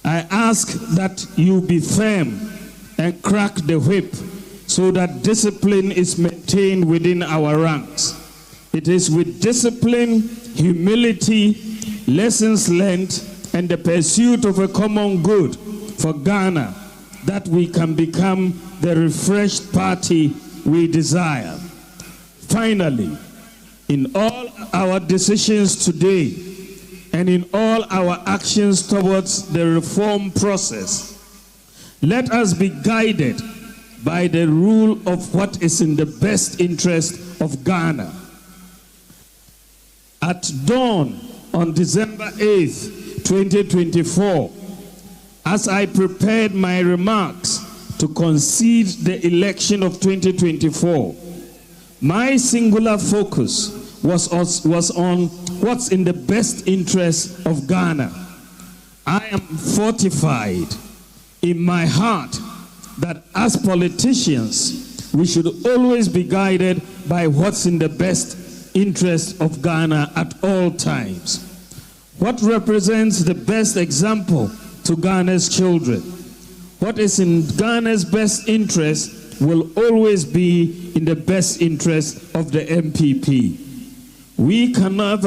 I ask that you be firm and crack the whip so that discipline is maintained within our ranks. It is with discipline, humility, lessons learned, and the pursuit of a common good for Ghana that we can become the refreshed party we desire. Finally, in all our decisions today and in all our actions towards the reform process, let us be guided by the rule of what is in the best interest of Ghana. At dawn on December 8th, 2024, as I prepared my remarks to concede the election of 2024, my singular focus was on what's in the best interest of Ghana. I am fortified in my heart that as politicians, we should always be guided by what's in the best interest of Ghana at all times. What represents the best example to Ghana's children? What is in Ghana's best interest will always be in the best interest of the MPP. We cannot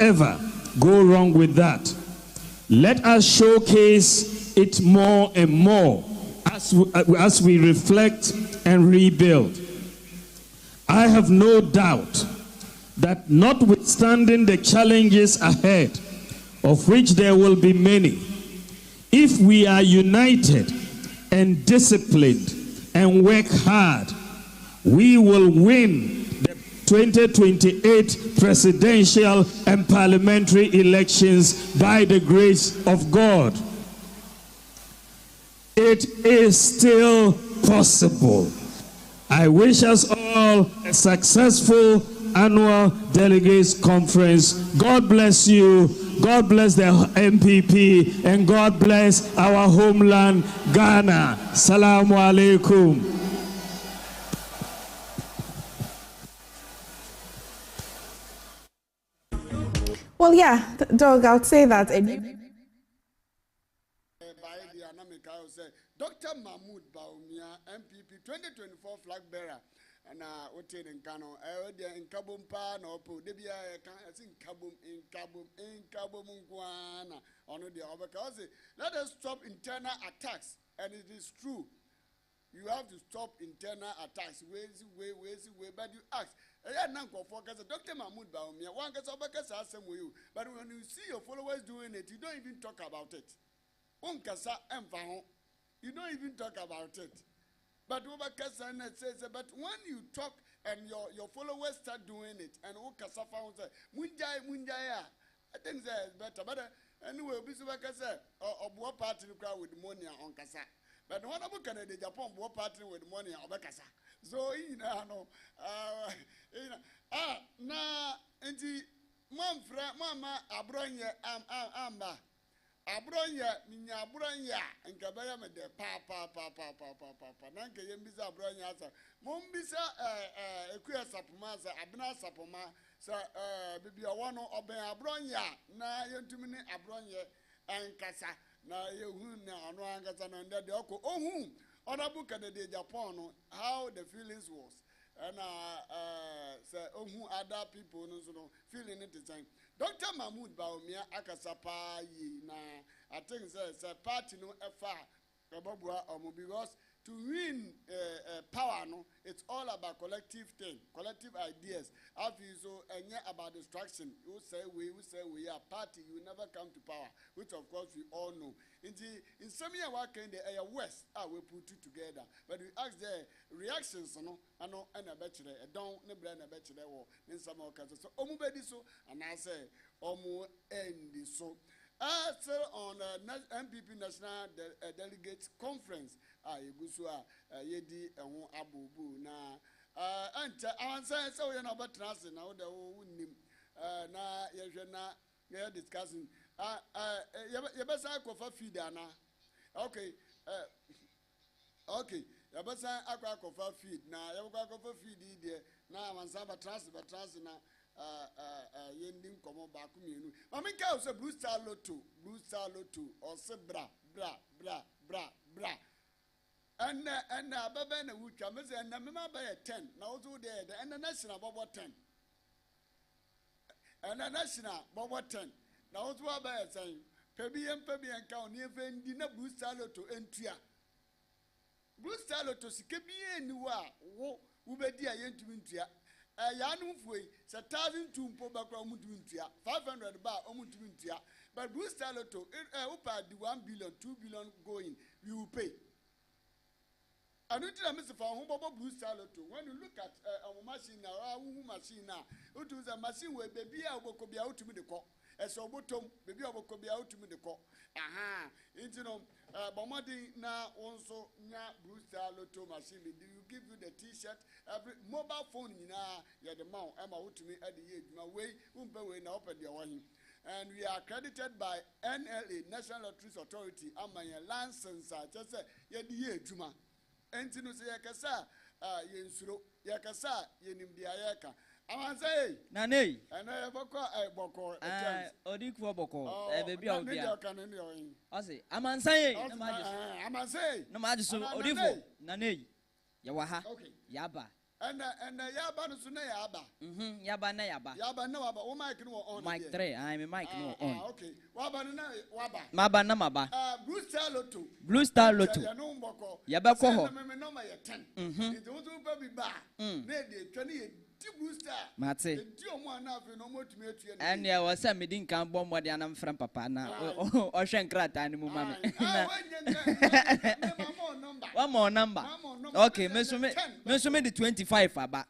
ever go wrong with that. Let us showcase it more and more as we reflect and rebuild. I have no doubt that notwithstanding the challenges ahead, of which there will be many, if we are united and disciplined and work hard, we will win the 2028 presidential and parliamentary elections by the grace of God. It is still possible. I wish us all a successful annual Delegates Conference. God bless you. God bless the MPP, and God bless our homeland, Ghana. Salamu alaikum. Well, yeah, Doug, I would say that. Dr. Mahmoud Baumia, MPP, 2024 flag bearer, and Otin in Kano, in Kabum Pa, no Po, Debia, I think Kabum, in Kabum, Guana, on the other cause. Let us stop internal attacks, and it is true. You have to stop internal attacks. Way, but you ask. Dr. Mahmoud Baumia, one gets over you, but when you see your followers doing it, you don't even talk about it. You don't even talk about it. But says, but when you talk and your followers start doing it, and Okasafa will say, Munjaya, I think that's better. But anyway, Bisubaka said, or war party with money on Kasa. But one of the Japan war party with money on Bakasa. So, now, and the Mama Abronya Amba. Abronya, Ninya Abronya, and Kabaya me de pa. Nanka Yembiza Abronya, Mumbisa, Equia Sapumasa, Abna Sapuma, Sir Bibi Awano, Obe Abronya, na Yentumini Abronya, and Casa, na Yehuna, Anwangasa, and the Oko, whom, on a book at the Japan, how the feelings was. And say, who other people no feeling it the same. Dr. Mahmoud Baumia Akasapa na I think it's a party no efa because to win power no, it's all about collective thing, collective ideas. So about destruction. You say we are party, you never come to power, which of course we all know. In some year working the West, we put it together. But we ask the reactions and a bachelor, don't never a bachelor or in some occasions. So so and I say end so. Still on MPP National Delegates Conference, Yegusua, Yedi, and Abubu. Now, and I say, so you're not about transit now, the old name. Now, you're discussing. You best go for feed, Anna. Okay, you best go for feed. Now, you go for feed there. Now, I'm some transit now. Yending come back me. Mammy cows a blue star lotto, or say bra. And Babana would come and Namma by a 10, now do there, and the national Bobo 10. And the national Bobo 10, now do by a saying, Pebby and count near dinner blue star lotto entria. Blue star lotto, Sikabi and Nua, Ubedia Yentumintia. Yanufwe, 1,000 to Pobaka Mutuntia, 500 bar Omutuntia, but Blue Star Lotto, Upa the 1 billion, 2 billion going, you will pay. I don't tell Mr. Fahomo Blue Star Lotto. When you look at a machine now, it was a machine where baby will be out to me the call. esobotom bebi oboko bia utumi de ko aha nti no bomodi na wonso nya Brewster Lotto machine do you give you the t-shirt every mobile phone nyina ye de maw ema utumi ade ye adwuma we umpe we na opede wahin. And we are accredited by NLA, National Lotteries Authority, amanya license just say ye di ye adwuma enti no se ye kasa ye nsuro ye kasa ye nimdia ye ka amanse na nei ana ye boko odikuo boko baby a obia o se amanse na majiso odifo na nei ye wa ha yaba and yaba no so na yaba yaba na yaba na waba o mic no on mic 3 I'm mic no on okay waba no na waba maba na maba Blue Star Lotto ya no mboko yaba ko ho me no ma ye 10 it won't be ba na de twani ye Blue Star mate di omo ana afi no mo tumi atue and ya was a medin kan bom mo de anam frem papa na o hwen krata ni mu ma me one more number okay me so me the 25 aba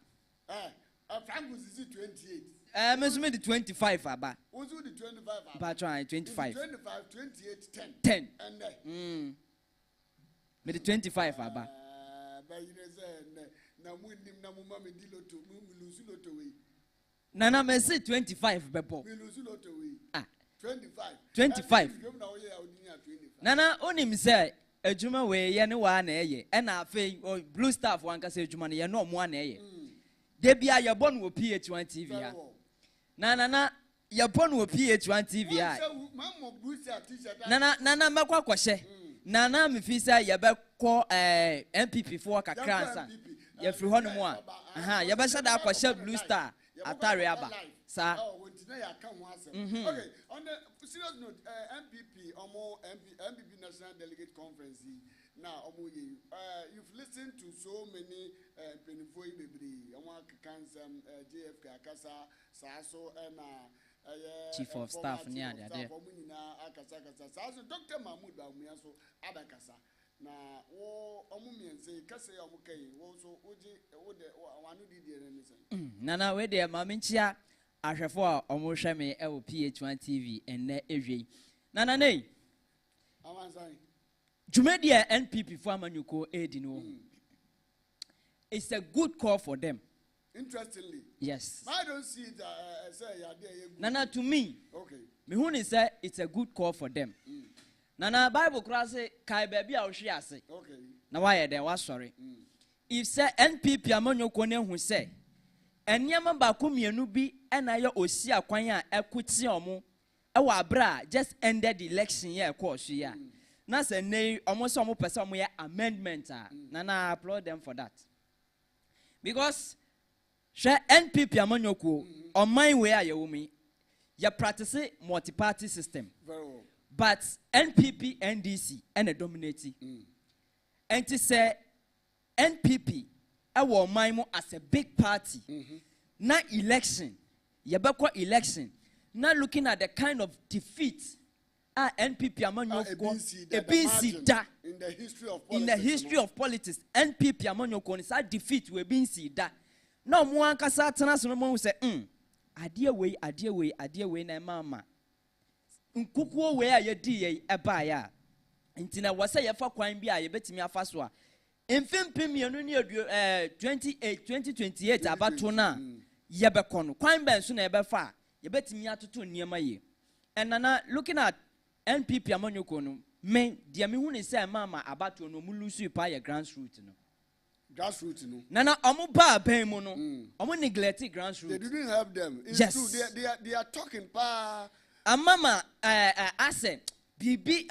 Frank is 28 me so me the 25 aba who's the 25 aba ba try 25 28 10 and me the 25 aba but you say na mu nim na mu ma me di lotto mu lose lotto we na me say 25 bebo me lose lotto we 25 na onim say adwuma we ye ne wa na eye e na afei Blue Star for anka say adwuma ne ye no mo na eye de bia ye bon wo PH-ONETV ha na ye bon wo PH-ONETV ha na mekwa kwahye na me fi say ye be ko MPP for kakra nsa ye firi ho no mo a ye be shada kwahye Blue Star atare aba sa okay on the serious note MPP MPP National Delegate Conference now you've listened to so many penifo ibebri omo kansam JFK akasa saso na chief of staff ni ade omuna akasa saso Dr. Mahmoud Bawumia so abakasa na wo omo miense kase ya omukai wo so oji wo de wanu didi ne sen na we de ma menchia ahwefo a omo hwe me e wo PH-ONETV enne ehwe na nei amansan Jumedia NPP for Amanyuko Edino. It's a good call for them. Interestingly. Yes. I don't see it say Nana to me. Okay. Me huni say it's a good call for them. Nana Bible class say kai baby a ohwe ase. Okay. Na why then was sorry. If say NPP Amanyuko ne hu say enyama ba ko mienu bi na ye osi akwan a ekoti omo e wa bra just ended the election year course ya. Na say nay almost some person we amendment na applaud them for that because share NPP Amanyuko on my way a you practice multi-party system very well. But NPP NDC and a dominating and to say NPP our mind as a big party na election yabakwa election now looking at the kind of defeat NPP Amanyuko in the history of politics NPP Amanyuko is a defeat we been see that no mo ankasa tena so mo say adie we na mama nkukuo we a ye di ye eba ya ntina wase ye fa kwan bi a ye betimi afa so a emfempem yenu ne 2028 abato na ye bekono kwan ben so na ye befa ye betimi atoto niema ye enana looking at NPP Amanyuko no me dia me hu ne say mama abato no mu lusu pa ye grassroots no nana omo ba ben mu no omo neglect grassroots they didn't help them it's yes. True they are talking pa amama ase bibi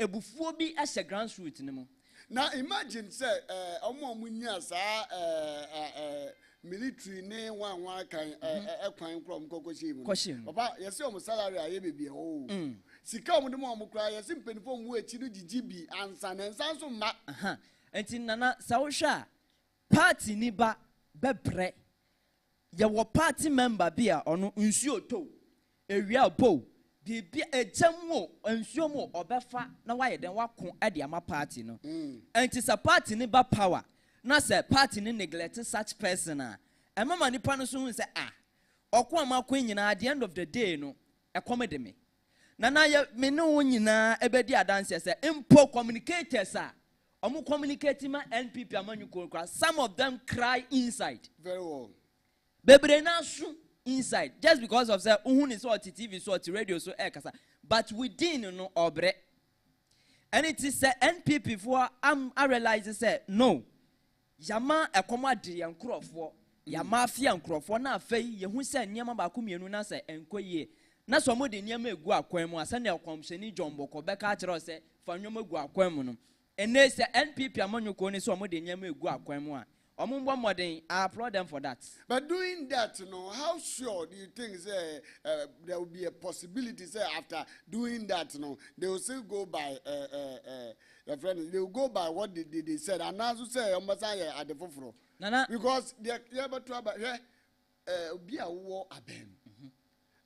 ebufuo bi ase grassroots no mo now imagine say omo nya sa military ne wan kan ekwan krom kokoshi mu papa yesi omo salary aye bebie o sika omo dem omo kra yesi mpenifo mu echi no gigibi ansa na nsa so ma enti nana sawhwa party ni ba bebre ye wo party member bia ono nsuo to ewia bo bibia ejamwo nsuo mo obefa na waye den wako ade ama party no enti sa party ni ba power na say party ni neglect such person a mama nipa no so hu say okwa amakwa nyina at the end of the day no comedy me. Nana ya me no nyina ebedi adanse say impo communicators are omo communicating ma NPP amanyuko. Some of them cry inside. Very well. Bebre na su inside just because of say uhun is what TV so what radio so kasa. But within no obre. And it is NPP for I realize say no. Yama ekoma de yankrofo. Yama afia nkrofo na afei yehu say nyama ba ko mienu na say enkoye. Na so mo de nyama egu akwan mu asa na ekomsheni John Boko beka akere say fa nyama egu akwan mu no. Ene say NPP amanyuko ni so mo de nyama egu akwan mu a. I applaud them for that. But doing that, how sure do you think there will be a possibility, after doing that, they will still go by, they will go by what they said. And as you say, at the forefront. Because they are able to be a war abem.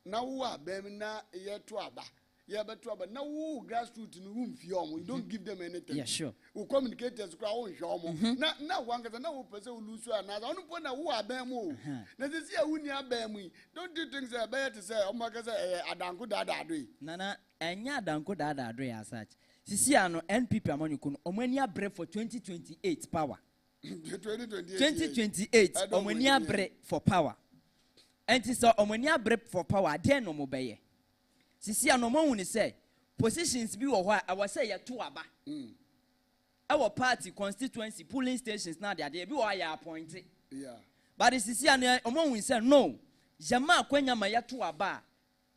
Now, abem na yet to abba. Yeah, but now grassroots in the room you don't give them anything. Yeah, sure. We communicators crowd now one can now person who lose another. I don't know who are bemu. Now this year we near bemu. Don't you think say better to say oh my God say adanko dada adwe. Nana enya adanko dada adwe as such. Sisi ano NPP amanyuko omania break for 2028 power. 2028 omania break for power. And it's omania break for power. Then no mo beye. Sisi anomo wuni say positions bi wo ho a I say ya to aba. Our party constituency polling stations now they bi wo ya appointed. Yeah. But sisi anomo wuni say no. Jama akwanya ma ya to aba.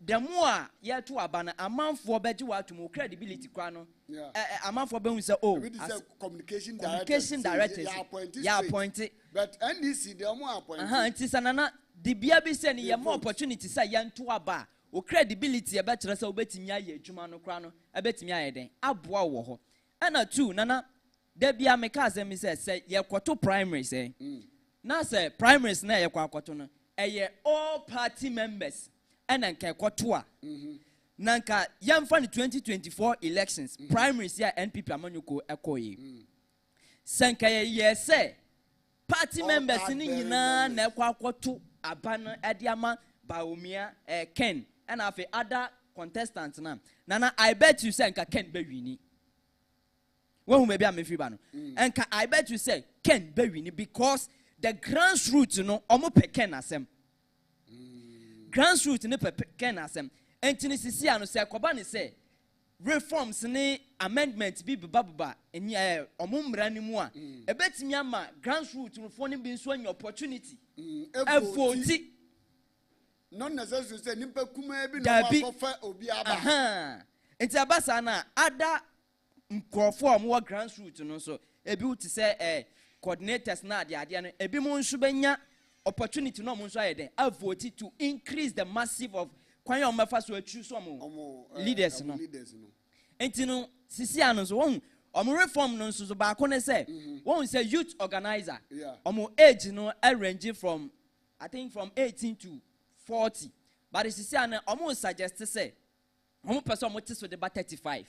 The more ya to aba na amanfo beji wa to mo credibility kwa no. Yeah. Amanfo be wuni say oh. Communication directors. Ya appointed. But NDC they more appointed. Nti sanana the bia bi say ni more opportunity say ya to aba. O credibility e betre say obetimi aye adwuma no kra no e betimi aye den aboa wo ho ana two nana da bia me ka say me say ye kwoto primaries na say primaries na ye kwakoto no ye all party members ana nka kwoto a nanka yamfa ni 2024 elections primaries ya NPP amanyuko ekoyi sanka ye say party members ni nyina na kwakoto abano adiama Baumia Ken and have other contestants now. Nana, I bet you say Ken Bewini. When maybe I'm a free and I bet you say Ken Bewini because the grassroots omo peken asem. Grassroots ne peken asem. And Tennessee say Kobani say reforms ne amendments be baba and omumra ni mua. A bet nyama grassroots no phone be so an opportunity. Not necessarily say nimpe kuma ebi no fa obi aba. Enti abasa na ada nkrofo amwo grassroots no so ebi uti say coordinators na ade no ebi mo nso benya opportunity no mo nso ayeden a vote to increase the massive of kwan o mafa so atru so mo leaders no. Enti no sisi ano so won omo reform no nso so ba ko ne say won say youth organizer omo age no range from I think from 18 to 40, but it's say almost suggest to say almost person what is with the 35.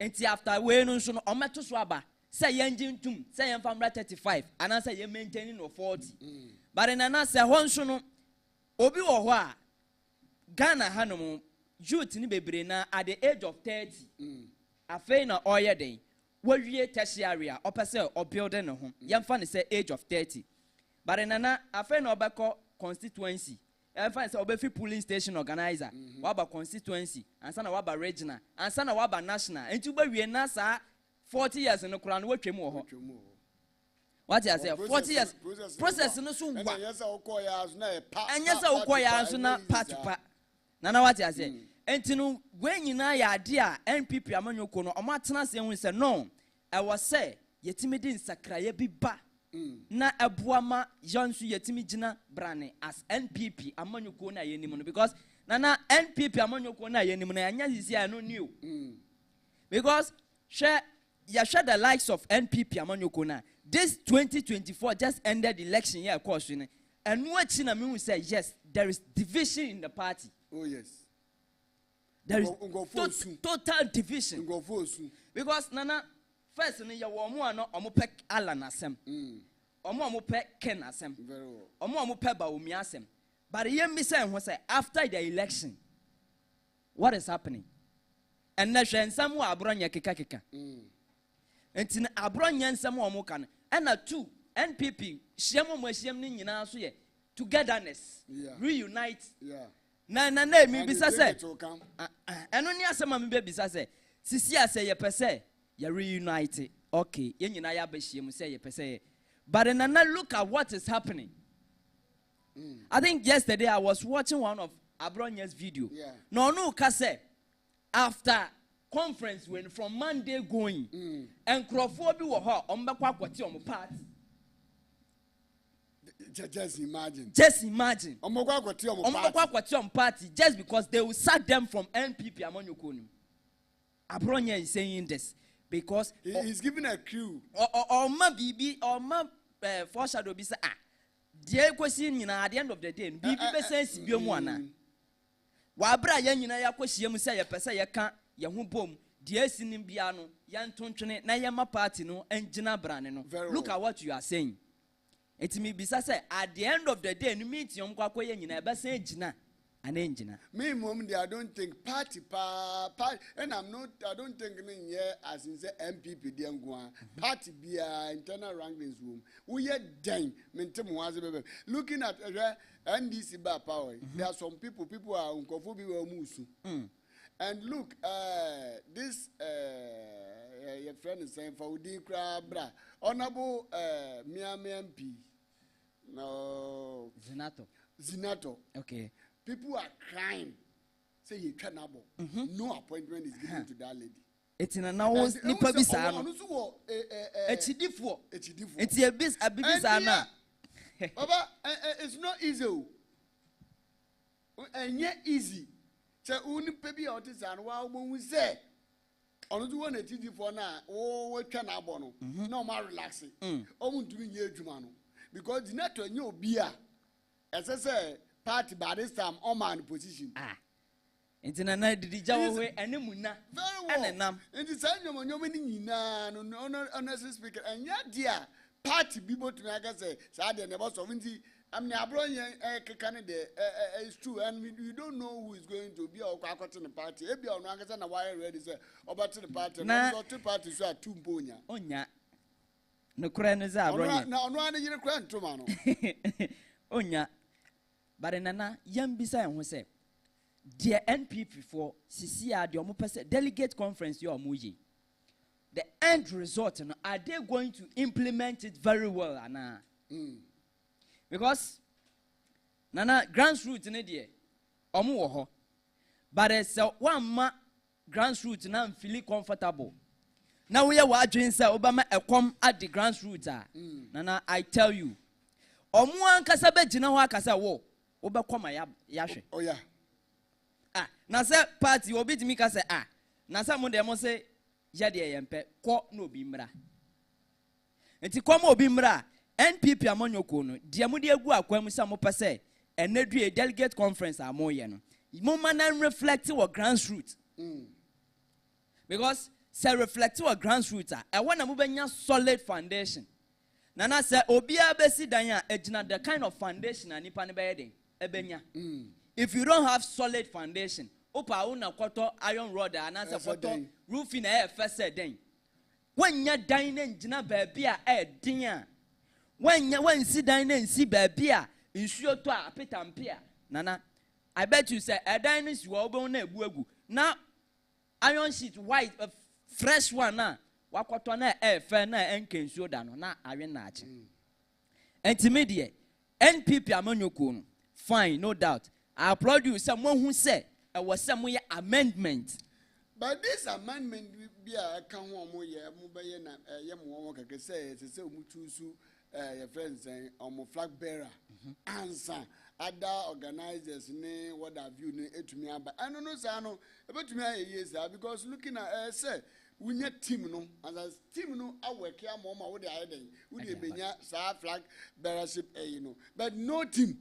And after we no so no to swaba say engine tum say from 35 and I say you maintaining no 40. But in an answer one so no obi wo ho a Ghana hanom youth ni bebre na at the age of 30. Afei na oye den wawie tertiary a opese o building no ho yemfa ne say age of 30. But in an afei na obekọ constituency and find say obefi polling station organizer waba constituency and sana waba regional and sana waba national and to be na sa 40 years no kura no watwem wo ho what you say 40 years process no so wa anyesa ukoya azu na pa anyesa ukoya azu na pa nana what you say entinu gwenyina ya ade a NPP amanyoko no omatena se hu se no I was say yetimi din sakraye bi ba na abuama yansu yetimi gina brane as NPP amanyoko na yenim no because nana NPP amanyoko na yenim na anya sisi no new because share the likes of NPP amanyoko na this 2024 just ended the election year course and what na me say yes there is division in the party. Oh yes, there is total division because nana first ni ya wo mo ano omo pek Alan asem omo pek Ken asem omo pek Baumi asem but yem be say who say after the election what is happening? And na hwe nsam wo abronya keka. Enti na abronya nsam wo mo kan. And na two NPP hyiam mo hyiam ni nyina so ye togetherness. Reunite. Na mi bisa se. Eno ni asema mi be bisa se. Sisi ase ye pese ye reunite. Okay, ye nyina ya ba hyiam se ye pese. But then look at what is happening. I think yesterday I was watching one of Abronya's video. No, kase after conference when from Monday going and Crawford be were her on party. Just imagine. Party just because they will sack them from NPP among you. Abronya is saying this because he's giving a clue. Or maybe foreshadow be say dear question at the end of the day, be sense be one. Wabra yan ya kwashia mu say ya pesa ya ka ya hu bom dear sinim biano yan tontwene na ya ma party no engina brane no. Look at what you are saying. It me be say at the end of the day no meet yom kwakwa yan nyina be say engina an engina. Me mom I don't think party and I don't think here as in say MPP dey ngwa party bia internal rankings room we ye den mentem waze bebe looking at NDC ba power there are some people are unkofo bi wa musu and look this your friend is saying for udi kra bra honorable Miami MP no Zinato okay. People are crying. Say you cannot. No appointment is given to that lady. It's in an hour. Nipa bisa no. Echidifo. It's a bisa na. Baba, it's not easy. And yet easy. Say uni pebi otis and wa we say. Onu do one echidifo na. Oh, we cannot bono. No more relaxing. Omu doing ye juma no. Because the net when you be as I say. Party by this time on my position. It's in a night did Jawa and Muna. Very well. And the same no meaning no honestly speaking. And yet, dear, party people to make us say, Saturday never so windy. I'm the Abronia candidate. It's true, and we don't know who is going to be our in the party. Maybe on Rangasan, a wire ready say, about the party. Now, two parties are two bonia. Onya. No crown is our no, no, you're a crown tomorrow. Onya. But nana yam bisa who say dear NPP for CCR the omo delegate conference you amuyi. The end result are they going to implement it very well ana? Because nana grassroots ne die omo wo ho. But it's one ma grassroots na feel comfortable. Now we are watching say Obama come at the grassroots nana I tell you omo ankasa be gina ho akasa wo oba kwama ya hwe. Oh yeah. Na say party obi timi ka say na say mo dem mo say ya de yempe ko na obi mra. Enti ko ma obi mra NPP amonyoko no de mo de agu akwa mu say mo pese enadue delegate conference amoye no. Mo man reflect what grassroots. Because say reflect what grassroots e wona mo benya solid foundation. Nana say obi abesi dan a ejina the kind of foundation anipa ne be den. If you don't have solid foundation, opa una kwato iron rod and answer kwato roofing first den. When you dine in jina baby din when see dine and see baby insure to a pit and pier. Nana, I bet you say a dine is you now iron sheet white fresh one na wakwato na fair na enken so dano na iron nachi. Intermediate NPP amonyoko. Fine, no doubt. I applaud you. Someone who said it was some amendment. But this amendment be a can one more year, Mubaya, Yamu, say, Mutusu, your friends, or flag bearer. Answer. Other organizers, name what have you, to me, but I don't know, Sano, about me, yes, because looking at, say, we need team, no, and as team, no, I work here, Mama, what they are doing. We did be flag bearership, you know, but no team.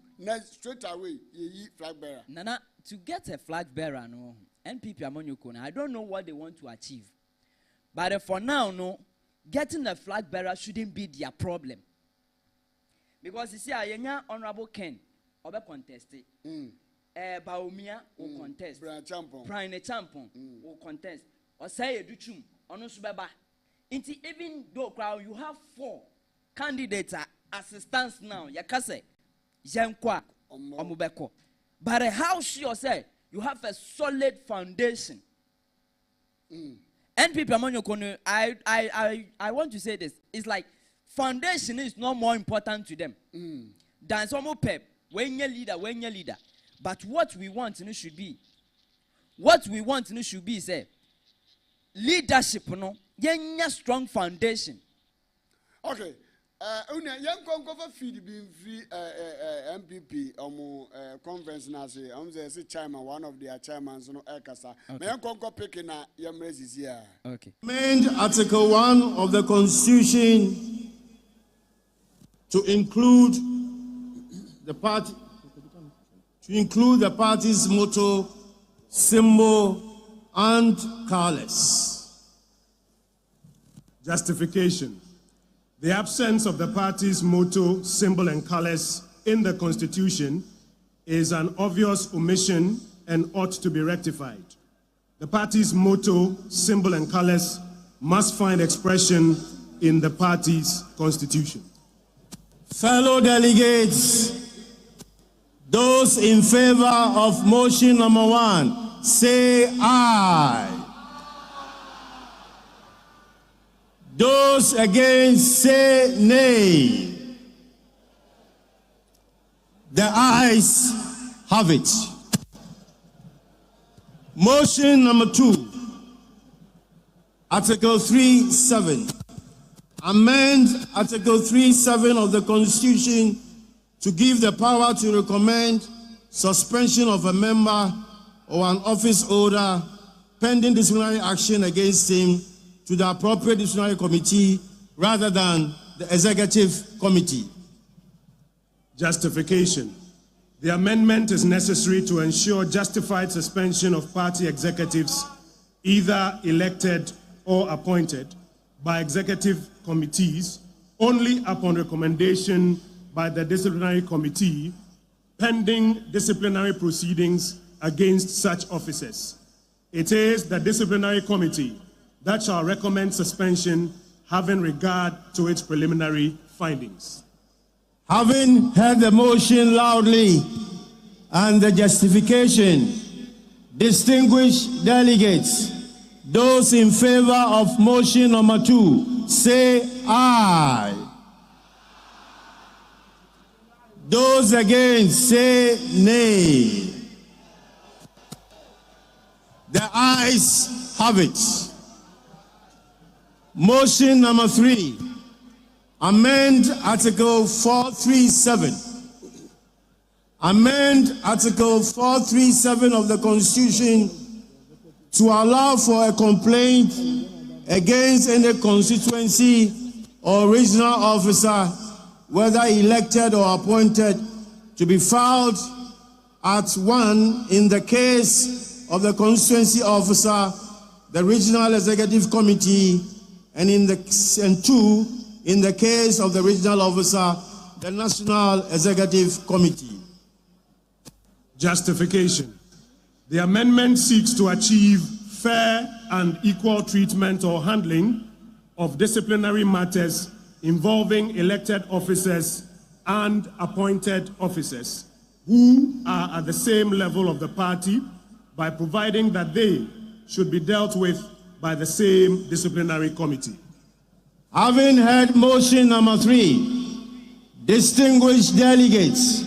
Straight away, ye flag bearer. Nana, to get a flag bearer, no, NPP amonyoko, I don't know what they want to achieve. But for now, no, getting a flag bearer shouldn't be their problem. Because you see, I honorable Ken, obe contested. Baumia will contest. Brian Champon will contest. Or say Duchum, Onosubaba. Even though crowd you have 4 candidates as it stands now, Yakase, Jenkwa, Omubeko. But a house you say you have a solid foundation. NPP Amonyokono, I want to say this. It's like foundation is no more important to them than some pep. When you're leader. But what we want should be say leadership, no, a strong foundation. Okay. Young Concover feed being free MPP conference now say chairman, one of their chairmans no Ekasa. May young Conco picking a young is here. Okay. Amend Article 1 of the Constitution to include the party's motto, symbol, and colours. Justification. The absence of the party's motto, symbol, and colours in the Constitution is an obvious omission and ought to be rectified. The party's motto, symbol, and colours must find expression in the party's Constitution. Fellow delegates, those in favor of motion number 1, say aye. Those against, say nay. The ayes have it. Motion number 2, Article 3(7). Amend Article 3(7) of the Constitution to give the power to recommend suspension of a member or an office holder pending disciplinary action against him to the appropriate disciplinary committee rather than the executive committee. Justification. The amendment is necessary to ensure justified suspension of party executives, either elected or appointed by executive committees, only upon recommendation by the disciplinary committee, pending disciplinary proceedings against such officers. It is the disciplinary committee that shall recommend suspension, having regard to its preliminary findings. Having heard the motion loudly and the justification, distinguished delegates, those in favor of motion number 2, say aye. Those against, say nay. The ayes have it. Motion number 3, amend Article 437. Amend Article 437 of the Constitution to allow for a complaint against any constituency or regional officer, whether elected or appointed, to be filed at 1 in the case of the constituency officer, the regional executive committee, and 2 in the case of the regional officer, the national executive committee. Justification. The amendment seeks to achieve fair and equal treatment or handling of disciplinary matters involving elected officers and appointed officers who are at the same level of the party by providing that they should be dealt with by the same disciplinary committee. Having heard motion number 3, distinguished delegates,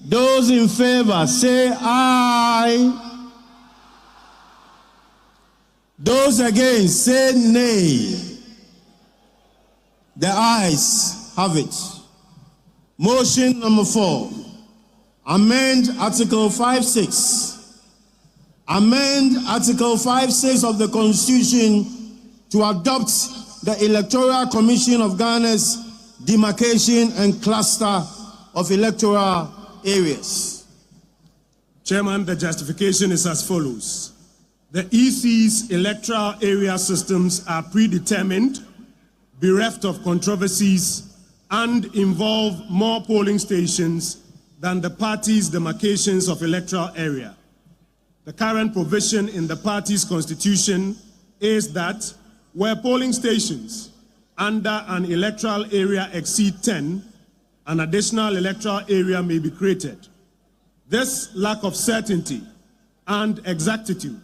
those in favor say aye. Those against say nay. The ayes have it. Motion number 4, amend Article 5(6). Amend Article 5(6) of the Constitution to adopt the Electoral Commission of Ghana's demarcation and cluster of electoral areas. Chairman, the justification is as follows. The EC's electoral area systems are predetermined, bereft of controversies, and involve more polling stations than the party's demarcations of electoral area. The current provision in the party's constitution is that where polling stations under an electoral area exceed 10, an additional electoral area may be created. This lack of certainty and exactitude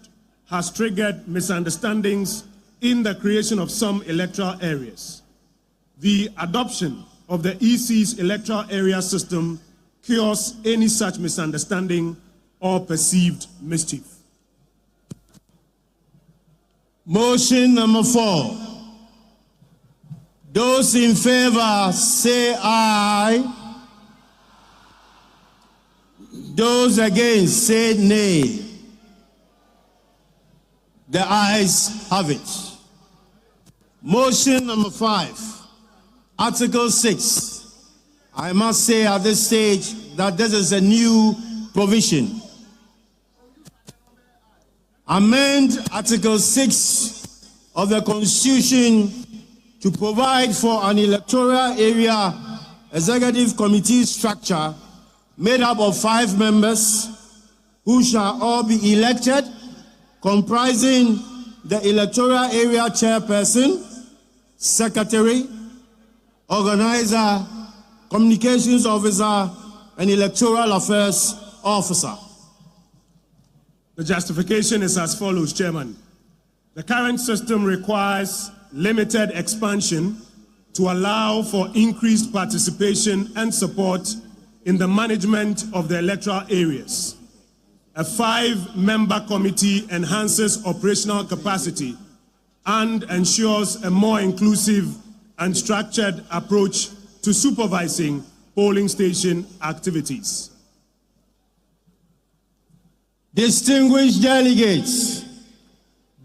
has triggered misunderstandings in the creation of some electoral areas. The adoption of the EC's electoral area system cures any such misunderstanding or perceived mischief. Motion number 4. Those in favor say aye. Those against say nay. The ayes have it. Motion number 5. Article 6. I must say at this stage that this is a new provision. Amend Article 6 of the Constitution to provide for an electoral area executive committee structure made up of 5 members who shall all be elected, comprising the electoral area chairperson, secretary, organizer, communications officer, and electoral affairs officer. The justification is as follows, Chairman. The current system requires limited expansion to allow for increased participation and support in the management of the electoral areas. A 5-member committee enhances operational capacity and ensures a more inclusive and structured approach to supervising polling station activities. Distinguished delegates,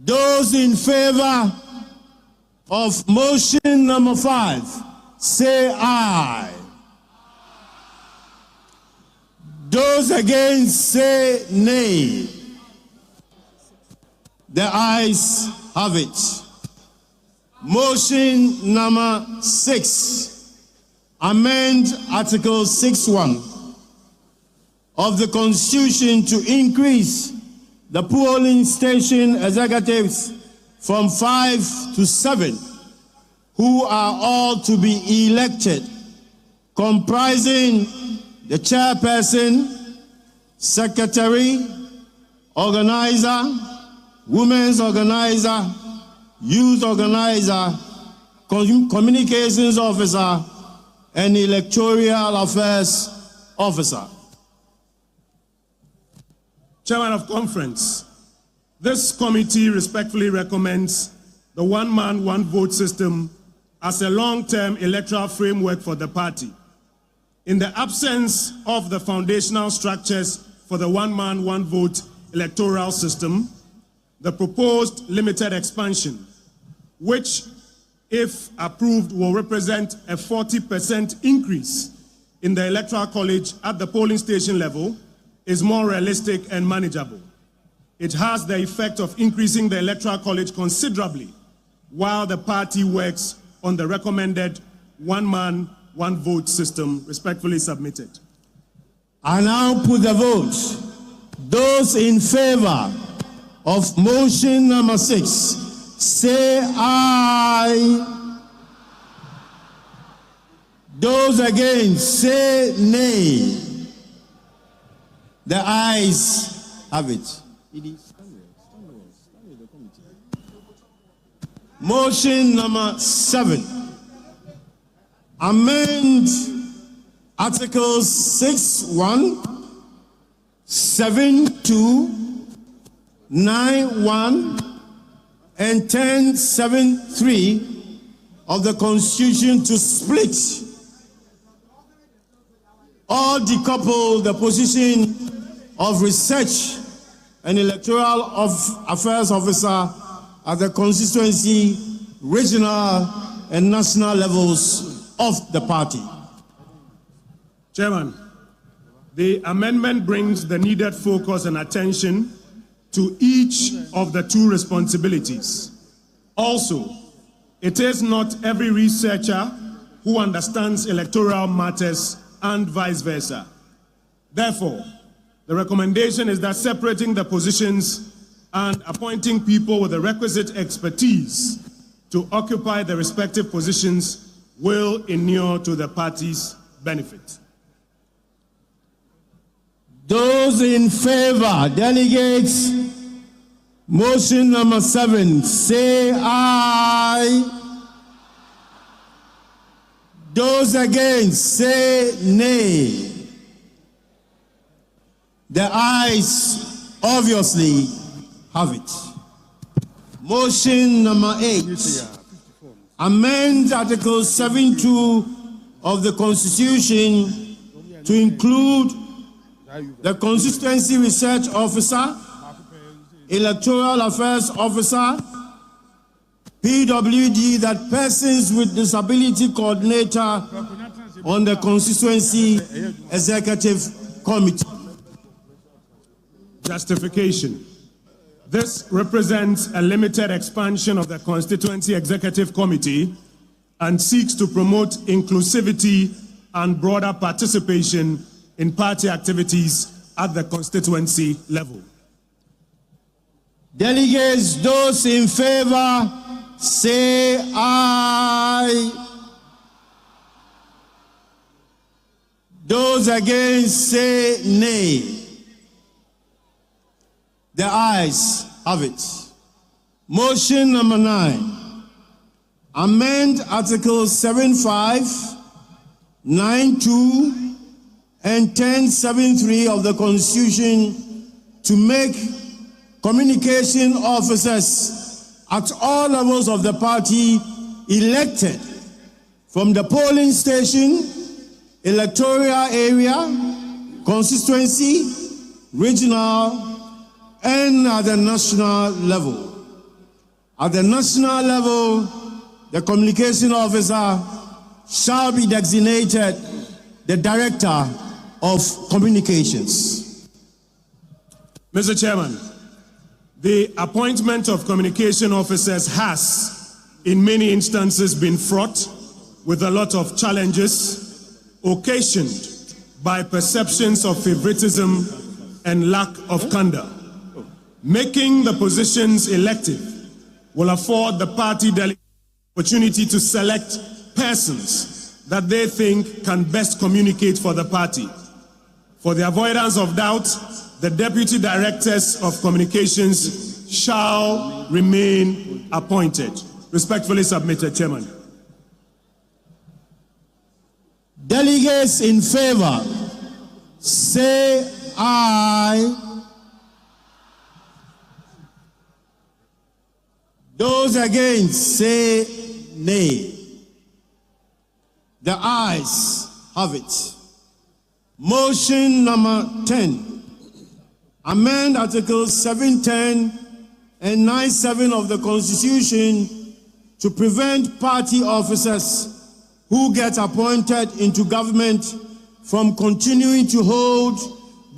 those in favor of motion number 5, say aye. Those against say nay. The ayes have it. Motion number 6, amend Article 6(1) of the Constitution to increase the polling station executives from 5 to 7, who are all to be elected, comprising the chairperson, secretary, organizer, women's organizer, youth organizer, communications officer, and electoral affairs officer. Chairman of Conference, this committee respectfully recommends the one-man, one-vote system as a long-term electoral framework for the party. In the absence of the foundational structures for the one-man, one-vote electoral system, the proposed limited expansion, which, if approved, will represent a 40% increase in the electoral college at the polling station level, is more realistic and manageable. It has the effect of increasing the electoral college considerably while the party works on the recommended one-man, one-vote system respectfully submitted. I now put the vote. Those in favor of motion number 6, say aye. Those against, say nay. The ayes have it. Motion number 7. Amend Articles 6(1), 7(2), 9(1), and 10(7)(3) of the Constitution to split or decouple the position of research and electoral affairs officer at the constituency, regional, and national levels of the party. Chairman, the amendment brings the needed focus and attention to each of the 2 responsibilities. Also, it is not every researcher who understands electoral matters and vice versa. Therefore, the recommendation is that separating the positions and appointing people with the requisite expertise to occupy the respective positions will inure to the party's benefit. Those in favor, delegates, motion number 7, say aye. Those against, say nay. The ayes obviously have it. Motion number 8. Amend Article 7(2) of the Constitution to include the Constituency Research Officer, Electoral Affairs Officer, PWD, that persons with disability coordinator on the Constituency Executive Committee. Justification. This represents a limited expansion of the Constituency Executive Committee and seeks to promote inclusivity and broader participation in party activities at the constituency level. Delegates, those in favor, say aye. Those against, say nay. The ayes have it. Motion number 9. Amend Articles 7(5), 9(2), and 10(7)(3) of the Constitution to make communication officers at all levels of the party elected from the polling station, electoral area, constituency, regional, and at the national level. At the national level, the communication officer shall be designated the Director of Communications. Mr. Chairman, the appointment of communication officers has, in many instances, been fraught with a lot of challenges occasioned by perceptions of favoritism and lack of candor. Making the positions elective will afford the party delegate opportunity to select persons that they think can best communicate for the party. For the avoidance of doubt, the deputy directors of communications shall remain appointed. Respectfully submitted, Chairman. Delegates in favor, say aye. Those against, say nay. The ayes have it. Motion number 10. Amend Articles 7(10) and 9(7) of the Constitution to prevent party officers who get appointed into government from continuing to hold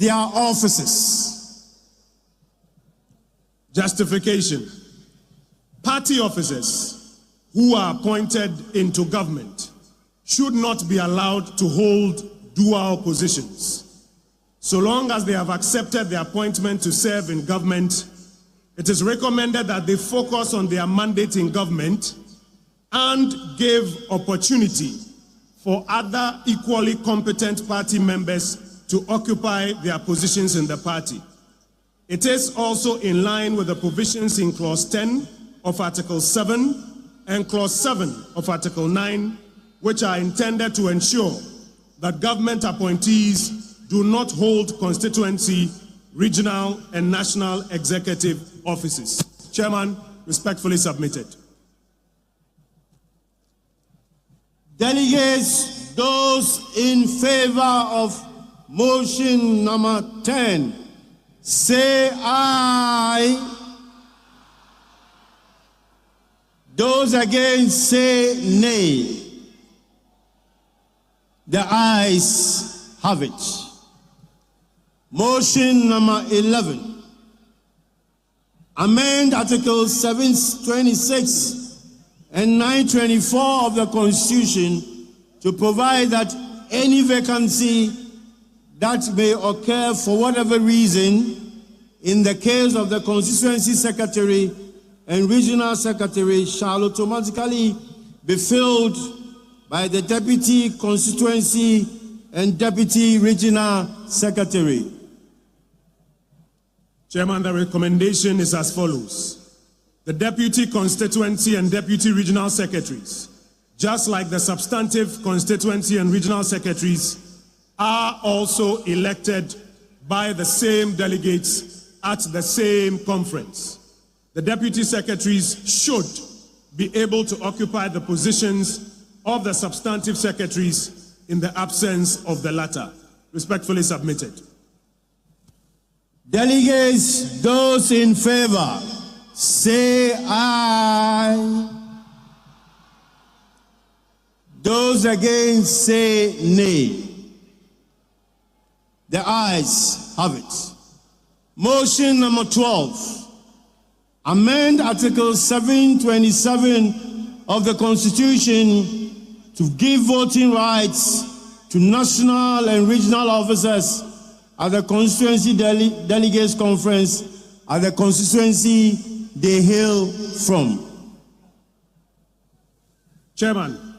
their offices. Justification. Party officers who are appointed into government should not be allowed to hold dual positions. So long as they have accepted the appointment to serve in government, it is recommended that they focus on their mandate in government and give opportunity for other equally competent party members to occupy their positions in the party. It is also in line with the provisions in Clause 10 of Article 7 and Clause 7 of Article 9, which are intended to ensure that government appointees do not hold constituency, regional, and national executive offices. Chairman, respectfully submitted. Delegates, those in favor of motion number 10, say aye. Those against, say nay. The ayes have it. Motion number 11. Amend Articles 726 and 924 of the Constitution to provide that any vacancy that may occur for whatever reason in the case of the constituency secretary and regional secretary shall automatically be filled by the deputy constituency and deputy regional secretary. Chairman, the recommendation is as follows. The deputy constituency and deputy regional secretaries, just like the substantive constituency and regional secretaries, are also elected by the same delegates at the same conference. The deputy secretaries should be able to occupy the positions of the substantive secretaries in the absence of the latter. Respectfully submitted. Delegates, those in favor, say aye. Those against, say nay. The ayes have it. Motion number 12. Amend Article 727 of the Constitution to give voting rights to national and regional officers at the Constituency Delegates Conference at the constituency they hail from. Chairman,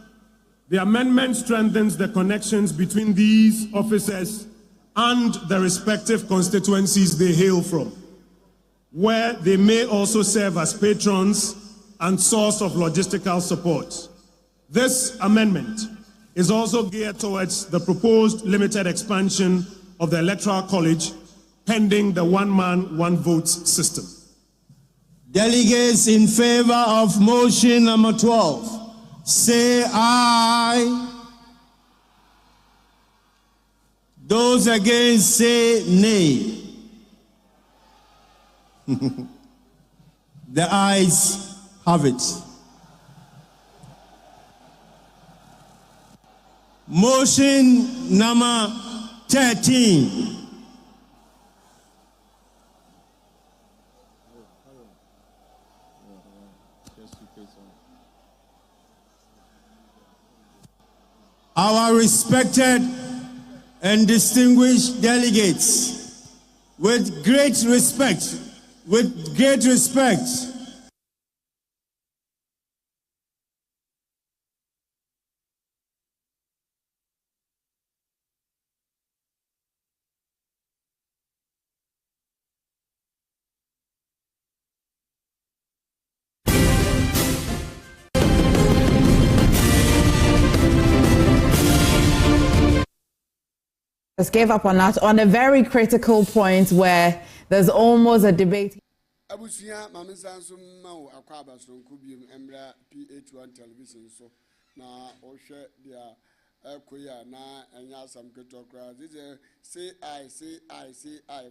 the amendment strengthens the connections between these officers and the respective constituencies they hail from, where they may also serve as patrons and source of logistical support. This amendment is also geared towards the proposed limited expansion of the Electoral College, pending the one-man, one-vote system. Delegates in favor of motion number 12, say aye. Those against, say nay. The ayes have it. Motion number 13. Our respected and distinguished delegates, with great respect, Just gave up on that on a very critical point where there's almost a debate. Abusia Mamisan Summa Aquabas Kubium Embra PH-1 television so na Osha dia Kuya na and Yasam Ketokra. This say I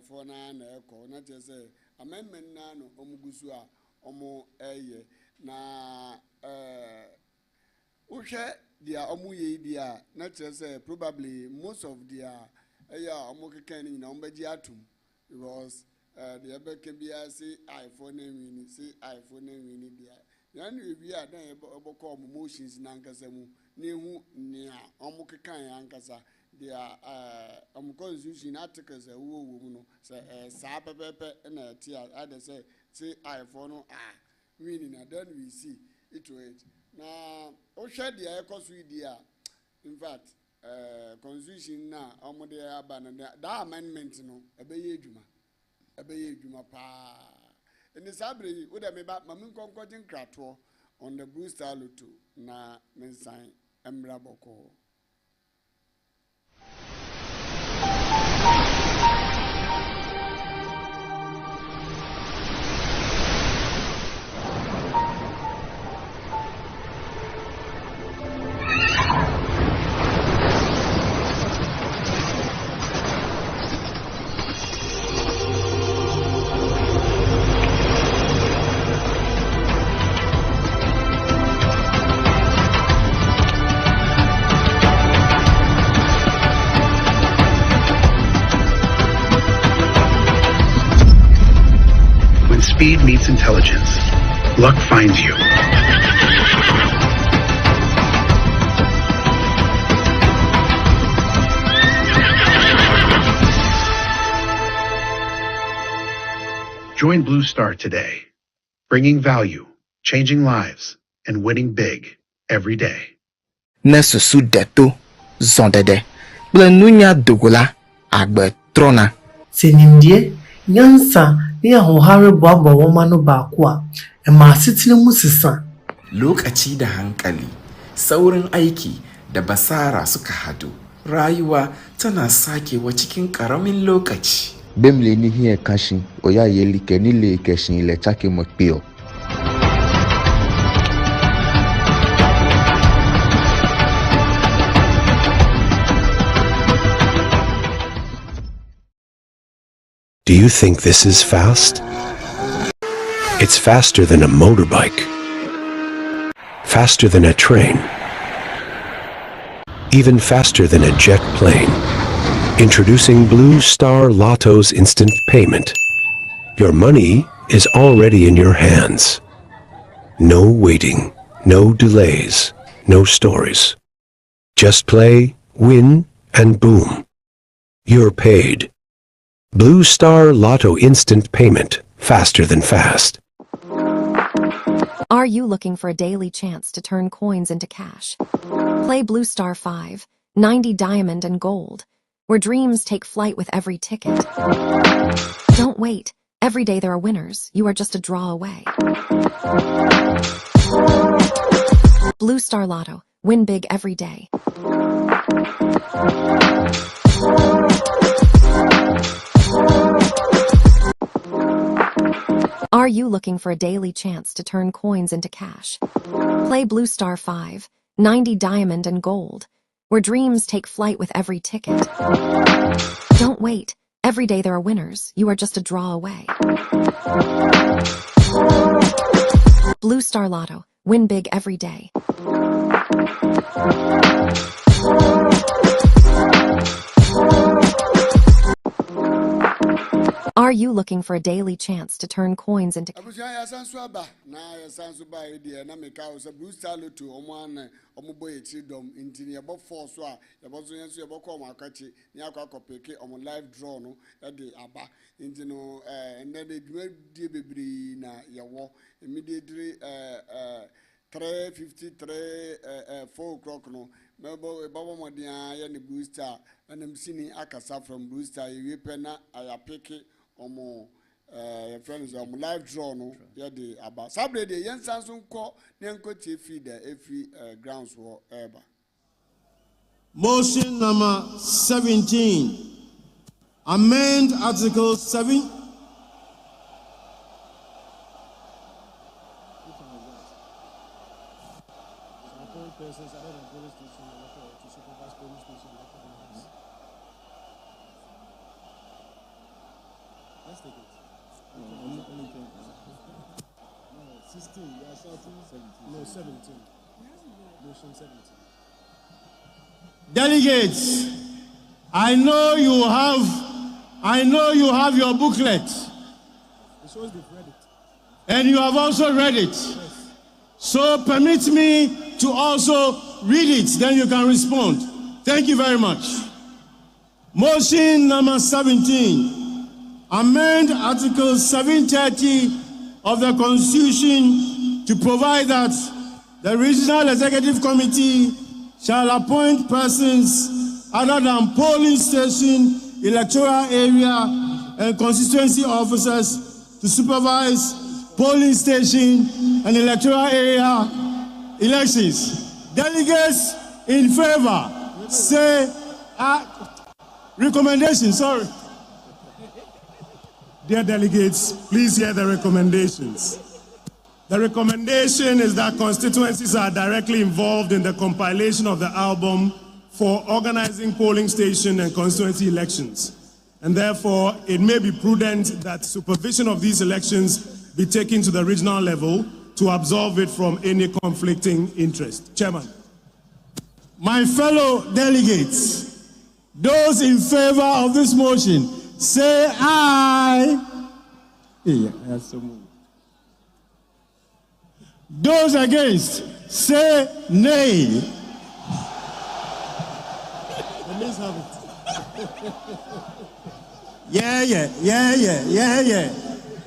for na echo, not just a amendment nano omugusua omo eye na Osha dia omuye dia, not just probably most of their Omokan in Ombediatum because the other can be say iPhone and winning, say iPhone and winning there. Then we are then about motions in Ankasemu, Nehu near Omokan Ankasa, their constitution articles a woman say Sapa Pepe and a tear, either say iPhone winning, and then we see it to it. Now, Osha the air cost we dear, in fact. Constitution na omode abana that amendment no ebeye edwuma pa eni sabre wo de me ba mamin konkojin krato on the Blue Star Lotto na mensan emra boko. Speed meets intelligence. Luck finds you. Join Blue Star today, bringing value, changing lives, and winning big every day. Nesusu deto zondede blenunya dugula agbe trona Senimdie nyansa ni ahohare boabo womano baako a ma sitine mu sisa. Lokaci da hankali, saurin aiki da basara suka hadu. Rayuwa tana sakewa cikin ƙaramin lokaci. bemle ni hie kashin oya yeli kenile keshin ile chake mokpio. Do you think this is fast? It's faster than a motorbike, faster than a train, even faster than a jet plane. Introducing Blue Star Lotto's instant payment. Your money is already in your hands. No waiting, no delays, no stories. Just play, win, and boom. You're paid. Blue Star Lotto instant payment, faster than fast. Are you looking for a daily chance to turn coins into cash? Play Blue Star 5, 90 diamond and gold, where dreams take flight with every ticket. Don't wait. Every day there are winners. You are just a draw away. Blue Star Lotto. Win big every day. Are you looking for a daily chance to turn coins into cash? Play Blue Star 5, 90 diamond and gold, where dreams take flight with every ticket. Don't wait. Every day there are winners. You are just a draw away. Blue Star Lotto. Win big every day. Are you looking for a daily chance to turn coins into cash? Immediately 3:53 4 o'clock no mebo baba modia ya ni Blue Star and I'm seeing akasa from Blue Star you pena I pick omo friends live draw no ya de aba sabre de yen sanso nko ne nko tie feed every grounds for eba. Motion number 17. Amend Article 7. Persons other than police station to supervise police station. Let's take it. Only 10. No, 16. You are shouting 17. No, 17. Motion 17. Delegates, I know you have your booklet. It shows they've read it. And you have also read it. Yes. So permit me to also read it, then you can respond. Thank you very much. Motion number 17. Amend Article 730 of the Constitution to provide that the Regional Executive Committee shall appoint persons other than polling station, electoral area, and constituency officers to supervise polling station and electoral area elections. Delegates in favor say recommendation, sorry. Dear delegates, please hear the recommendations. The recommendation is that constituencies are directly involved in the compilation of the album for organizing polling station and constituency elections. And therefore, it may be prudent that supervision of these elections be taken to the regional level to absolve it from any conflicting interest. Chairman. My fellow delegates, those in favor of this motion, say aye. Those against, say nay. Yeah.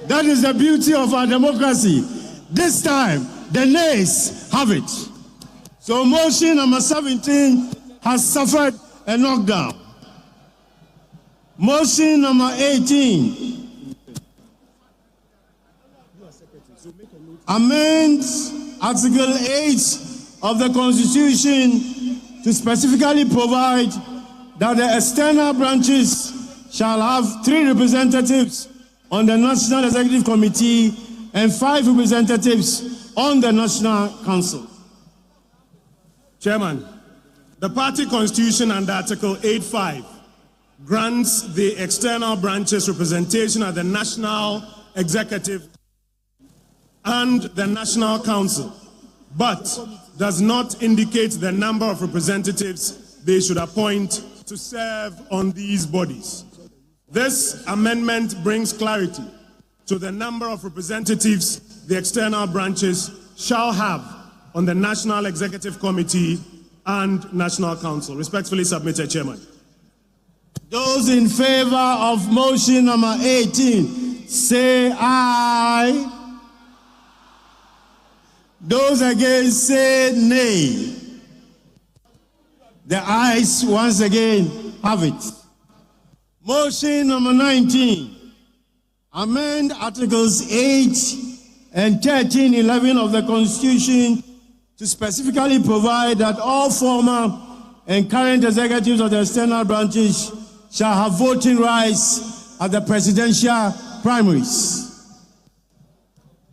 That is the beauty of our democracy. This time, the nays have it. So motion number 17 has suffered a knockdown. Motion number 18. Amends Article 8 of the Constitution to specifically provide that the external branches shall have 3 representatives on the National Executive Committee and 5 representatives on the National Council. Chairman, the party constitution under Article 8.5 grants the external branches representation at the National Executive and the National Council, but does not indicate the number of representatives they should appoint to serve on these bodies. This amendment brings clarity to the number of representatives the external branches shall have on the National Executive Committee and National Council. Respectfully submitted, Chairman. Those in favor of motion number 18, say aye. Those against, say nay. The ayes once again have it. Motion number 19, amend Articles 8 and 13, 11 of the Constitution to specifically provide that all former and current executives of the external branches shall have voting rights at the presidential primaries.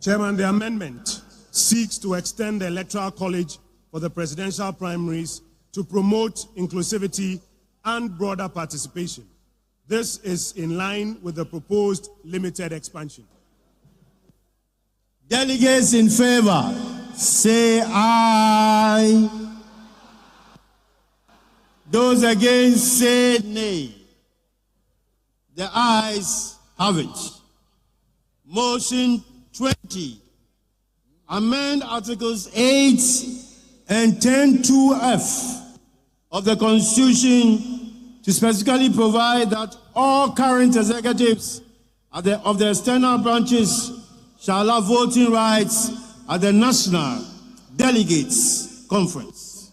Chairman, the amendment seeks to extend the Electoral College for the presidential primaries to promote inclusivity and broader participation. This is in line with the proposed limited expansion. Delegates in favor, say aye. Those against, say nay. The ayes have it. Motion 20. Amend Articles 8 and 10(2)(f) of the Constitution to specifically provide that all current executives of the external branches shall have voting rights at the National Delegates Conference.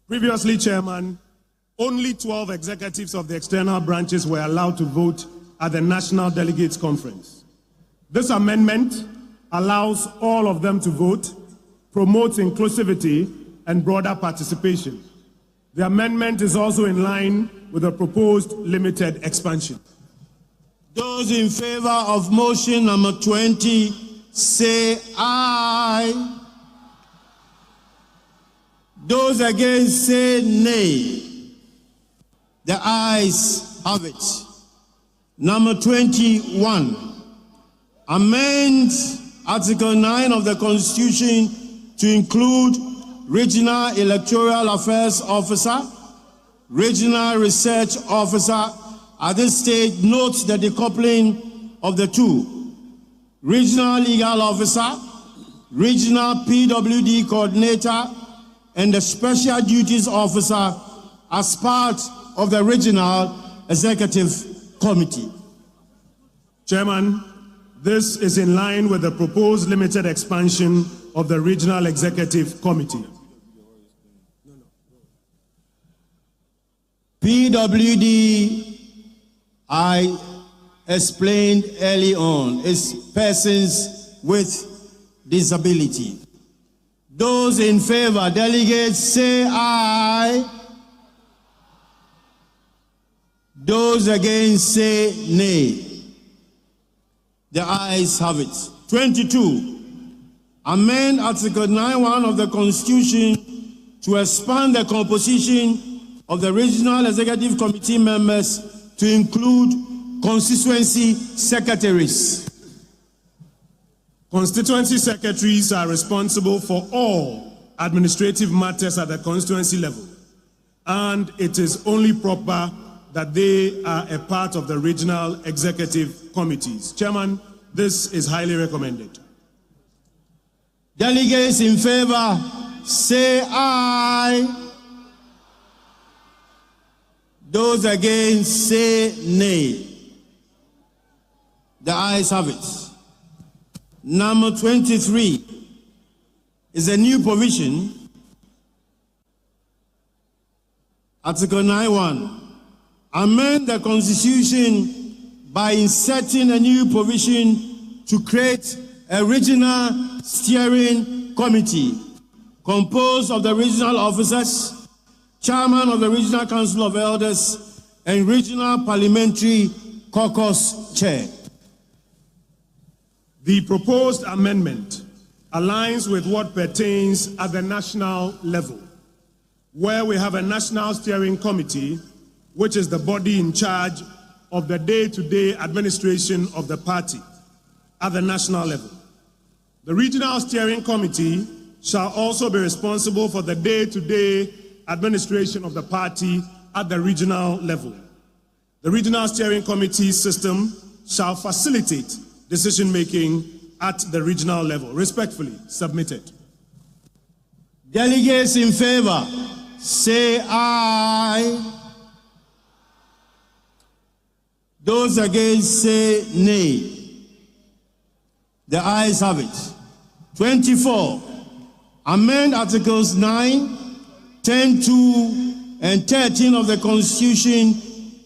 Previously, Chairman, only 12 executives of the external branches were allowed to vote at the National Delegates Conference. This amendment allows all of them to vote, promotes inclusivity and broader participation. The amendment is also in line with the proposed limited expansion. Those in favor of motion number 20, say aye. Those against, say nay. The ayes have it. Number 21, amend Article 9 of the Constitution to include Regional Electoral Affairs Officer, Regional Research Officer. At this stage, note the decoupling of the two. Regional Legal Officer, Regional PWD Coordinator, and the Special Duties Officer as part of the Regional Executive Committee. Chairman, this is in line with the proposed limited expansion of the Regional Executive Committee. PWD, I explained early on, is persons with disability. Those in favor, delegates, say aye. Those against, say nay. The ayes have it. 22, amend Article 9(1) of the Constitution to expand the composition of the Regional Executive Committee members to include constituency secretaries. Constituency secretaries are responsible for all administrative matters at the constituency level, and it is only proper that they are a part of the regional executive committees. Chairman, this is highly recommended. Delegates in favor, say aye. Those against, say nay. The ayes have it. Number 23 is a new provision. Article 9(1). Amend the Constitution by inserting a new provision to create a regional steering committee composed of the regional officers, chairman of the Regional Council of Elders, and regional parliamentary caucus chair. The proposed amendment aligns with what pertains at the national level, where we have a national steering committee, which is the body in charge of the day-to-day administration of the party at the national level. The regional steering committee shall also be responsible for the day-to-day administration of the party at the regional level. The regional steering committee system shall facilitate decision-making at the regional level. Respectfully submitted. Delegates in favor, say aye. Those against, say nay. The ayes have it. 24. Amend Articles 9, 10, 2, and 13 of the Constitution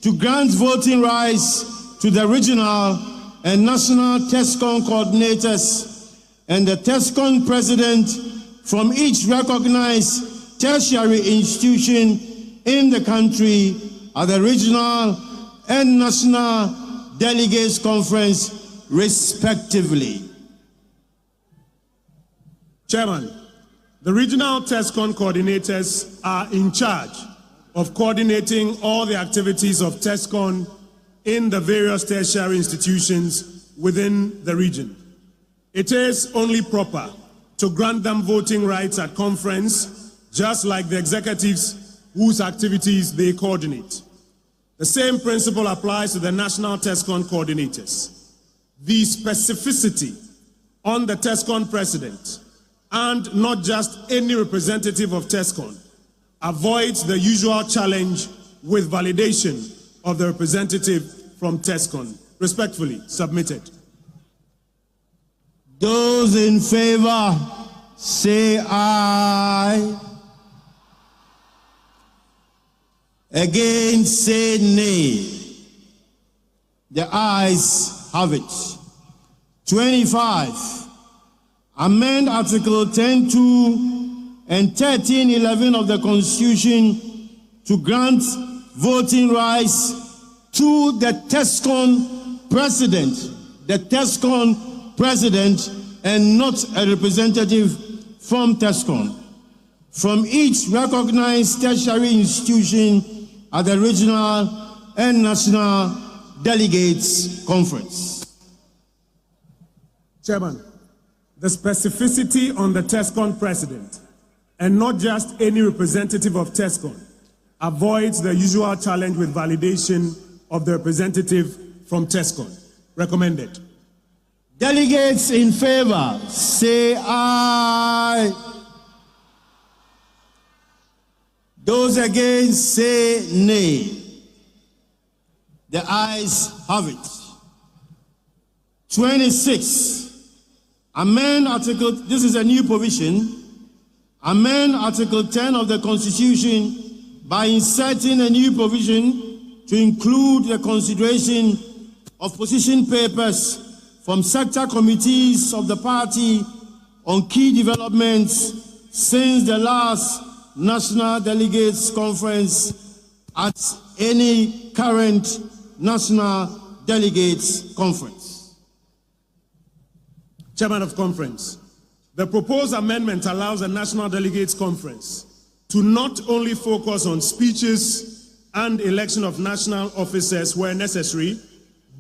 to grant voting rights to the regional and national TESCON coordinators and the TESCON president from each recognized tertiary institution in the country at the regional and national delegates conference, respectively. Chairman, the regional TESCON coordinators are in charge of coordinating all the activities of TESCON in the various tertiary institutions within the region. It is only proper to grant them voting rights at conference, just like the executives whose activities they coordinate. The same principle applies to the national TESCON coordinators. The specificity on the TESCON president, and not just any representative of TESCON, avoids the usual challenge with validation of the representative from TESCON. Respectfully submitted. Those in favor, say aye. Against, say nay. The ayes have it. 25. Amend Article 10(2) and 13(11) of the Constitution to grant voting rights to the TESCON president, and not a representative from TESCON, from each recognized tertiary institution at the regional and national delegates conference. Chairman, the specificity on the TESCON president, and not just any representative of TESCON, avoids the usual challenge with validation of the representative from TESCON. Recommended. Delegates in favor, say aye. Those against, say nay. The ayes have it. 26. Amend Article, this is a new provision, amend Article 10 of the Constitution by inserting a new provision to include the consideration of position papers from sector committees of the party on key developments since the last National Delegates Conference at any current National Delegates Conference. Chairman of Conference, the proposed amendment allows the National Delegates Conference to not only focus on speeches and election of national officers where necessary,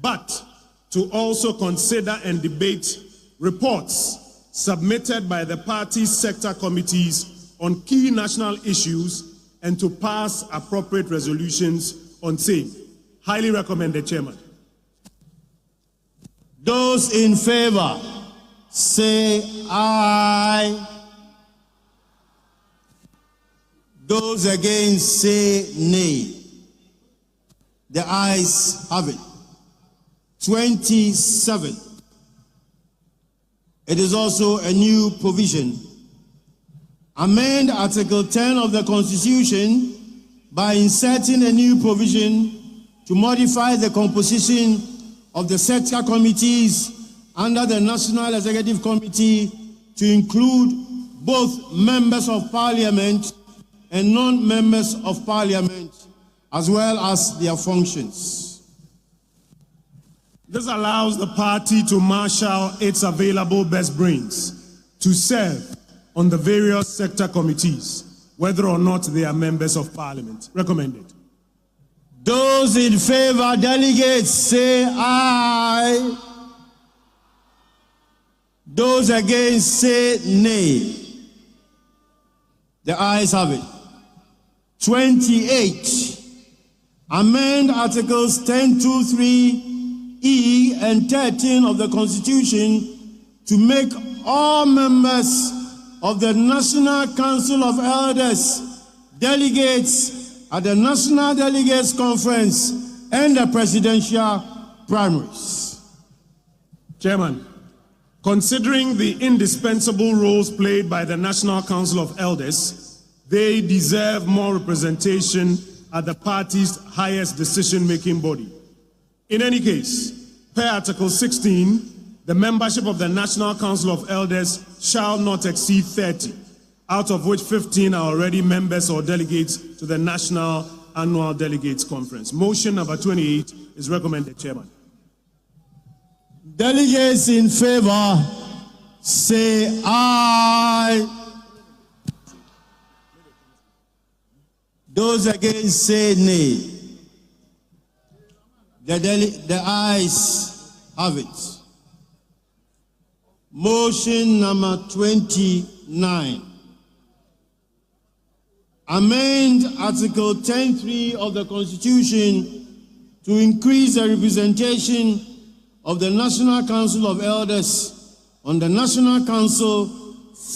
but to also consider and debate reports submitted by the party's sector committees on key national issues and to pass appropriate resolutions on same. Highly recommended, Chairman. Those in favor, say aye. Those against, say nay. The ayes have it. 27. It is also a new provision. Amend Article 10 of the Constitution by inserting a new provision to modify the composition of the sector committees under the National Executive Committee to include both members of Parliament and non-members of Parliament, as well as their functions. This allows the party to marshal its available best brains to serve on the various sector committees, whether or not they are members of Parliament. Recommended. Those in favor, delegates, say aye. Those against, say nay. The ayes have it. 28. Amend Articles 10(2)(3)(e) and 13 of the Constitution to make all members of the National Council of Elders delegates at the National Delegates Conference and the presidential primaries. Chairman, considering the indispensable roles played by the National Council of Elders, they deserve more representation at the party's highest decision-making body. In any case, per Article 16, the membership of the National Council of Elders shall not exceed 30, out of which 15 are already members or delegates to the National Annual Delegates Conference. Motion number 28 is recommended, Chairman. Delegates in favor, say aye. Those against, say nay. The ayes have it. Motion number 29. Amend Article 10(3) of the Constitution to increase the representation of the National Council of Elders on the National Council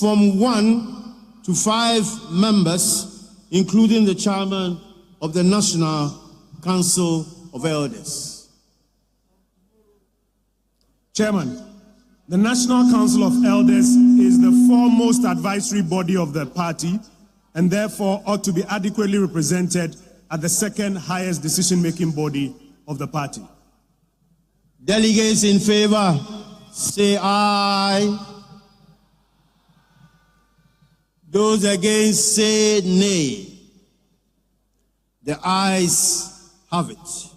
from 1 to 5 members, including the chairman of the National Council of Elders. Chairman, the National Council of Elders is the foremost advisory body of the party and therefore ought to be adequately represented at the second highest decision-making body of the party. Delegates in favor, say aye. Those against, say nay. The ayes have it.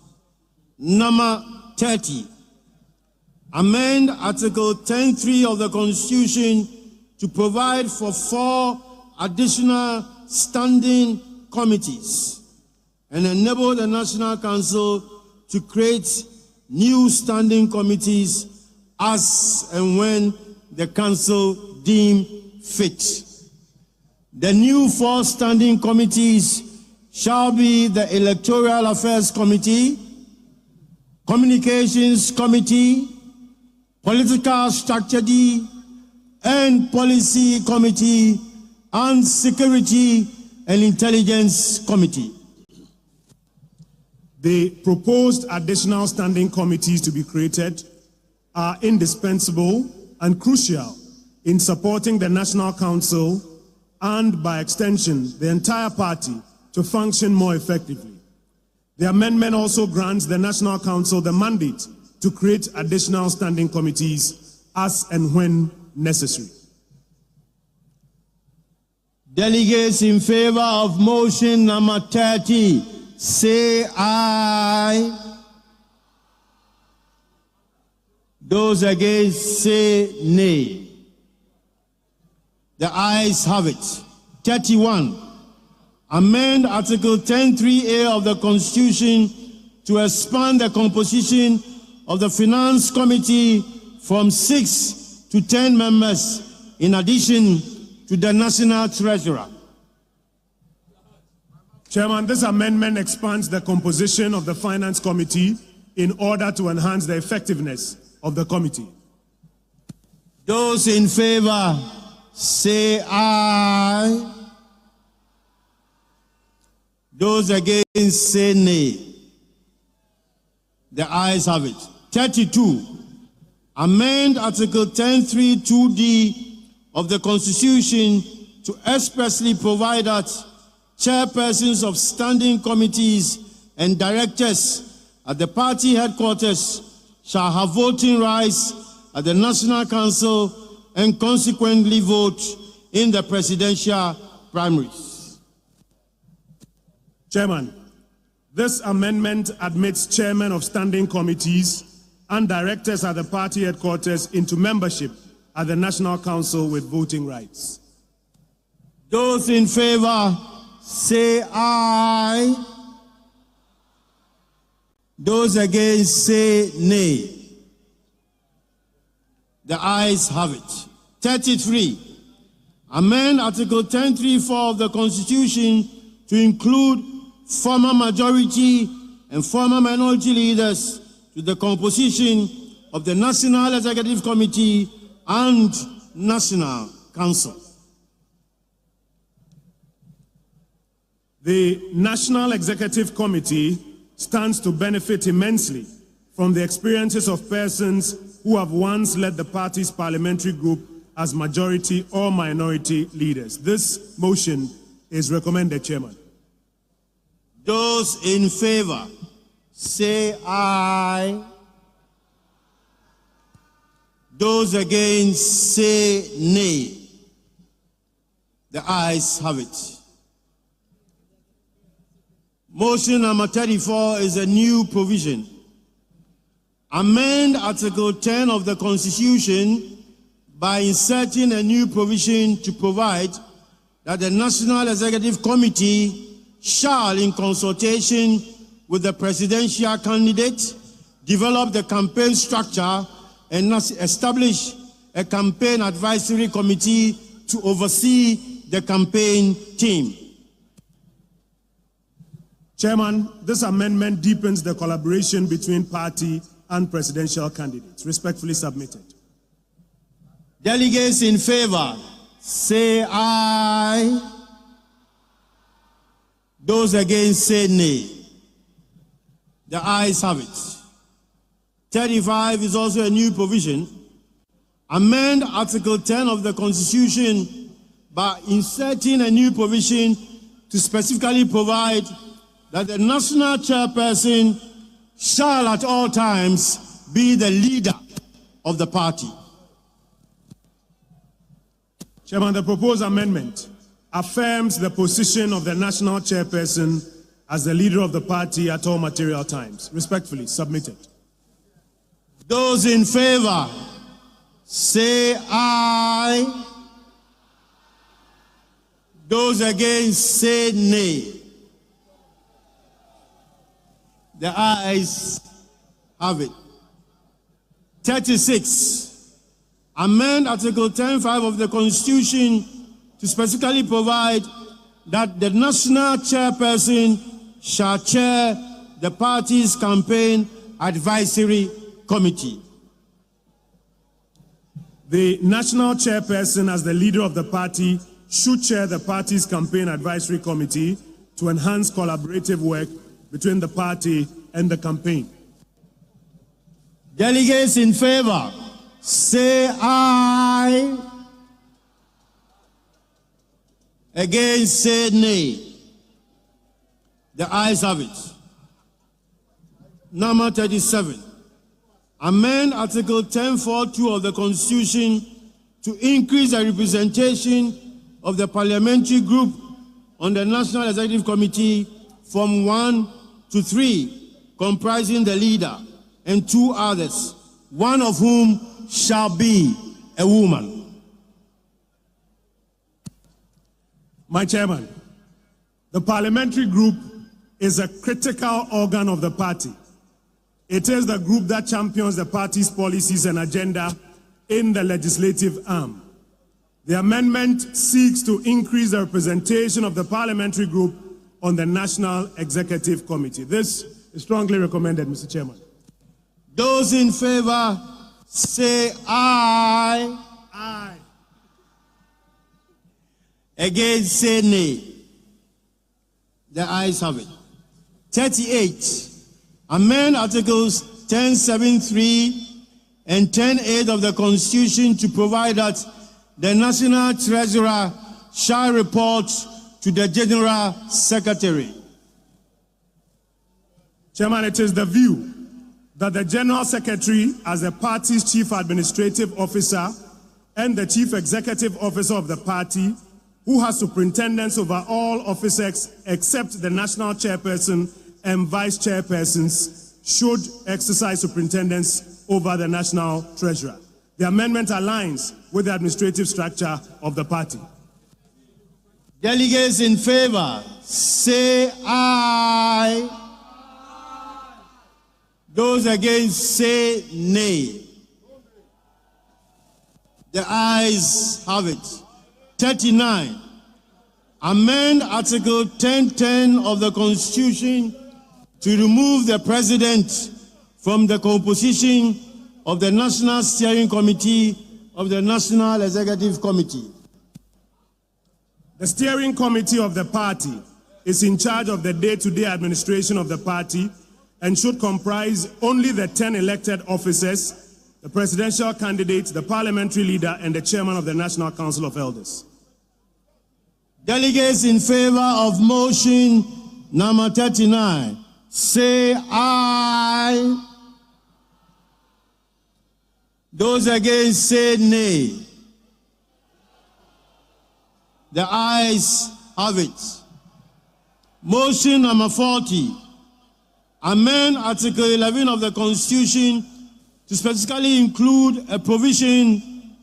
Number 30. Amend Article 10(3) of the Constitution to provide for 4 additional standing committees and enable the National Council to create new standing committees as and when the Council deem fit. The new 4 standing committees shall be the Electoral Affairs Committee, Communications Committee, Political Strategy and Policy Committee, and Security and Intelligence Committee. The proposed additional standing committees to be created are indispensable and crucial in supporting the National Council and, by extension, the entire party to function more effectively. The amendment also grants the National Council the mandate to create additional standing committees as and when necessary. Delegates in favor of motion number 30, say aye. Those against, say nay. The ayes have it. 31. Amend Article 10(3)(a) of the Constitution to expand the composition of the Finance Committee from 6 to 10 members, in addition to the National Treasurer. Chairman, this amendment expands the composition of the Finance Committee in order to enhance the effectiveness of the committee. Those in favor, say aye. Those against, say nay. The ayes have it. 32. Amend Article 10(3)(2)(d) of the Constitution to expressly provide that chairpersons of standing committees and directors at the party headquarters shall have voting rights at the National Council and consequently vote in the presidential primaries. Chairman, this amendment admits chairmen of standing committees and directors at the party headquarters into membership at the National Council with voting rights. Those in favor say aye. Those against say nay. The ayes have it. 33. Amend Article 10(3)(4) of the Constitution to include former majority and former minority leaders to the composition of the National Executive Committee and National Council. The National Executive Committee stands to benefit immensely from the experiences of persons who have once led the party's parliamentary group as majority or minority leaders. This motion is recommended, Chairman. Those in favor say aye. Those against say nay. The ayes have it. Motion number 34 is a new provision. Amend Article 10 of the Constitution by inserting a new provision to provide that the National Executive Committee shall, in consultation with the presidential candidate, develop the campaign structure and establish a campaign advisory committee to oversee the campaign team. Chairman, this amendment deepens the collaboration between party and presidential candidates. Respectfully submitted. Delegates in favor say aye. Those against say nay. The ayes have it. 35 is also a new provision. Amend Article 10 of the Constitution by inserting a new provision to specifically provide that the national chairperson shall at all times be the leader of the party. Chairman, the proposed amendment affirms the position of the national chairperson as the leader of the party at all material times. Respectfully submitted. Those in favor say aye. Those against say nay. The ayes have it. 36. Amend Article 10(5) of the Constitution to specifically provide that the national chairperson shall chair the party's campaign advisory committee. The national chairperson, as the leader of the party, should chair the party's campaign advisory committee to enhance collaborative work between the party and the campaign. Delegates in favor say aye. Against say nay. The ayes have it. Number 37. Amend Article 10(4)(2) of the Constitution to increase the representation of the parliamentary group on the National Executive Committee from 1 to 3, comprising the leader and 2 others, one of whom shall be a woman. My Chairman, the parliamentary group is a critical organ of the party. It is the group that champions the party's policies and agenda in the legislative arm. The amendment seeks to increase the representation of the parliamentary group on the National Executive Committee. This is strongly recommended, Mr. Chairman. Those in favor say aye. Aye. Against say nay. The ayes have it. 38. Amend Articles 1073 and 10.8 of the Constitution to provide that the National Treasurer shall report to the General Secretary. Chairman, it is the view that the General Secretary, as the party's Chief Administrative Officer and the Chief Executive Officer of the party, who has superintendence over all officers except the National Chairperson and Vice Chairpersons, should exercise superintendence over the National Treasurer. The amendment aligns with the administrative structure of the party. Delegates in favor, say aye. Those against, say nay. The ayes have it. 39. Amend Article 1010 of the Constitution to remove the President from the composition of the National Steering Committee of the National Executive Committee. The steering committee of the party is in charge of the day-to-day administration of the party and should comprise only the 10 elected officers, the presidential candidate, the parliamentary leader, and the chairman of the National Council of Elders. Delegates in favor of motion number 39, say aye. Those against, say nay. The ayes have it. Motion number 40. Amend Article 11 of the Constitution to specifically include a provision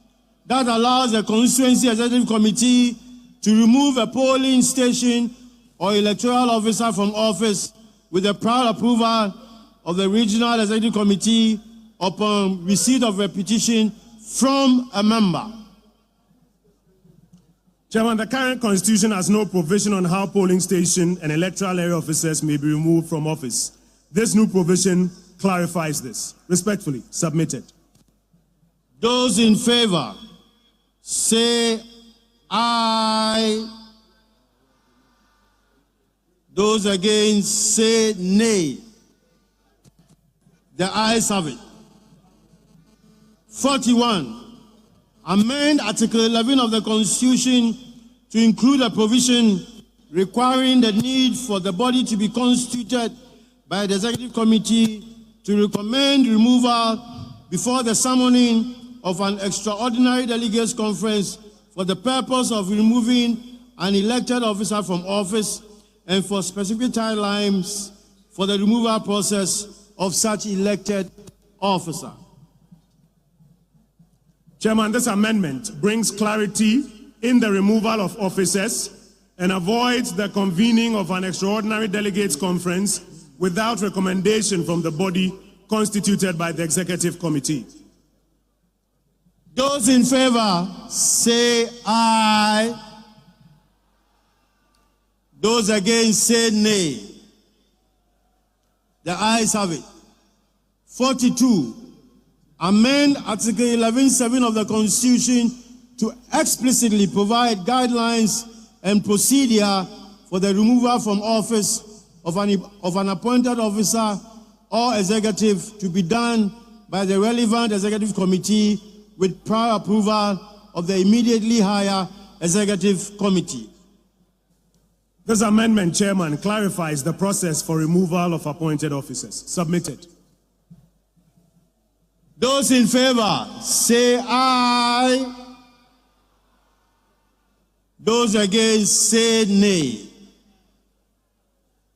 that allows the Constituency Executive Committee to remove a polling station or electoral officer from office with the prior approval of the Regional Executive Committee upon receipt of a petition from a member. Chairman, the current Constitution has no provision on how polling station and electoral area officers may be removed from office. This new provision clarifies this. Respectfully submitted. Those in favor, say aye. Those against, say nay. The ayes have it. 41. Amend Article 11 of the Constitution to include a provision requiring the need for the body to be constituted by the Executive Committee to recommend removal before the summoning of an extraordinary delegates conference for the purpose of removing an elected officer from office and for specific timelines for the removal process of such elected officer. Chairman, this amendment brings clarity in the removal of officers and avoids the convening of an extraordinary delegates conference without recommendation from the body constituted by the Executive Committee. Those in favor, say aye. Those against, say nay. The ayes have it. 42. Amend Article 11.7 of the Constitution to explicitly provide guidelines and procedure for the removal from office of an appointed officer or executive to be done by the relevant executive committee with prior approval of the immediately higher executive committee. This amendment, Chairman, clarifies the process for removal of appointed officers. Submitted. Those in favor, say aye. Those against, say nay.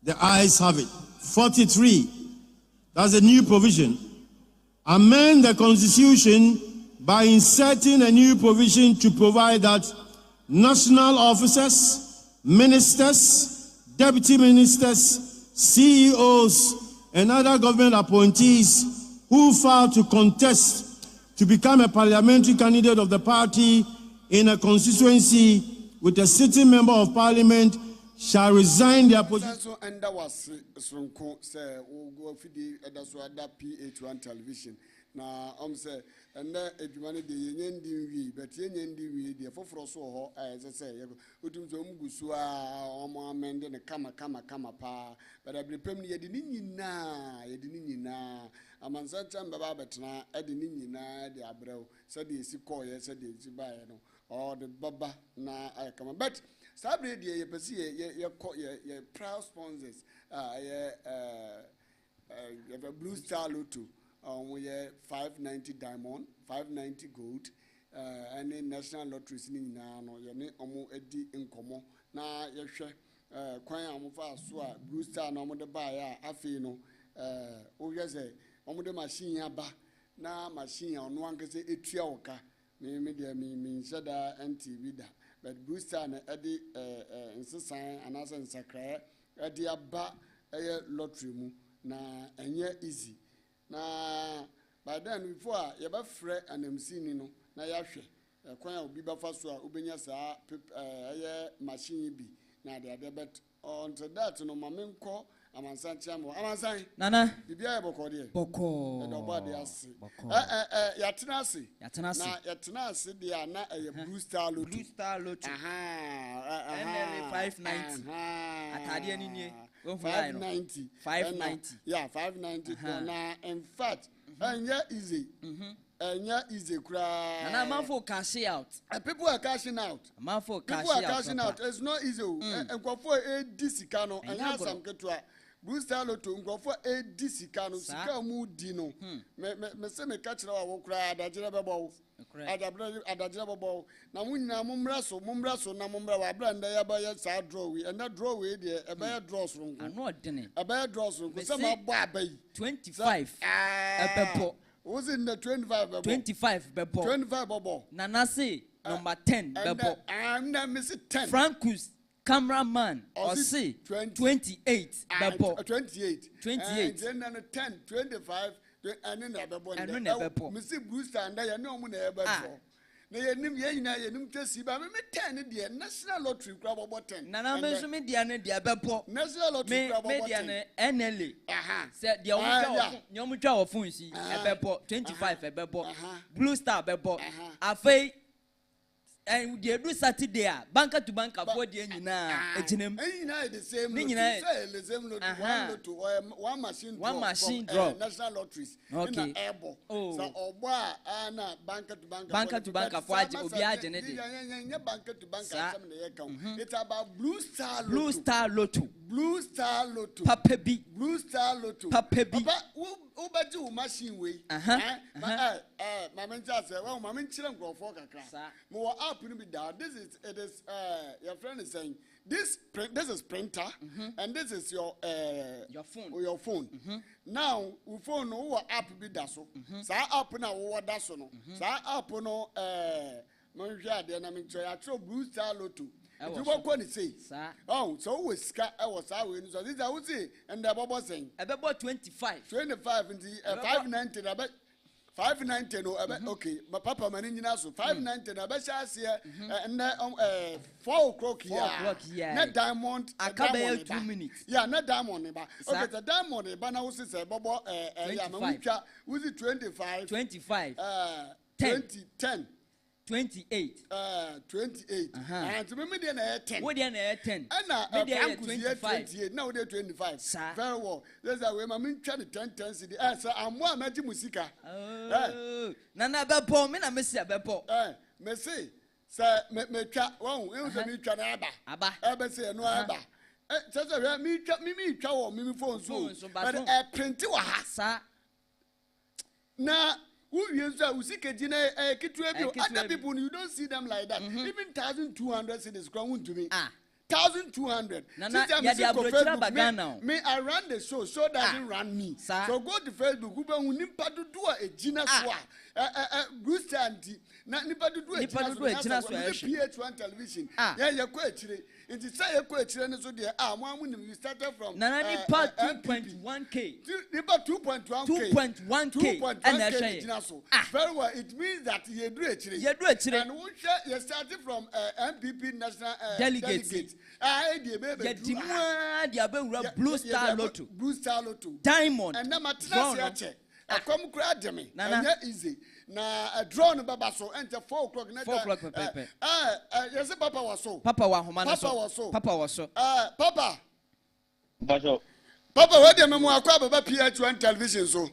The ayes have it. 43. That's a new provision. Amend the Constitution by inserting a new provision to provide that national officers, ministers, deputy ministers, CEOs, and other government appointees who filed to contest to become a parliamentary candidate of the party in a constituency with a sitting member of parliament shall resign their position. So and that was Sronko say go fidi that's what that PH1 television. Na say and edwumane de yenyandi wi but yenyandi wi de foforo so ho say otum so mgu so a omo amende ne kama pa but abrepem ne yedi nyina amansa chamba ba betena edi nyina de abrew so de esi koye so de esi bae no or the baba na kama but sabre de ye pesi ye proud sponsors the Blue Star Lotto we 590 diamond 590 gold and the national lotteries ni na no ye ne omo edi nkomo na ye hwe kwan amofa so a Blue Star na omo de ba ya afi no o ye say omo de machine aba na machine ono ankese etua oka me de me shada NTV da but Blue Star na edi insesan anasa nsakra edi aba lottery mu na enye easy na by then before you ba frɛ anamsi ni no na ya hwɛ kwan obi ba fa so a obenya saa machine bi na de bet until that no mamenkɔ amansan chiamo amansan nana bibia e bɔkɔ de bɔkɔ e do ba de ase ya tena ase na ya tena ase de na Blue Star Lotto NLA 590 atade ani nie 590 yeah 590 na in fact anya easy kura and man for cash out people are cashing out it's not easy nkofo disika no anya sam ketua Blue Star Lotto nkofo disika no sika mu di no me se me catch na wo kura adagire bebo adagire bebo na munyina mummra so na mummra wa branda ya ba ya sa draw we and that draw we dey e ba ya draw so nko ano odene e ba ya draw so nko se ma bo abai 25 epepo was in the 25 bebo 25 bebo nana say number 10 bebo and miss 10 Francus cameraman or say 28 bebo 28 and then 10 25 and then bebo miss Blue Star and ya no mu na eba for na yenim yenyina twesi ba me 10 de national lottery kra bobo 10 nana me so me dia ne dia bebo national lottery kra bobo 10 me dia ne NLA say dia omu twa of phone si bebo 25 bebo Blue Star bebo afei and they do Saturday banker to banker for the nyina ejinem nyina the same the same lotto one machine draw national lotteries in airborne so obo na banker to banker for aje obi aje ne de banker to banker some na account it's about Blue Star Lotto papa bi Blue Star Lotto papa bi who beji wo machine we mama ncha say well mama nchire nkrofo kakra mo app no be that it is your friend is saying this is printer and this is your phone now your phone no app be that so app na wo da so no app no mo hwe ade na me ncho ya tro Blue Star Lotto you go go say so we ska was how we so this I would say and the bobo saying about 25 in the 590 about 590 no okay my papa man nyina so 590 na be sha se and 4 o'clock here na diamond akaba 2 minutes yeah na diamond ba okay the diamond ba na wo say bobo yeah ma wutwa wo 25 10 28 28 and to me dey na 10 we dey na 10 and me dey 28 now we dey 25 very well that's why we ma me twa the 10 city so ammo amaji musika nana bebo me na me se bebo me say me twa won e so me twa na aba ebe say no aba say me twa wo me phone so but print wa ha na other people you don't see them like that. Even 1,200 cities grown to me. 1,200. Me I run the show doesn't run me. So go to Facebook. Who nimpa do a gina swa. Bruce Anti. Na nimpa do a gina PH1 television. Yeah, you're quite In the say equation so there we started from Nana part 2.1k. About 2.1k. 2.1k. And very well. It means that you do it. And you started from MPP national delegates. Blue Star Lotto. Blue Star Lotto. Diamond. And now I come grab me. Easy. Na a drone baba so enter 4 o'clock. 4 o'clock pepe. Yes, Papa was so. Papa was so. Papa. Bajo. Papa, what the memo akwa baba PH-ONE television so.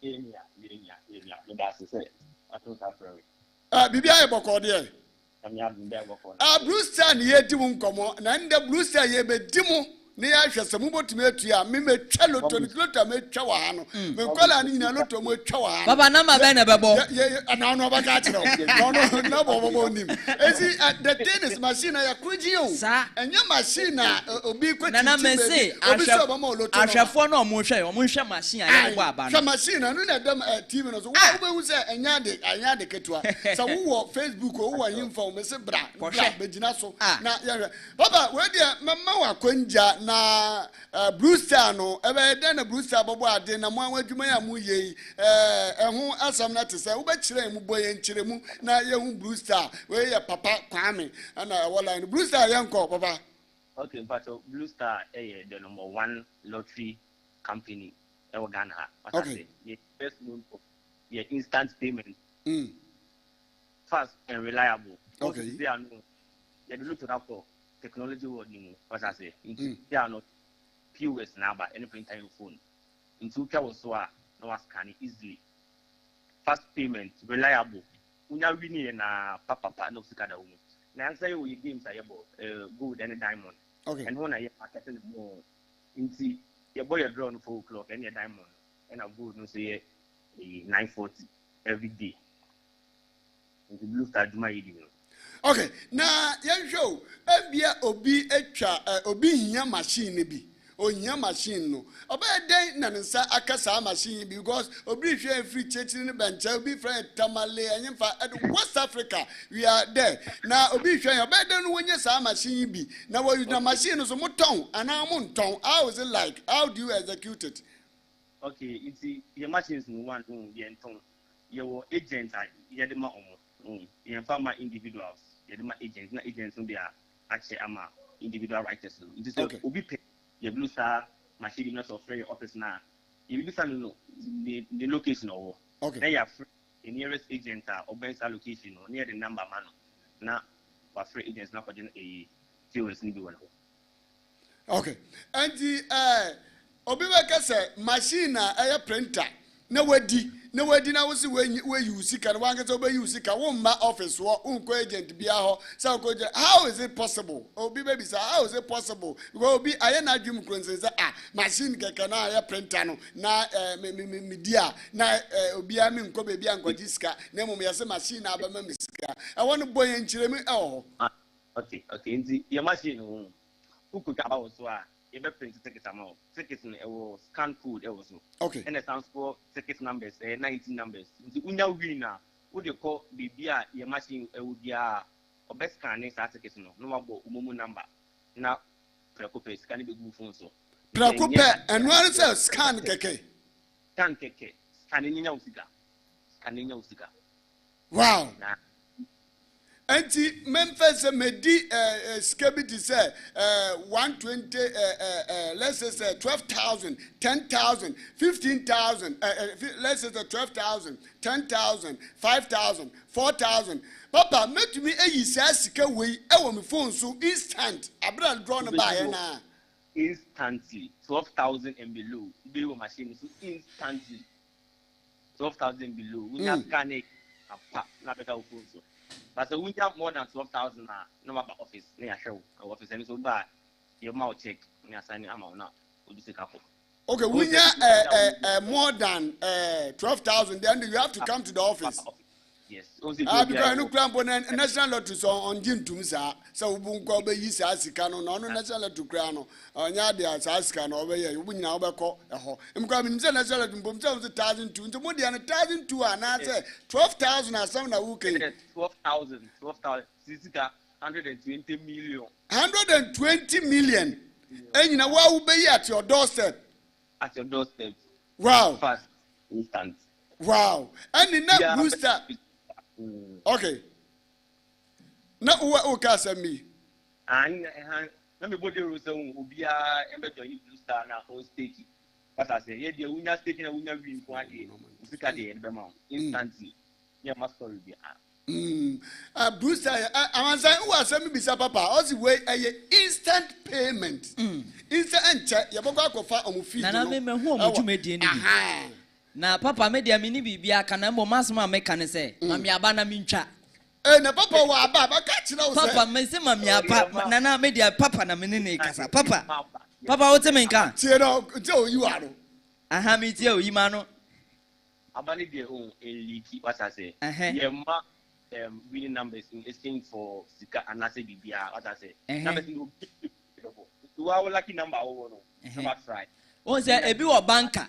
That's it. I don't have very. Bibi aye boko there. Blue Star ni ye di mu nkomo na nda Blue Star ye be di mu ne ya hwese mu botumi atua me me twa loto ni loto me twa wa ha no me kola ni na loto mo twa wa ha baba na ma be na bebo na no ba ka kire no bo nim ezi the thing is machine ya kuji o enya machine obi kwati na me say ahwefo na omo hwe machine ya bo aba no machine no na dem TV no so wo be hu say enya de ketua so wo Facebook wo wa yimfa me se bra be gina so na ya baba we dia mama wa kwanja na Blue Star no ebe de na Blue Star bobo ade na mo anwadwuma ya mu ye ehu asam na te say wo be kire mu boye nkire mu na ye hu Blue Star we ye papa kwame na wala ni Blue Star yanko papa. Okay, but Blue Star the number 1 lottery company in Ghana. Okay. The best known for your instant payment. Fast and reliable. Okay. They are no. They look to that for technology world, what I say. They are not POS number, any printer your phone. Into Kawaswa, no scan it easily. Fast payment, reliable. Unya winning na papa no sikada umu. Na answer you games are about gold and diamond. Okay. And when I marketing more into your boy drawn 4 o'clock and your diamond and a gold no say 9:40 every day. Into Blue Star Juma evening. Okay, na yan show ebia obi etwa obi hia machine bi ohia machine no oba den na nsa akasa machine bi because obi hwe free chechiri ne bencha obi friend tamale anyfa West Africa we are there na obi hwe oba den no wonye sa machine bi na wo use na machine so moton ana mo nton how is it like how do you execute it? Okay, it's your machines no one the nton your agent you dey ma omo you farmer individuals the agents, not agents who they are actually individual writers. It is okay. Obi pay the Blue Star machine not of your office now. If you know the location or then you have the nearest agent or best location or near the number man. Now, but free agents not for a serious need one. Okay, and the Obi say machine a printer. No wedi na wose we use can one get over use can one ma office wo unko agent bia ho say ko how is it possible obi baby say how is it possible because obi aye na adwum kronse say machine keke na aye printer no na media na obi a me nko baby ankoji sika na mum yase machine aba ma sika I want to boy enchiremi okay nti your machine uku ka ba wo so you print ticket amount. Tickets scan code also. Okay. And the stands for ticket numbers, 19 numbers. The unya winner, what you call the beer, your machine would be or best scanning tickets no about umumu number. Now preoccupy scan the good phone so. Preoccupy and what is a scan keke? Scan keke. Scanning in your cigar. Wow. Anti Memphis medi skabiti say 120 let's say 12,000 10,000 15,000 let's say 12,000 10,000 5,000 4,000 papa make me eyi sika we e wo me phone so instant abra draw no buy na instantly 12,000 and below be your machine so instantly 12,000 below we have scan it na better phone so. But so we have more than 12,000 no matter office near show office and so bad your mouth check near signing amount now we just couple. Okay, we have more than 12,000 then you have to come to the office. Yes. Because no cramp on national lottery on Jintum sa so bunko be yisa asikano no national lottery krano onya de asikano obe ye obu nyina obekọ eho imko bi nse national lottery mbom se 1,002 nto mo de 1,002 ana say 12,000 asam na wuke 12,000 sisika 120 million. 120 million. And you know what will be at your doorstep? At your doorstep. Wow. Fast, instant. Wow. And in that booster. Okay. Now, what can say me? And let me put the rules on Ubia and better you booster now whole stake. But I say, yeah, the winner staking a winner win for a day. Look at the end of the month. Instantly. Yeah, must call it. Booster, I'm saying, who are some Bisa Papa? Also, way instant payment. Instant check. You're going to go for a fee. Nana, me who am you made in? Na papa me dia mini bibia kana mo masma me kan say mami aba na mincha na papa wa aba ba ka kira o say papa me say mami aba nana me dia papa na me ne kasa papa o te me nka tie no je o yi aro aha me tie o yi ma no aba ni de o eliki what I say ye ma winning numbers in exchange for sika anase bibia what I say numbers go you are lucky number o no number try o say ebi wo banka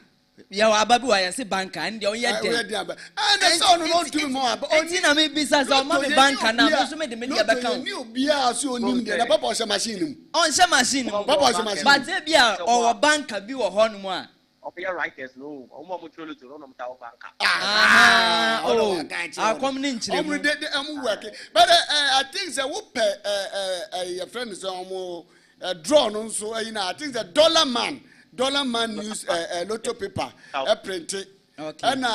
ya wa ababi wa yesi banka and o ye dey and so no don't do more enti na me bisa so ma be banka na me so me de me dia be kan ni obi a so onim de na papa o she machine mu on she machine papa o she machine but e bia o banka bi wo ho no mu a of your writers no o mo trolo to no ta banka akom ni nchire mu de am work but I think say wo your friend is draw no so I think the dollar man use lotto paper print it and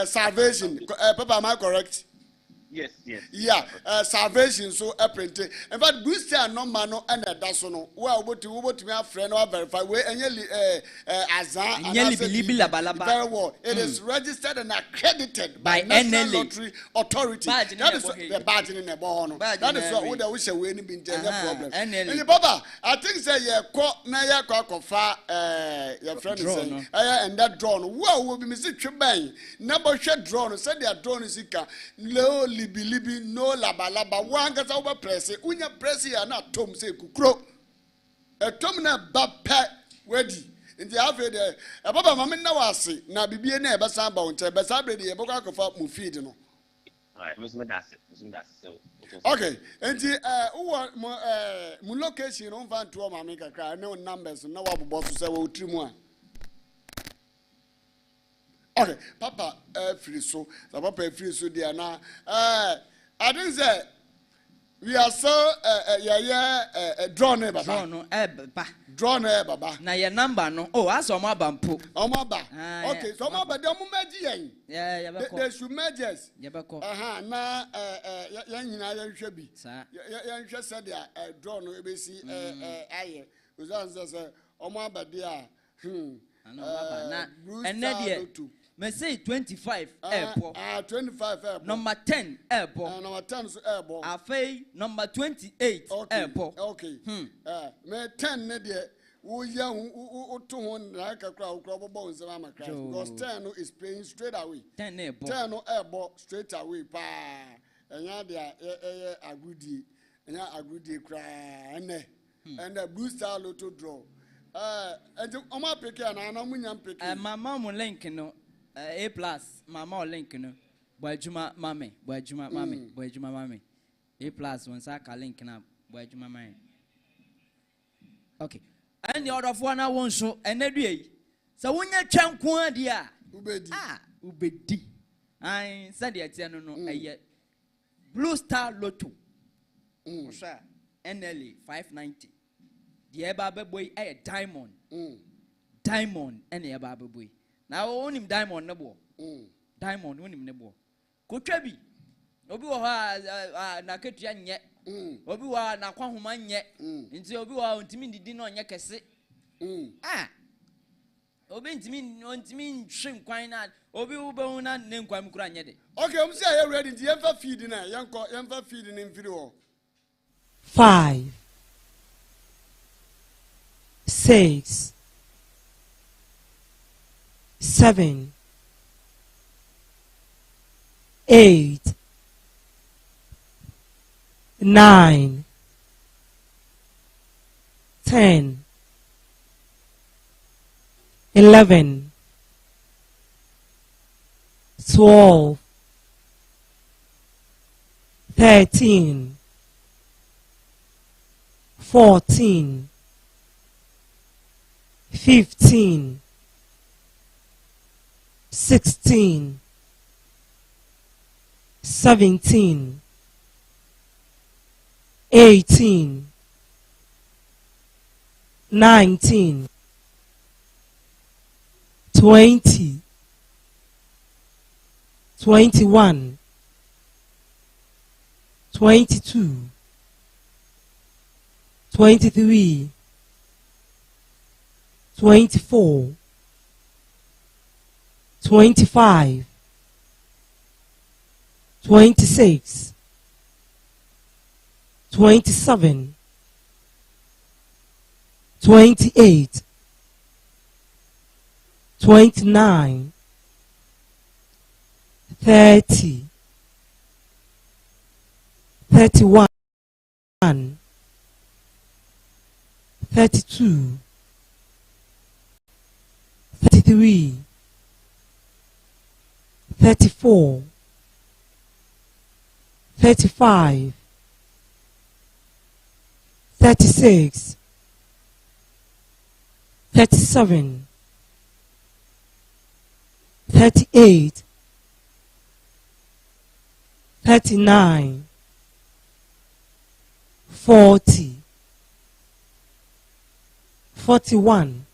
salvation papa am I correct? Yes. Yeah, salvation so print it. In fact, booster number no and that's no. Well, what me a friend or verify we very well. It is registered and accredited by National Lottery Authority. That is the badge in the bono. That is what we wish we any been problem. And Papa, I think say yeah, na ya kofa your friend say and that drone. Well, will be Mr. Chubay. Number share drone said their drone is low libi no laba wanga za uba press unya press ya na tom se kukro tom na ba pa wedi nti afa de baba mama na wase na bibie na ebe san ba wonche be sa bre de yeboko akofa mu feed no right musme das so okay nti mu location no mfa nto mama kakra ne numbers na wabobo so se wo trimu a okay, Papa, free so. The Papa free so there now. I think that we are so drawn drawn baba. Na your number no. Oh, aso mo abampo. Omaba. Okay, so omaba de omo meji yen. Yeah, they should measures. Yebeko. Na yan nyina yan hwe bi. Yan hwe said there draw no ebesi aye. Uzanza say omo abade a and me say 25 airport 25 airport number 10 airport number 10 so airport afei number 28 airport okay me 10 ne de wo ya to ho na kakra wo bobo nsema makra because 10 is playing straight away 10 airport 10 airport straight away pa enya de agudi enya agudi kra ene and the booster lotto draw and Oma pick and I know Munyam pick. My mom will link no A plus, Mama link no. Boyjuma Mammy, Boyjuma Mammy. A plus once I can link up, Boyjuma Mammy. Okay. And the order of 1 hour won't show and every so when you champ one dear, Ubedi. I said the no, yet Blue Star Lotto. NLA 590. The Ebabe boy a diamond. Diamond and the Ebabe boy. Now own him diamond nebo. Diamond own him nebo. Kotrebi. Obi wa na ketua nye. Obi wa na kwa homa nye. Nti obi wa ontimi didi no nye kese. Obi ontimi nhwe kwan na obi wo be hu na ne nkwan mkura nye de. Okay, say are you ready? Nti yemfa feed na yemfa feed ni mfiri ho. 5 6 7 8 9 10 11 12 13 14, 15, 16, 17, 18, 19, 20, 21, 22, 23, 24, 25, 26, 27, 28, 29, 30, 31, 32, 33, 34, 35, 36, 37, 38, 39, 40, 41,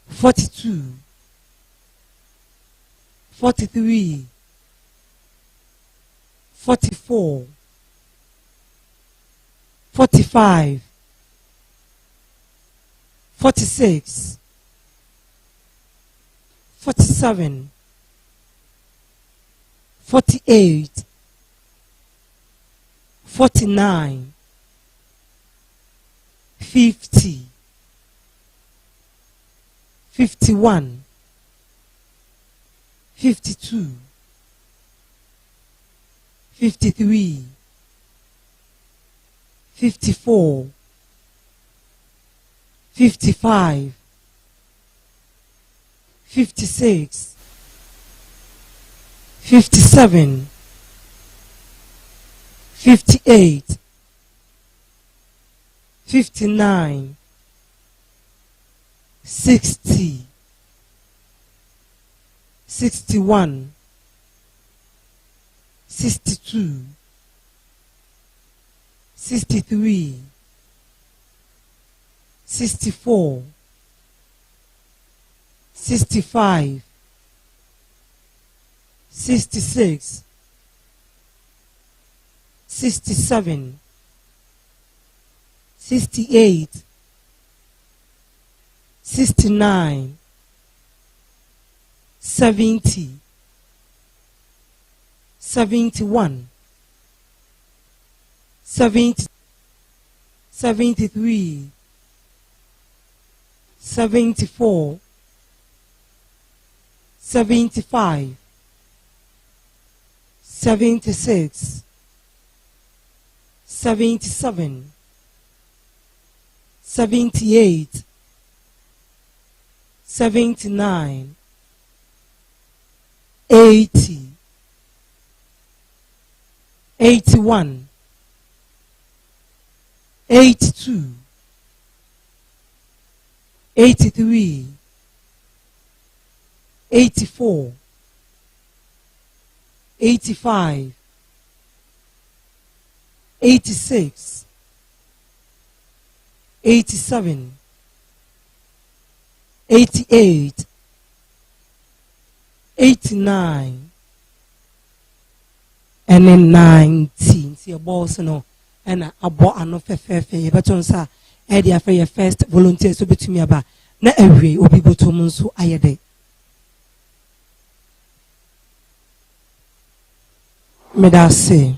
42, 43, 44, 45, 46, 47, 48, 49, 50, 51, 52, 53, 54, 55, 56, 57, 58, 59, 60, 61, 62, 63, 64, 65, 66, 67, 68, 69, 70, 71, 70, 73, 74, 75, 76, 77, 78, 79, 80, 81, 82, 83, 84, 85, 86, 87, 88, 89, and then 19. See a boss, no, and a bought an offer fair, but on sa, Eddie, for your first volunteers to be to me about. Na every will be able to monso ayede. Medase.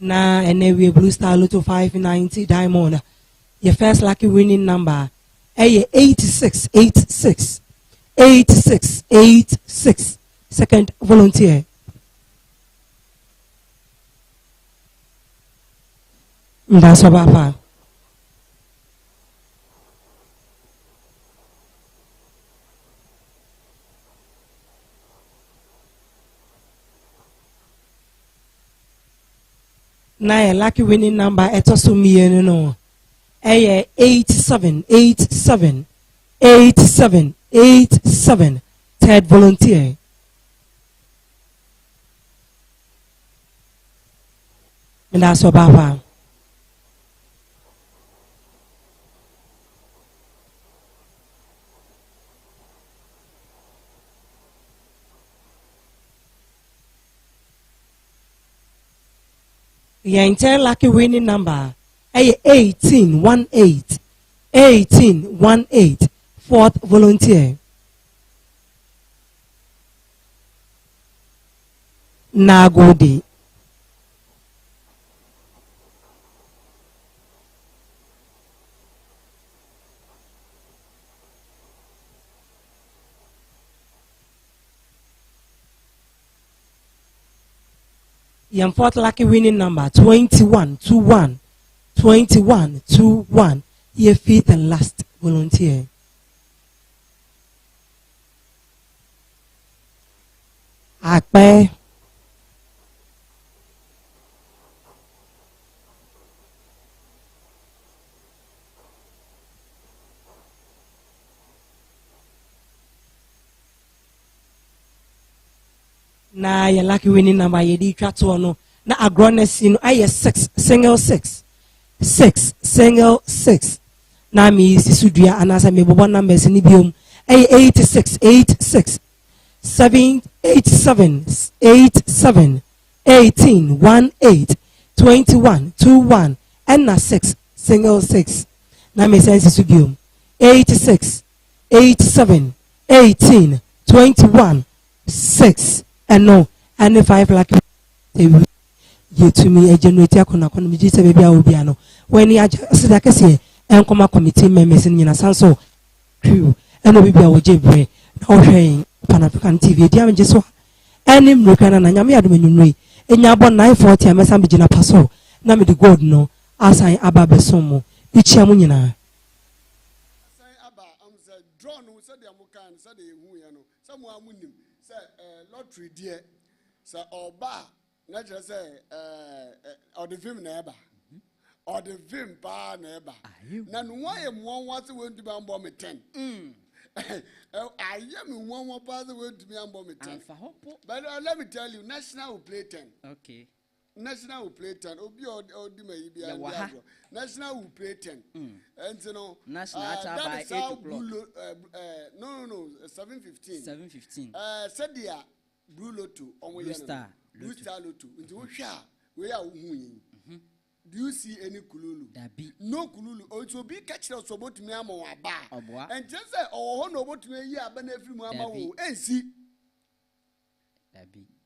Na and we Blue Star Lotto 590 diamond. Your first lucky winning number. 86, 86, 86, 86. Second volunteer. That's what Papa. Na lucky winning number etoso mienu no. 87 87 87 87 third volunteer. And that's Obaba. Your entire lucky winning number 1818 1818 fourth volunteer. Nagodi. Your fourth lucky winning number 2121 2121. Your fifth and last volunteer. Akpe. Na your lucky winning number ye di twa no na agroness no aye 6 single 6 6 single 6 na mi sisudua anasa me bobo numbers ni biom aye 86 86 7 87 87 18 18 21 21 and na 6 single 6 na me sense sisubiom 86 87 18 21 6 and no and 5 lucky you to me a generate akona kono mi jise baby awobiano when ya sida kese en koma committee members ni na sanso crew and obi bia wojebre na ohwen Pan African TV dia me jeso any mrekana na nyame adom nyunui enya bo 940 amesa me gina paso na me the god no asan aba besomo ichia mu nyina asan aba am say drone we say dia mo kan say dey hu ye no say mo amunim say lottery die say oba na je say or the film na eba or the film pa na eba na no wa ye mo wa say we ndu ba mbo me 10 I am one pass away to me and bomb 10. But let me tell you, National will play 10. Okay. National will play 10. Obi or National will play 10. And you know, National that by is how 8 o'clock. No, 7:15. 7:15. Said the Blue Lotto on Blue Star Lotto. Into we are who. Do you see any kululu? No kululu. Oh, it will be catch us about me amo aba. And just say, oh, no, about me ya abana every mama wo. And see.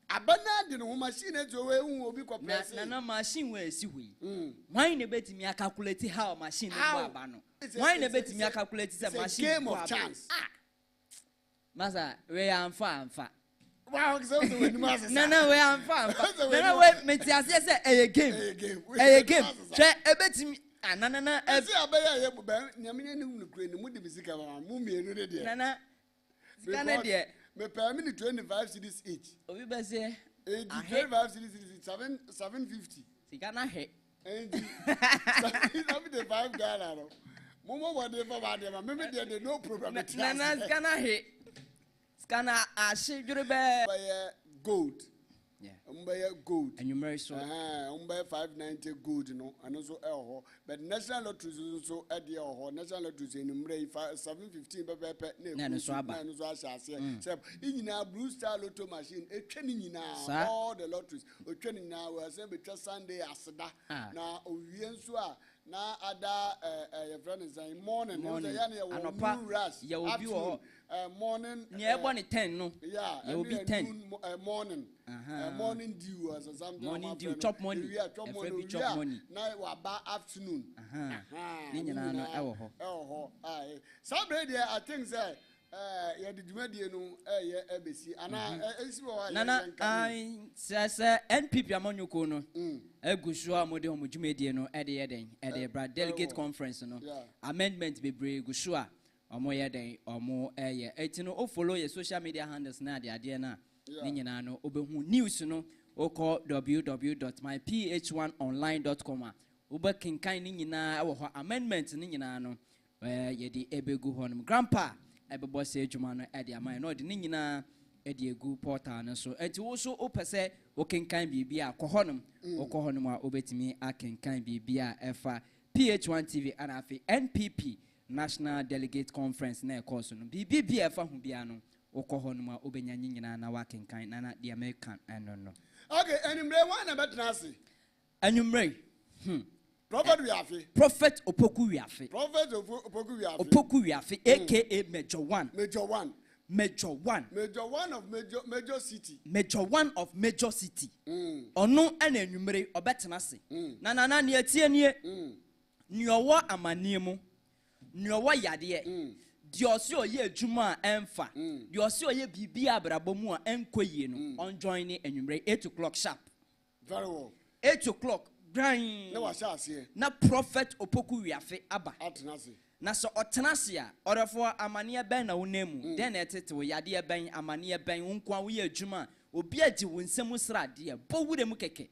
Abana de no machine to we will be compressed. Na machine we si we. Why ne beti me calculate how machine no aba no. Why ne beti me calculate say machine. It's a game of chance. Masa, we am fa. Wow, so we no, we am fine. No, wait, me say a game. A game. Try a bit me. Na. I say abaya ye bo nyame ne kure ne mu de bisika ma mu mienu ne de. Na. Scan de. Me pay me 25 cedis each. Obi be say 25 cedis 750. Sika na he. And 75 Ghana no. Mo what dey for bad dem. Me dey no problem. Na scan na he. Can I see you gold? Yeah. Gold. And you marry so. 590 gold, no, and also but national lottery so at the national lottery in 715 in Blue Star Lotto machine, a training now, all the lotteries, or training now, we are saying because Sunday asada. Now, we na other friends in morning, morning. Yeah, 10 no. Yeah, it will be 10 morning. Morning dew or something. Morning dew, chop money. Yeah, chop money. Now about afternoon. Somebody I think say yeah the media no ABC Nana I says NPP amonyuko no egusu amode homo dwumedie no ede bra delegate conference no amendment bebre gusu a omo yeden omo etino o follow your social media handles na ade na ni nyina no obehu news no oko www.myph1online.com uba kinkan ni nyina wo ho amendment ni nyina no yedi ebegu honum grandpa ebebo se adwuma no ede aman no de ni nyina ede egu portal no so enti wo so opese wo kinkan bibia kohonum okohonum a obetimi akinkan bibia efa PH-ONETV and afi NPP National Delegate Conference na course no bibia efa hu bia no okohonum a obenya nyina na wakinkan na the American no. Okay, anymre one about Nasi. Anymre. Prophet Wiafi. Prophet Opoku Wiafi. Prophet Opoku Wiafi. Opoku Wiafi, aka Major One. Major One. Major One. Major One of Major City. Major One of Major City. Ono ene anymre obetenase. Na ne atie nie. Nyowo amaniemu. Nyowo yade. Diosi oye adwuma emfa. Diosi oye bibia abrabomu a enkoyie no. On join anymre 8 o'clock sharp. Very well. 8 o'clock. Na prophet Opoku Wiafi aba. Na so otenase a orefo amane ben na wonemu den na etete wo yade ben amane ben wonkwa wo ye adwuma obi agi wo nsemu srade bo wuremu keke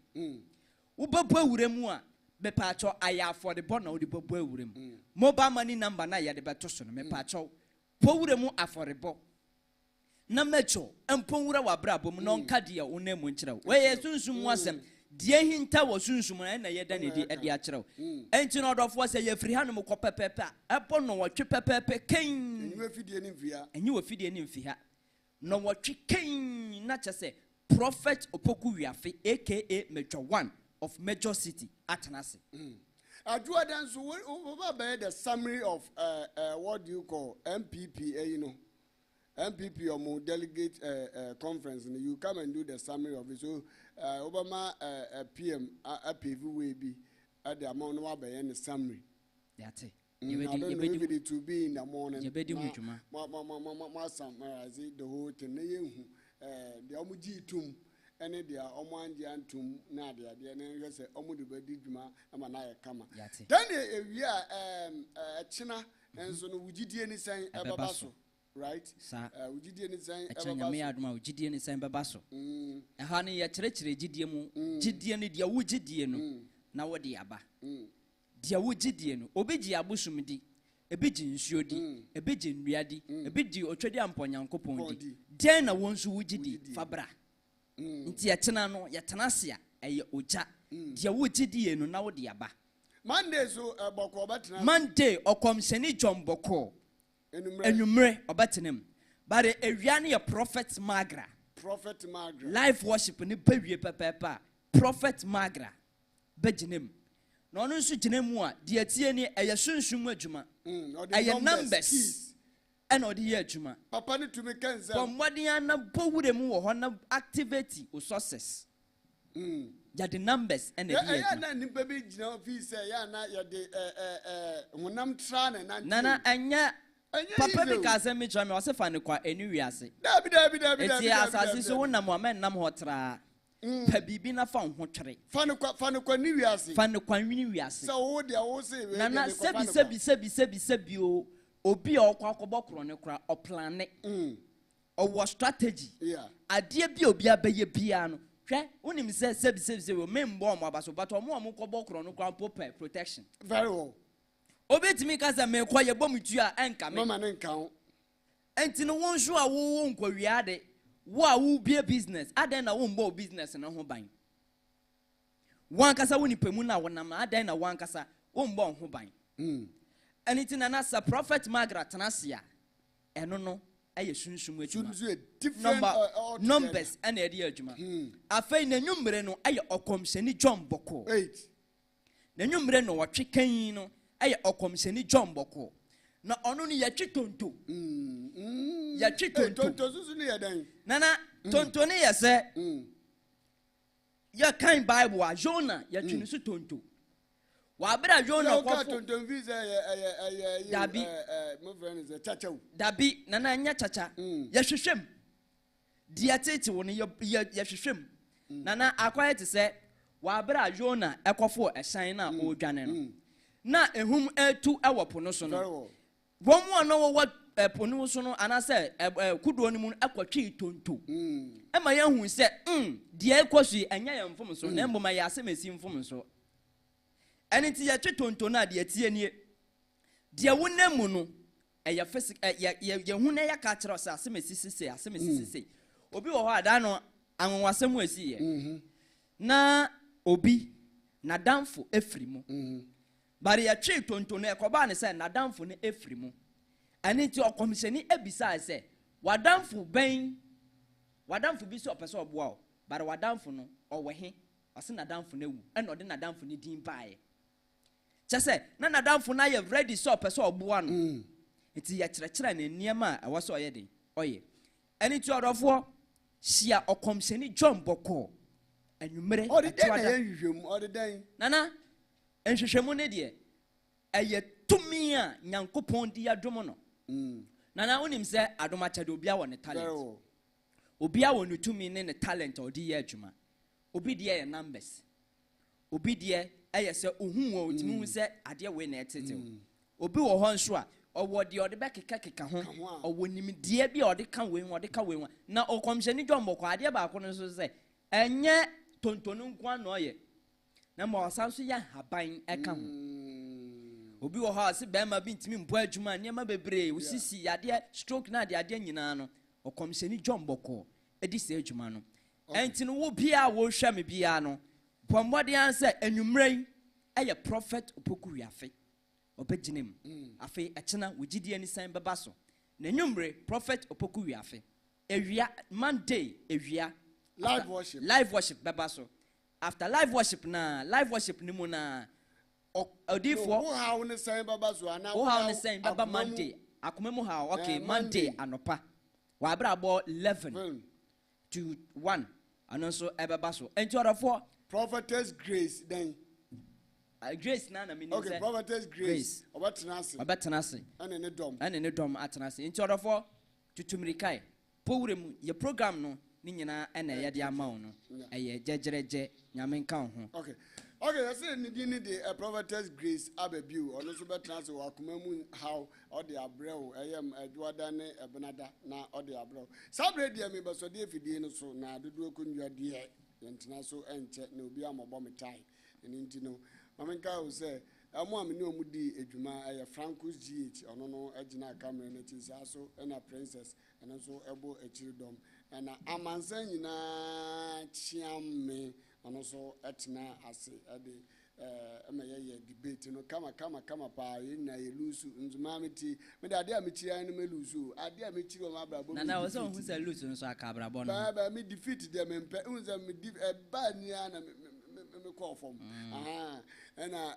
wo babo wuremu a bepaacho aya for the born na wo de babo wuremu mobile money number na yade beto so no mepaacho bo wuremu aforebo na mecho empon wa brabom no nka de wonemu nkire we ye sunsum wasem die hinta wo sunsum na yeda ne de a kyerɛw enti no dɔfo sɛ ye firi hanom kɔ pepepe ɛpɔ no wɔtwe pepepe ken enyi wafidie ne mfia no wɔtwe ken na kyɛ sɛ prophet Opoku Wiafi aka Major One of Major City atenase adua dan so we ba the summary of what do you call MPP you know MPP or delegate conference and you come and do the summary of it. So Obama PM PV be at the amount of the summary. That's it. I don't know if it to be in the morning. Summarize the whole thing. The Omuji tum and the Omanji and tum Nadia, the name say Omudu Bedijuma and Manaya Kama. Then we are China and so Ujidi anything Ababaso. Right? Ujidi anything Ababaso. Ujidi anything Babaso. Honey, a church, Gidium, Gidian, the Ujidian, now what the Abba. Dia Ujidian, Obiji Abusumidi, a bidjin shodi, a bidjin riadi, a bidji or tradian ponyan copondi. Then a wonsu Ujidi, Fabra. Tiatanano, Yatanasia, a Uja, Dia Ujidian, now the Abba. Monday, so Boko Monday, or come Seni John Boko. Enumere obatenem but a riani a prophet magra live worship ni bewie pepepa prophet magra beginem no no nso ginemu a de atie ni eyesunsun adwuma eye numbers and odi ye adwuma papa ni tumi kanza pomodin na bowuremu wo ho na activity o success ya the numbers and the ya na nimpa bi gina office ya na ya de honam tra na nana anya Papa because me try me was fan kwa enu wiase. Dabi. Eti asase so wonam o men nam hotra. Pa bibi na fa ho twere. Fan kwa ni wiase. Fan kwa nwini wiase. So wo de wo say we. Nana sebi o obi a okwa akobokro ne kra o plan ne. O wo strategy. Yeah. Ade bi obi abaye bia no. Hwe wonim se sebi we membo o abaso but o mo kobokro no kra protection. Very well. Obetimi kaza me kwa ye bomutu a enka me mama ne nka ho enti no wonhwo a wo nkwa wiade wo a wo bie business aden na wo mbo business no ho ban wan kasa woni pemu na wonam aden na wan kasa wo mbo ho ban enti na sa prophet Margaret Nasia eno no aye sunsun adwuma different numbers and area adwuma afei na nwumre no aye okomseni John Boko 8 na nwumre no wotwe kan no aye okomseni John Boko na ono ni yatwe tonto yatwe tonto susu ni yadan nana tonto ni yese ya kan Bible a Jonah yatwe ni su tonto wa bra Jonah ko tonto visa dabi my friend is a chacha dabi nana anya chacha ya hwehwem dia tete wo ni ya hwehwem nana akwai te se wa bra Jonah ekofo ehyan na o dwane no na ehum etu ewopo no so no won mu no wo ponu so no anase kudo ni mu akwatwe tonto ema ya hu se de ekwosu enya ya mfom so na mboma ya asemesi mfom so eni ti ya tonto na de atie nie de wonam no eya physic ya hu na ya ka kire so asemesi sese obi wo ho ada no anwasem asiye na obi na damfo efrimu bari ya tonto na ekoba ne se na damfo ne efrimu ani ti okomisheni ebisa se wadamfo bi so opese oboa o bare wadamfo no owehe ose na damfo na wu ena ode na damfo ne din baaye chese na damfo na ye ready so opese oboa no enti ya kirekire na niema a ewo so oye den oye ani ti odofo hia okomisheni John Boko anwumere ode nana enhwehwemu ne de eye tumi a nyankopon di adom no nana unim se adoma chade obi a won talent obi a won tumi ne talent odi ye adwuma obi de ye numbers obi de eye se ohun o timi hu se ade we na etete obi wo ho nso a owo de ode be keka ho owo nim de bi ode ka we na okomhye ni John Boko ade ba ko no so se enye tontonu nko na oye na ma osanso ya haban eka ho obi wo ha se bema bi ntimi mpo adwuma niam bebre osisi ade stroke na ade nyina no okomseni John Boko edi se adwuma no enti no wo bia wo hwa me bia no pombode anse anwumrei eye prophet opoku wiafe obeginem afi echena wogidi ani san beba na nwumre prophet opoku wiafe ewia Monday ewia live worship beba after live worship ni mu na odifo wo ha won sen baba zo ana wo ha won sen baba Monday akomemu ha okay Monday anopa wa abrabo 11 to 1 anonso ebeba so enti orofo prophetess Grace then Grace na me okay say, prophetess Grace obatenase ane ne dom atenase enti orofo tutumrikai powrem ye program no ni nyina ene ye de amawo no eye jejereje nyame nka ho okay I say ni the prophetess Grace abebiu ono so betrans wo akomamu how all the abrel eyem adwada ne ebenada na all the abrel sabre dia me beso de efidie no so na dodo akonnwa de yentina so enche na obi amobo metai eni nti no mamenka wo say amo amene omudi edwuma eye Francus GH ono no agina camera na ti so na princess eno so ebo echiridom na amansan nyina chiamme ono so etna ase ade ye debate no kama pa na ye lusu nzuma meti me de ade a meti an me lusu ade a meti o ma brabo na wo so hu se lusu no so aka brabo no ba me defeat dem mpe unza me ba ni ana me call from na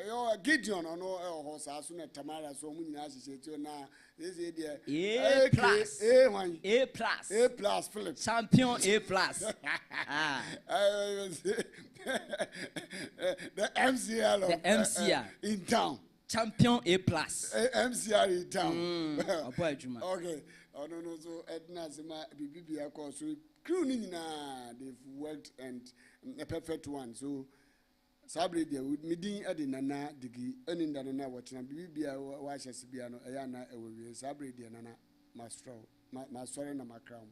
yo Gideon ono ho sa so na Tamara so mu nyina asese ti na eze de A+, Philip champion A+. The MCR in town. Champion A+. MCR in town. Okay. Oh no so Edna Zema Bibia course so crew ni na they've worked and a perfect one. So Sabre dia midin ade nana digi eni ndano na watchna Bibia wa hyese bia no eya na ewe Sabre dia nana mastro ma sorry na makram.